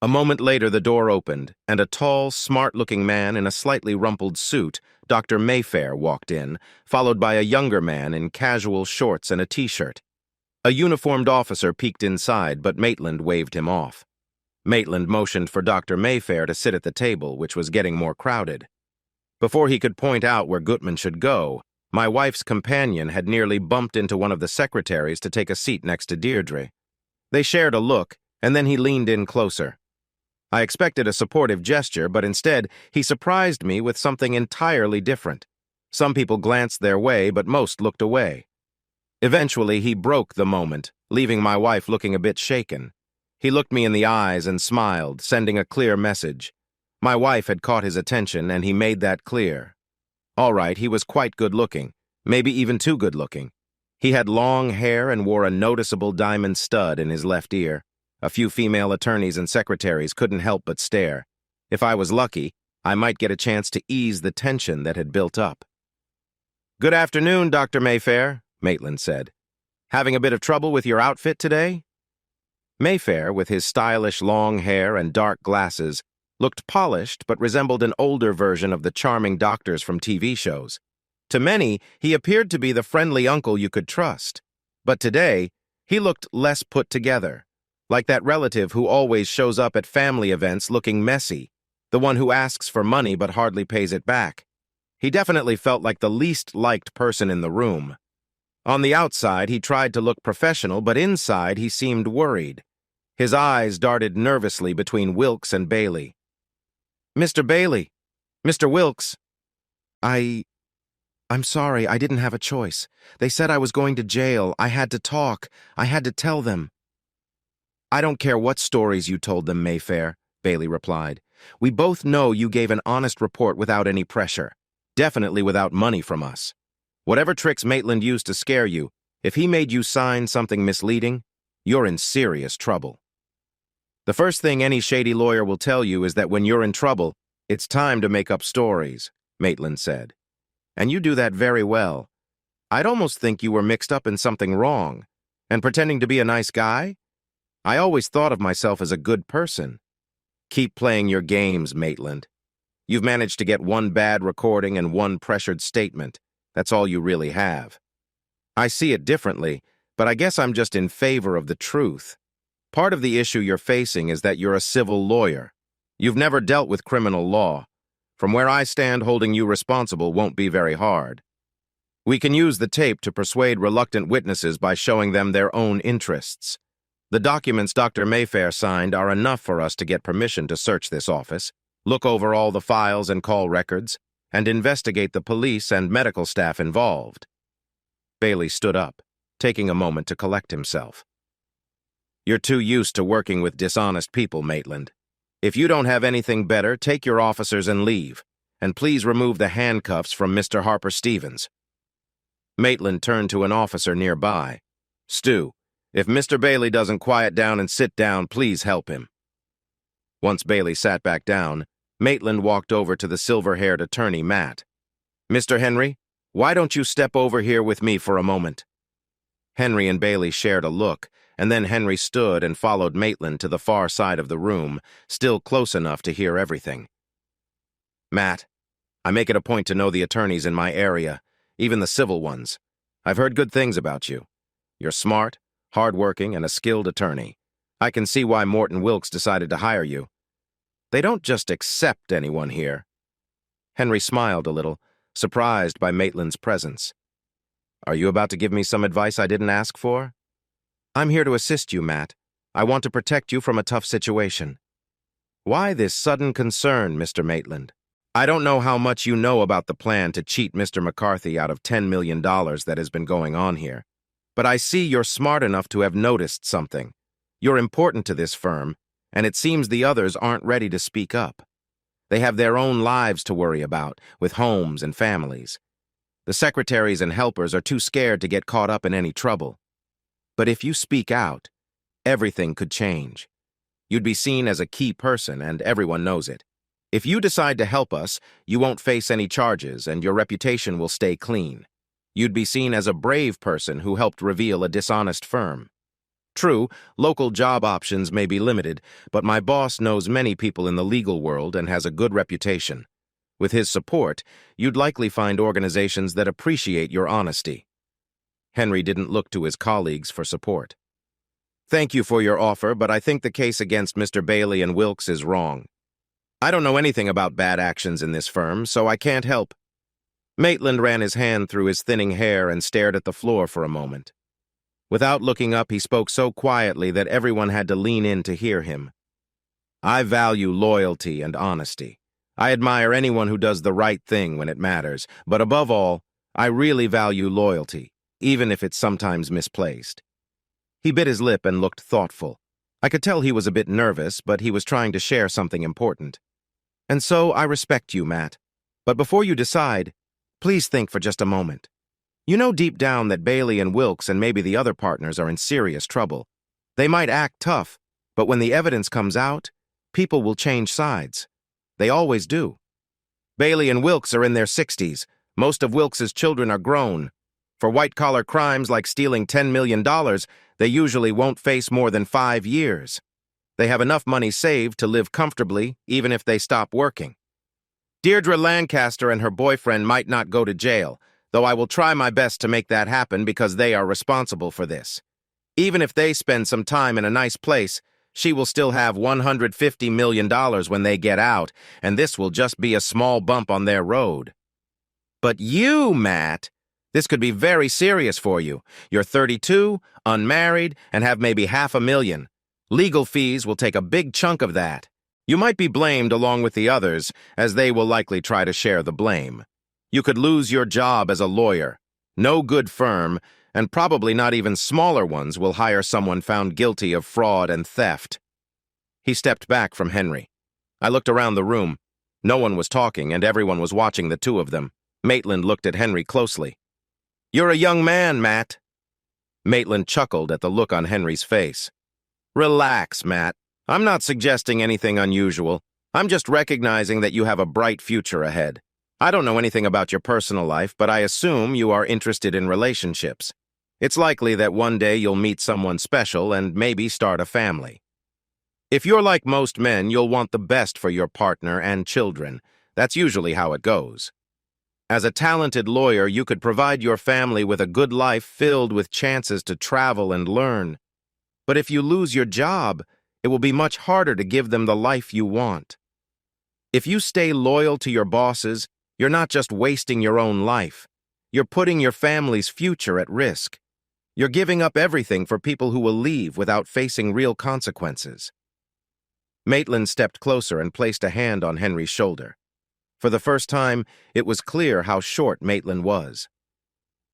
A moment later, the door opened, and a tall, smart-looking man in a slightly rumpled suit, Dr. Mayfair, walked in, followed by a younger man in casual shorts and a t-shirt. A uniformed officer peeked inside, but Maitland waved him off. Maitland motioned for Dr. Mayfair to sit at the table, which was getting more crowded. Before he could point out where Gutman should go, my wife's companion had nearly bumped into one of the secretaries to take a seat next to Deirdre. They shared a look, and then he leaned in closer. I expected a supportive gesture, but instead, he surprised me with something entirely different. Some people glanced their way, but most looked away. Eventually, he broke the moment, leaving my wife looking a bit shaken. He looked me in the eyes and smiled, sending a clear message. My wife had caught his attention, and he made that clear. All right, he was quite good-looking, maybe even too good-looking. He had long hair and wore a noticeable diamond stud in his left ear. A few female attorneys and secretaries couldn't help but stare. If I was lucky, I might get a chance to ease the tension that had built up. Good afternoon, Dr. Mayfair, Maitland said. Having a bit of trouble with your outfit today? Mayfair, with his stylish long hair and dark glasses, looked polished but resembled an older version of the charming doctors from TV shows. To many, he appeared to be the friendly uncle you could trust. But today, he looked less put together. Like that relative who always shows up at family events looking messy, the one who asks for money but hardly pays it back. He definitely felt like the least liked person in the room. On the outside, he tried to look professional, but inside he seemed worried. His eyes darted nervously between Wilkes and Bailey. Mr. Bailey, Mr. Wilkes, I'm sorry, I didn't have a choice. They said I was going to jail. I had to talk. I had to tell them. I don't care what stories you told them, Mayfair, Bailey replied. We both know you gave an honest report without any pressure. Definitely without money from us. Whatever tricks Maitland used to scare you, if he made you sign something misleading, you're in serious trouble. The first thing any shady lawyer will tell you is that when you're in trouble, it's time to make up stories, Maitland said. And you do that very well. I'd almost think you were mixed up in something wrong. And pretending to be a nice guy? I always thought of myself as a good person. Keep playing your games, Maitland. You've managed to get one bad recording and one pressured statement. That's all you really have. I see it differently, but I guess I'm just in favor of the truth. Part of the issue you're facing is that you're a civil lawyer. You've never dealt with criminal law. From where I stand, holding you responsible won't be very hard. We can use the tape to persuade reluctant witnesses by showing them their own interests. The documents Dr. Mayfair signed are enough for us to get permission to search this office, look over all the files and call records, and investigate the police and medical staff involved. Bailey stood up, taking a moment to collect himself. You're too used to working with dishonest people, Maitland. If you don't have anything better, take your officers and leave, and please remove the handcuffs from Mr. Harper Stevens. Maitland turned to an officer nearby. Stu, if Mr. Bailey doesn't quiet down and sit down, please help him. Once Bailey sat back down, Maitland walked over to the silver-haired attorney, Matt. Mr. Henry, why don't you step over here with me for a moment? Henry and Bailey shared a look, and then Henry stood and followed Maitland to the far side of the room, still close enough to hear everything. Matt, I make it a point to know the attorneys in my area, even the civil ones. I've heard good things about you. You're smart, hardworking, and a skilled attorney. I can see why Morton Wilkes decided to hire you. They don't just accept anyone here. Henry smiled a little, surprised by Maitland's presence. Are you about to give me some advice I didn't ask for? I'm here to assist you, Matt. I want to protect you from a tough situation. Why this sudden concern, Mr. Maitland? I don't know how much you know about the plan to cheat Mr. McCarthy out of $10 million that has been going on here, but I see you're smart enough to have noticed something. You're important to this firm, and it seems the others aren't ready to speak up. They have their own lives to worry about, with homes and families. The secretaries and helpers are too scared to get caught up in any trouble. But if you speak out, everything could change. You'd be seen as a key person, and everyone knows it. If you decide to help us, you won't face any charges, and your reputation will stay clean. You'd be seen as a brave person who helped reveal a dishonest firm. True, local job options may be limited, but my boss knows many people in the legal world and has a good reputation. With his support, you'd likely find organizations that appreciate your honesty. Henry didn't look to his colleagues for support. Thank you for your offer, but I think the case against Mr. Bailey and Wilkes is wrong. I don't know anything about bad actions in this firm, so I can't help. Maitland ran his hand through his thinning hair and stared at the floor for a moment. Without looking up, he spoke so quietly that everyone had to lean in to hear him. I value loyalty and honesty. I admire anyone who does the right thing when it matters, but above all, I really value loyalty, even if it's sometimes misplaced. He bit his lip and looked thoughtful. I could tell he was a bit nervous, but he was trying to share something important. And so I respect you, Matt. But before you decide, please think for just a moment. You know deep down that Bailey and Wilkes and maybe the other partners are in serious trouble. They might act tough, but when the evidence comes out, people will change sides. They always do. Bailey and Wilkes are in their 60s. Most of Wilkes's children are grown. For white-collar crimes like stealing $10 million, they usually won't face more than 5 years. They have enough money saved to live comfortably, even if they stop working. Deirdre Lancaster and her boyfriend might not go to jail, though I will try my best to make that happen because they are responsible for this. Even if they spend some time in a nice place, she will still have $150 million when they get out, and this will just be a small bump on their road. But you, Matt, this could be very serious for you. You're 32, unmarried, and have maybe $500,000. Legal fees will take a big chunk of that. You might be blamed along with the others, as they will likely try to share the blame. You could lose your job as a lawyer. No good firm, and probably not even smaller ones, will hire someone found guilty of fraud and theft. He stepped back from Henry. I looked around the room. No one was talking, and everyone was watching the two of them. Maitland looked at Henry closely. You're a young man, Matt. Maitland chuckled at the look on Henry's face. Relax, Matt. I'm not suggesting anything unusual. I'm just recognizing that you have a bright future ahead. I don't know anything about your personal life, but I assume you are interested in relationships. It's likely that one day you'll meet someone special and maybe start a family. If you're like most men, you'll want the best for your partner and children. That's usually how it goes. As a talented lawyer, you could provide your family with a good life filled with chances to travel and learn. But if you lose your job, it will be much harder to give them the life you want. If you stay loyal to your bosses, you're not just wasting your own life. You're putting your family's future at risk. You're giving up everything for people who will leave without facing real consequences. Maitland stepped closer and placed a hand on Henry's shoulder. For the first time, it was clear how short Maitland was.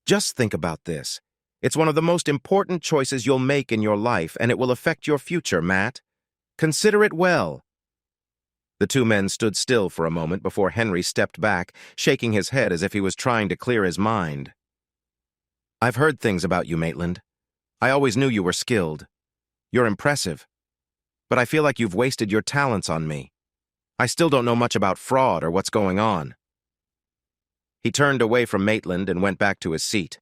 Just think about this. It's one of the most important choices you'll make in your life, and it will affect your future, Matt. Consider it well. The two men stood still for a moment before Henry stepped back, shaking his head as if he was trying to clear his mind. I've heard things about you, Maitland. I always knew you were skilled. You're impressive. But I feel like you've wasted your talents on me. I still don't know much about fraud or what's going on. He turned away from Maitland and went back to his seat.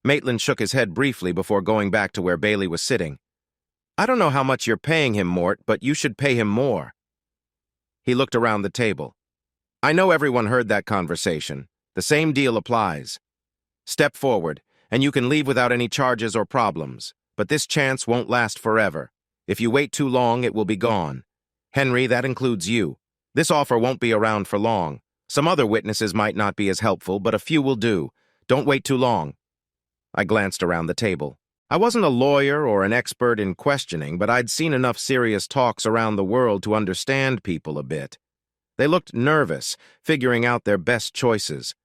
Maitland shook his head briefly before going back to where Bailey was sitting. I don't know how much you're paying him, Mort, but you should pay him more. He looked around the table. I know everyone heard that conversation. The same deal applies. Step forward, and you can leave without any charges or problems. But this chance won't last forever. If you wait too long, it will be gone. Henry, that includes you. This offer won't be around for long. Some other witnesses might not be as helpful, but a few will do. Don't wait too long. I glanced around the table. I wasn't a lawyer or an expert in questioning, but I'd seen enough serious talks around the world to understand people a bit. They looked nervous, figuring out their best choices.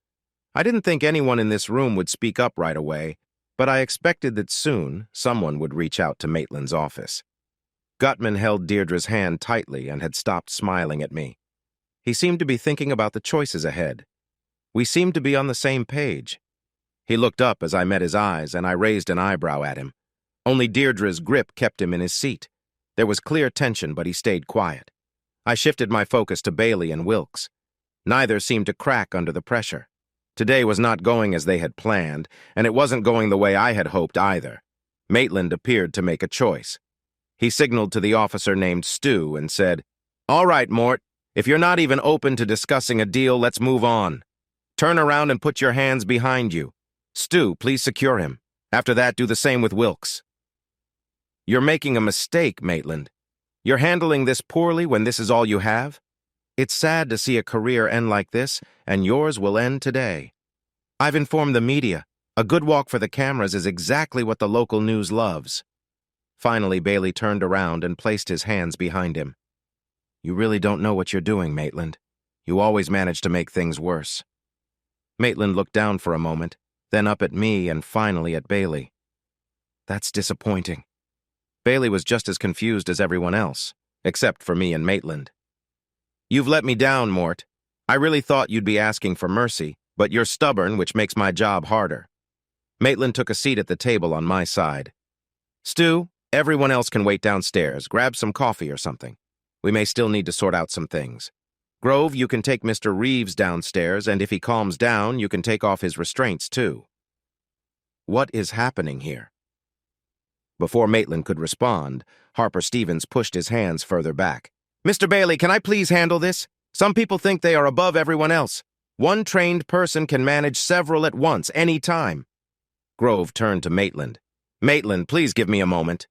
I didn't think anyone in this room would speak up right away, but I expected that soon someone would reach out to Maitland's office. Gutman held Deirdre's hand tightly and had stopped smiling at me. He seemed to be thinking about the choices ahead. We seemed to be on the same page. He looked up as I met his eyes, and I raised an eyebrow at him. Only Deirdre's grip kept him in his seat. There was clear tension, but he stayed quiet. I shifted my focus to Bailey and Wilkes. Neither seemed to crack under the pressure. Today was not going as they had planned, and it wasn't going the way I had hoped either. Maitland appeared to make a choice. He signaled to the officer named Stu and said, All right, Mort, if you're not even open to discussing a deal, let's move on. Turn around and put your hands behind you. Stu, please secure him. After that, do the same with Wilkes. You're making a mistake, Maitland. You're handling this poorly when this is all you have. It's sad to see a career end like this, and yours will end today. I've informed the media. A good walk for the cameras is exactly what the local news loves. Finally, Bailey turned around and placed his hands behind him. You really don't know what you're doing, Maitland. You always manage to make things worse. Maitland looked down for a moment, then up at me and finally at Bailey. That's disappointing. Bailey was just as confused as everyone else, except for me and Maitland. You've let me down, Mort. I really thought you'd be asking for mercy, but you're stubborn, which makes my job harder. Maitland took a seat at the table on my side. Stu, everyone else can wait downstairs. Grab some coffee or something. We may still need to sort out some things. Grove, you can take Mr. Reeves downstairs, and if he calms down, you can take off his restraints, too. What is happening here? Before Maitland could respond, Harper Stevens pushed his hands further back. Mr. Bailey, can I please handle this? Some people think they are above everyone else. One trained person can manage several at once, any time. Grove turned to Maitland. Maitland, please give me a moment.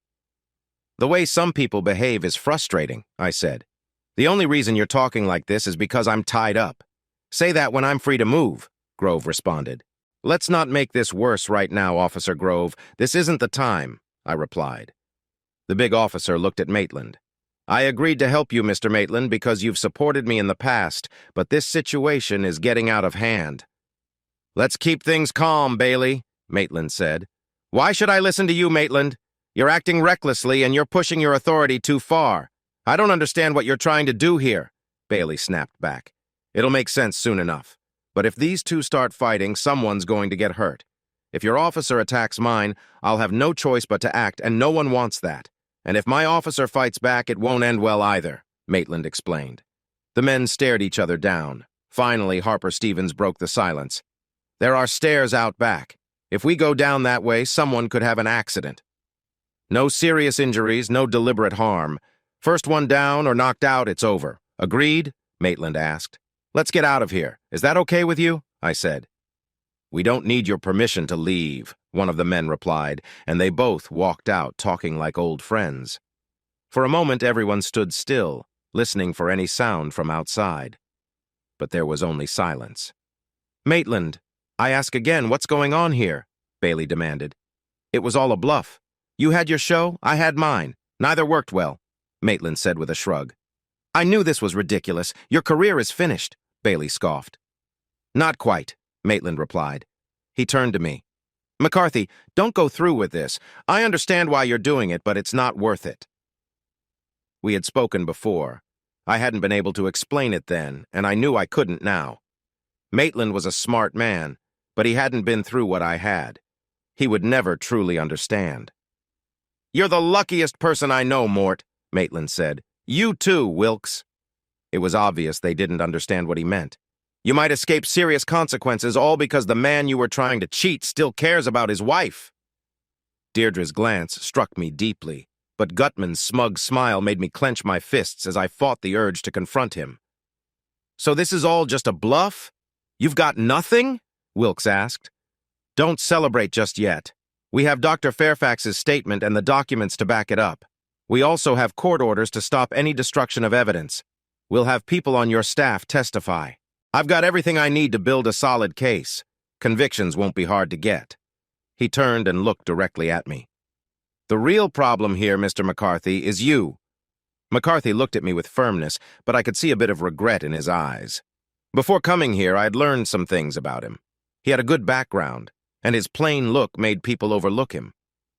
The way some people behave is frustrating, I said. The only reason you're talking like this is because I'm tied up. Say that when I'm free to move, Grove responded. Let's not make this worse right now, Officer Grove. This isn't the time, I replied. The big officer looked at Maitland. I agreed to help you, Mr. Maitland, because you've supported me in the past, but this situation is getting out of hand. Let's keep things calm, Bailey, Maitland said. Why should I listen to you, Maitland? You're acting recklessly and you're pushing your authority too far. I don't understand what you're trying to do here, Bailey snapped back. It'll make sense soon enough. But if these two start fighting, someone's going to get hurt. If your officer attacks mine, I'll have no choice but to act, and no one wants that. And if my officer fights back, it won't end well either, Maitland explained. The men stared each other down. Finally, Harper Stevens broke the silence. There are stairs out back. If we go down that way, someone could have an accident. No serious injuries, no deliberate harm. First one down or knocked out, it's over. Agreed? Maitland asked. Let's get out of here. Is that okay with you? I said. We don't need your permission to leave, one of the men replied, and they both walked out talking like old friends. For a moment, everyone stood still, listening for any sound from outside. But there was only silence. Maitland, I ask again, what's going on here? Bailey demanded. It was all a bluff. You had your show, I had mine. Neither worked well, Maitland said with a shrug. I knew this was ridiculous. Your career is finished, Bailey scoffed. Not quite, Maitland replied. He turned to me. McCarthy, don't go through with this. I understand why you're doing it, but it's not worth it. We had spoken before. I hadn't been able to explain it then, and I knew I couldn't now. Maitland was a smart man, but he hadn't been through what I had. He would never truly understand. You're the luckiest person I know, Mort, Maitland said. You too, Wilkes. It was obvious they didn't understand what he meant. You might escape serious consequences all because the man you were trying to cheat still cares about his wife. Deirdre's glance struck me deeply, but Gutman's smug smile made me clench my fists as I fought the urge to confront him. So this is all just a bluff? You've got nothing? Wilkes asked. Don't celebrate just yet. We have Dr. Fairfax's statement and the documents to back it up. We also have court orders to stop any destruction of evidence. We'll have people on your staff testify. I've got everything I need to build a solid case. Convictions won't be hard to get. He turned and looked directly at me. The real problem here, Mr. McCarthy, is you. McCarthy looked at me with firmness, but I could see a bit of regret in his eyes. Before coming here, I'd learned some things about him. He had a good background, and his plain look made people overlook him.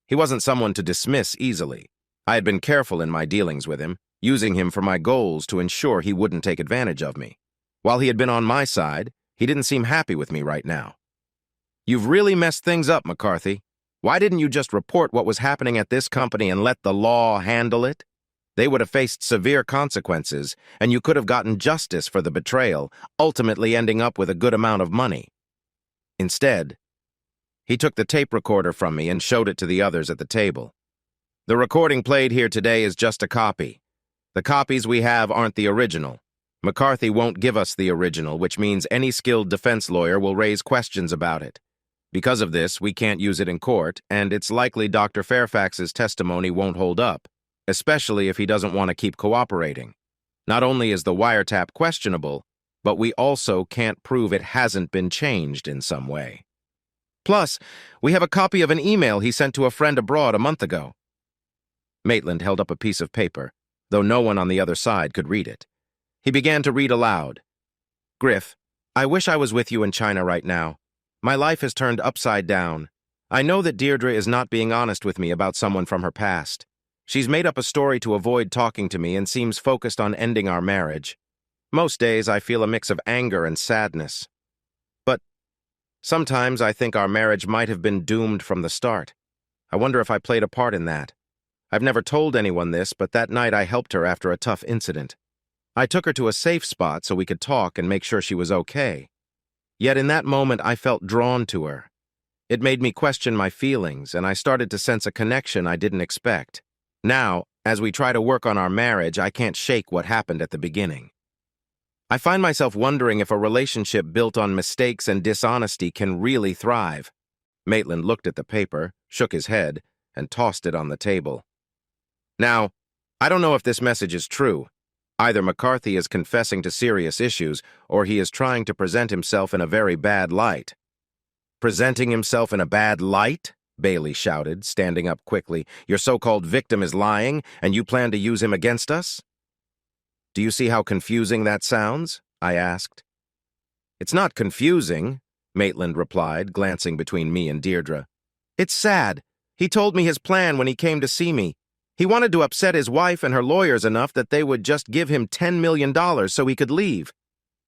He wasn't someone to dismiss easily. I had been careful in my dealings with him, using him for my goals to ensure he wouldn't take advantage of me. While he had been on my side, he didn't seem happy with me right now. You've really messed things up, McCarthy. Why didn't you just report what was happening at this company and let the law handle it? They would have faced severe consequences, and you could have gotten justice for the betrayal, ultimately ending up with a good amount of money. Instead, he took the tape recorder from me and showed it to the others at the table. The recording played here today is just a copy. The copies we have aren't the original. McCarthy won't give us the original, which means any skilled defense lawyer will raise questions about it. Because of this, we can't use it in court, and it's likely Dr. Fairfax's testimony won't hold up, especially if he doesn't want to keep cooperating. Not only is the wiretap questionable, but we also can't prove it hasn't been changed in some way. Plus, we have a copy of an email he sent to a friend abroad a month ago. Maitland held up a piece of paper, though no one on the other side could read it. He began to read aloud. Griff, I wish I was with you in China right now. My life has turned upside down. I know that Deirdre is not being honest with me about someone from her past. She's made up a story to avoid talking to me and seems focused on ending our marriage. Most days I feel a mix of anger and sadness. But sometimes I think our marriage might have been doomed from the start. I wonder if I played a part in that. I've never told anyone this, but that night I helped her after a tough incident. I took her to a safe spot so we could talk and make sure she was okay. Yet in that moment I felt drawn to her. It made me question my feelings, and I started to sense a connection I didn't expect. Now, as we try to work on our marriage, I can't shake what happened at the beginning. I find myself wondering if a relationship built on mistakes and dishonesty can really thrive. Maitland looked at the paper, shook his head, and tossed it on the table. Now, I don't know if this message is true. Either McCarthy is confessing to serious issues, or he is trying to present himself in a very bad light. Presenting himself in a bad light? Bailey shouted, standing up quickly. Your so-called victim is lying, and you plan to use him against us? Do you see how confusing that sounds? I asked. It's not confusing, Maitland replied, glancing between me and Deirdre. It's sad. He told me his plan when he came to see me. He wanted to upset his wife and her lawyers enough that they would just give him $10 million so he could leave.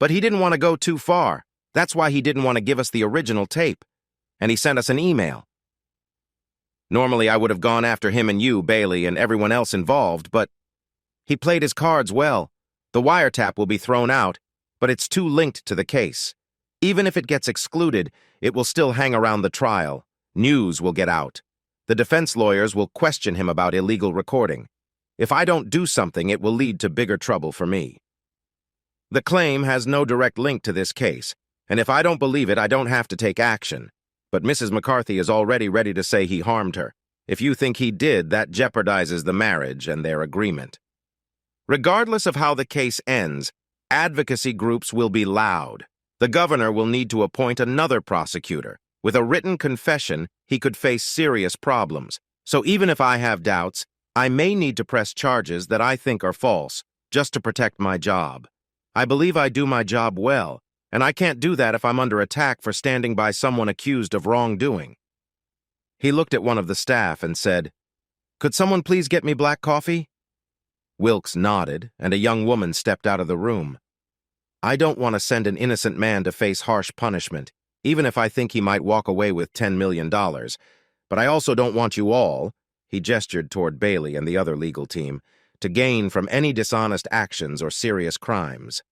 But he didn't want to go too far. That's why he didn't want to give us the original tape. And he sent us an email. Normally I would have gone after him and you, Bailey, and everyone else involved, but he played his cards well. The wiretap will be thrown out, but it's too linked to the case. Even if it gets excluded, it will still hang around the trial. News will get out. The defense lawyers will question him about illegal recording. If I don't do something, it will lead to bigger trouble for me. The claim has no direct link to this case, and if I don't believe it, I don't have to take action. But Mrs. McCarthy is already ready to say he harmed her. If you think he did, that jeopardizes the marriage and their agreement. Regardless of how the case ends, advocacy groups will be loud. The governor will need to appoint another prosecutor, With a written confession, he could face serious problems. So even if I have doubts, I may need to press charges that I think are false, just to protect my job. I believe I do my job well, and I can't do that if I'm under attack for standing by someone accused of wrongdoing. He looked at one of the staff and said, "Could someone please get me black coffee?" Wilkes nodded, and a young woman stepped out of the room. I don't want to send an innocent man to face harsh punishment, even if I think he might walk away with $10 million. But I also don't want you all, he gestured toward Bailey and the other legal team, to gain from any dishonest actions or serious crimes.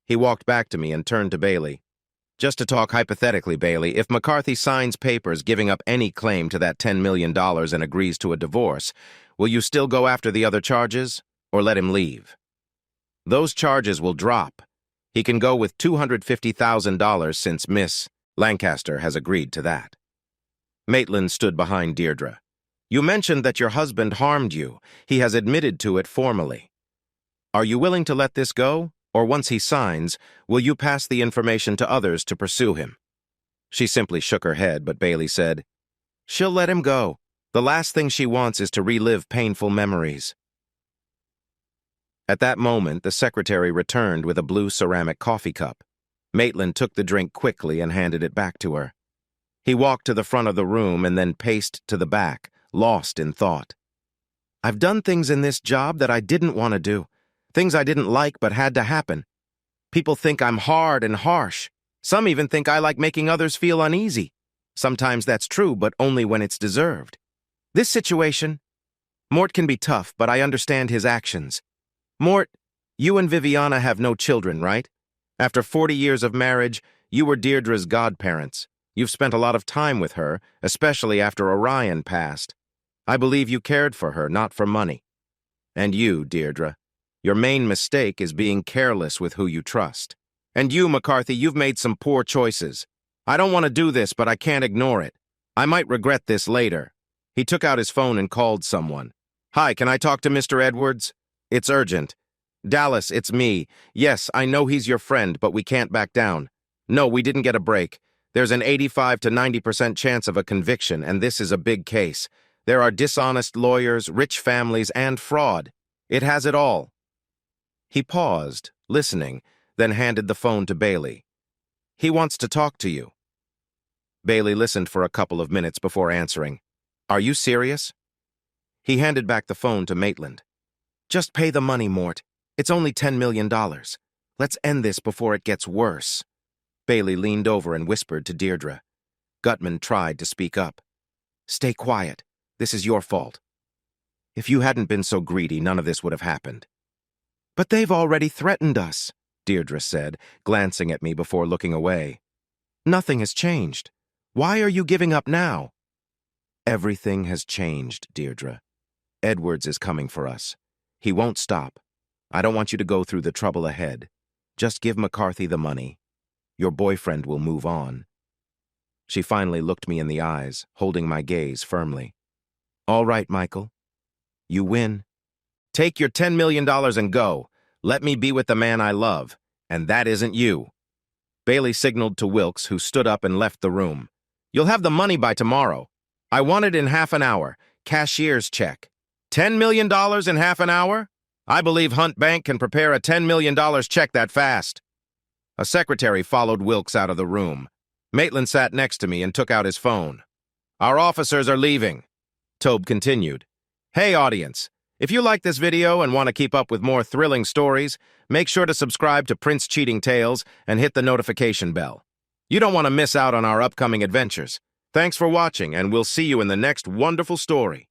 He walked back to me and turned to Bailey. "Just to talk hypothetically, Bailey, if McCarthy signs papers giving up any claim to that $10 million and agrees to a divorce, will you still go after the other charges, or let him leave?" "Those charges will drop. He can go with $250,000 since Miss Lancaster has agreed to that." Maitland stood behind Deirdre. "You mentioned that your husband harmed you. He has admitted to it formally. Are you willing to let this go, or once he signs, will you pass the information to others to pursue him?" She simply shook her head, but Bailey said, "She'll let him go. The last thing she wants is to relive painful memories." At that moment, the secretary returned with a blue ceramic coffee cup. Maitland took the drink quickly and handed it back to her. He walked to the front of the room and then paced to the back, lost in thought. "I've done things in this job that I didn't want to do, things I didn't like but had to happen. People think I'm hard and harsh. Some even think I like making others feel uneasy. Sometimes that's true, but only when it's deserved. This situation, Mort can be tough, but I understand his actions. Mort, you and Viviana have no children, right? After 40 years of marriage, you were Deirdre's godparents. You've spent a lot of time with her, especially after Orion passed. I believe you cared for her, not for money. And you, Deirdre, your main mistake is being careless with who you trust. And you, McCarthy, you've made some poor choices. I don't want to do this, but I can't ignore it. I might regret this later." He took out his phone and called someone. "Hi, can I talk to Mr. Edwards? It's urgent." "Dallas, it's me. Yes, I know he's your friend, but we can't back down. No, we didn't get a break. There's an 85 to 90% chance of a conviction, and this is a big case. There are dishonest lawyers, rich families, and fraud. It has it all." He paused, listening, then handed the phone to Bailey. "He wants to talk to you." Bailey listened for a couple of minutes before answering. "Are you serious?" He handed back the phone to Maitland. "Just pay the money, Mort. It's only $10 million. Let's end this before it gets worse." Bailey leaned over and whispered to Deirdre. Gutman tried to speak up. "Stay quiet. This is your fault. If you hadn't been so greedy, none of this would have happened." "But they've already threatened us," Deirdre said, glancing at me before looking away. "Nothing has changed. Why are you giving up now?" "Everything has changed, Deirdre. Edwards is coming for us. He won't stop. I don't want you to go through the trouble ahead. Just give McCarthy the money. Your boyfriend will move on." She finally looked me in the eyes, holding my gaze firmly. "All right, Michael. You win. Take your $10 million and go. Let me be with the man I love, and that isn't you." Bailey signaled to Wilkes, who stood up and left the room. "You'll have the money by tomorrow. I want it in half an hour. Cashier's check. $10 million in half an hour? I believe Hunt Bank can prepare a $10 million check that fast." A secretary followed Wilkes out of the room. Maitland sat next to me and took out his phone. "Our officers are leaving." Tobe continued. "Hey, audience. If you like this video and want to keep up with more thrilling stories, make sure to subscribe to Prince Cheating Tales and hit the notification bell. You don't want to miss out on our upcoming adventures. Thanks for watching, and we'll see you in the next wonderful story.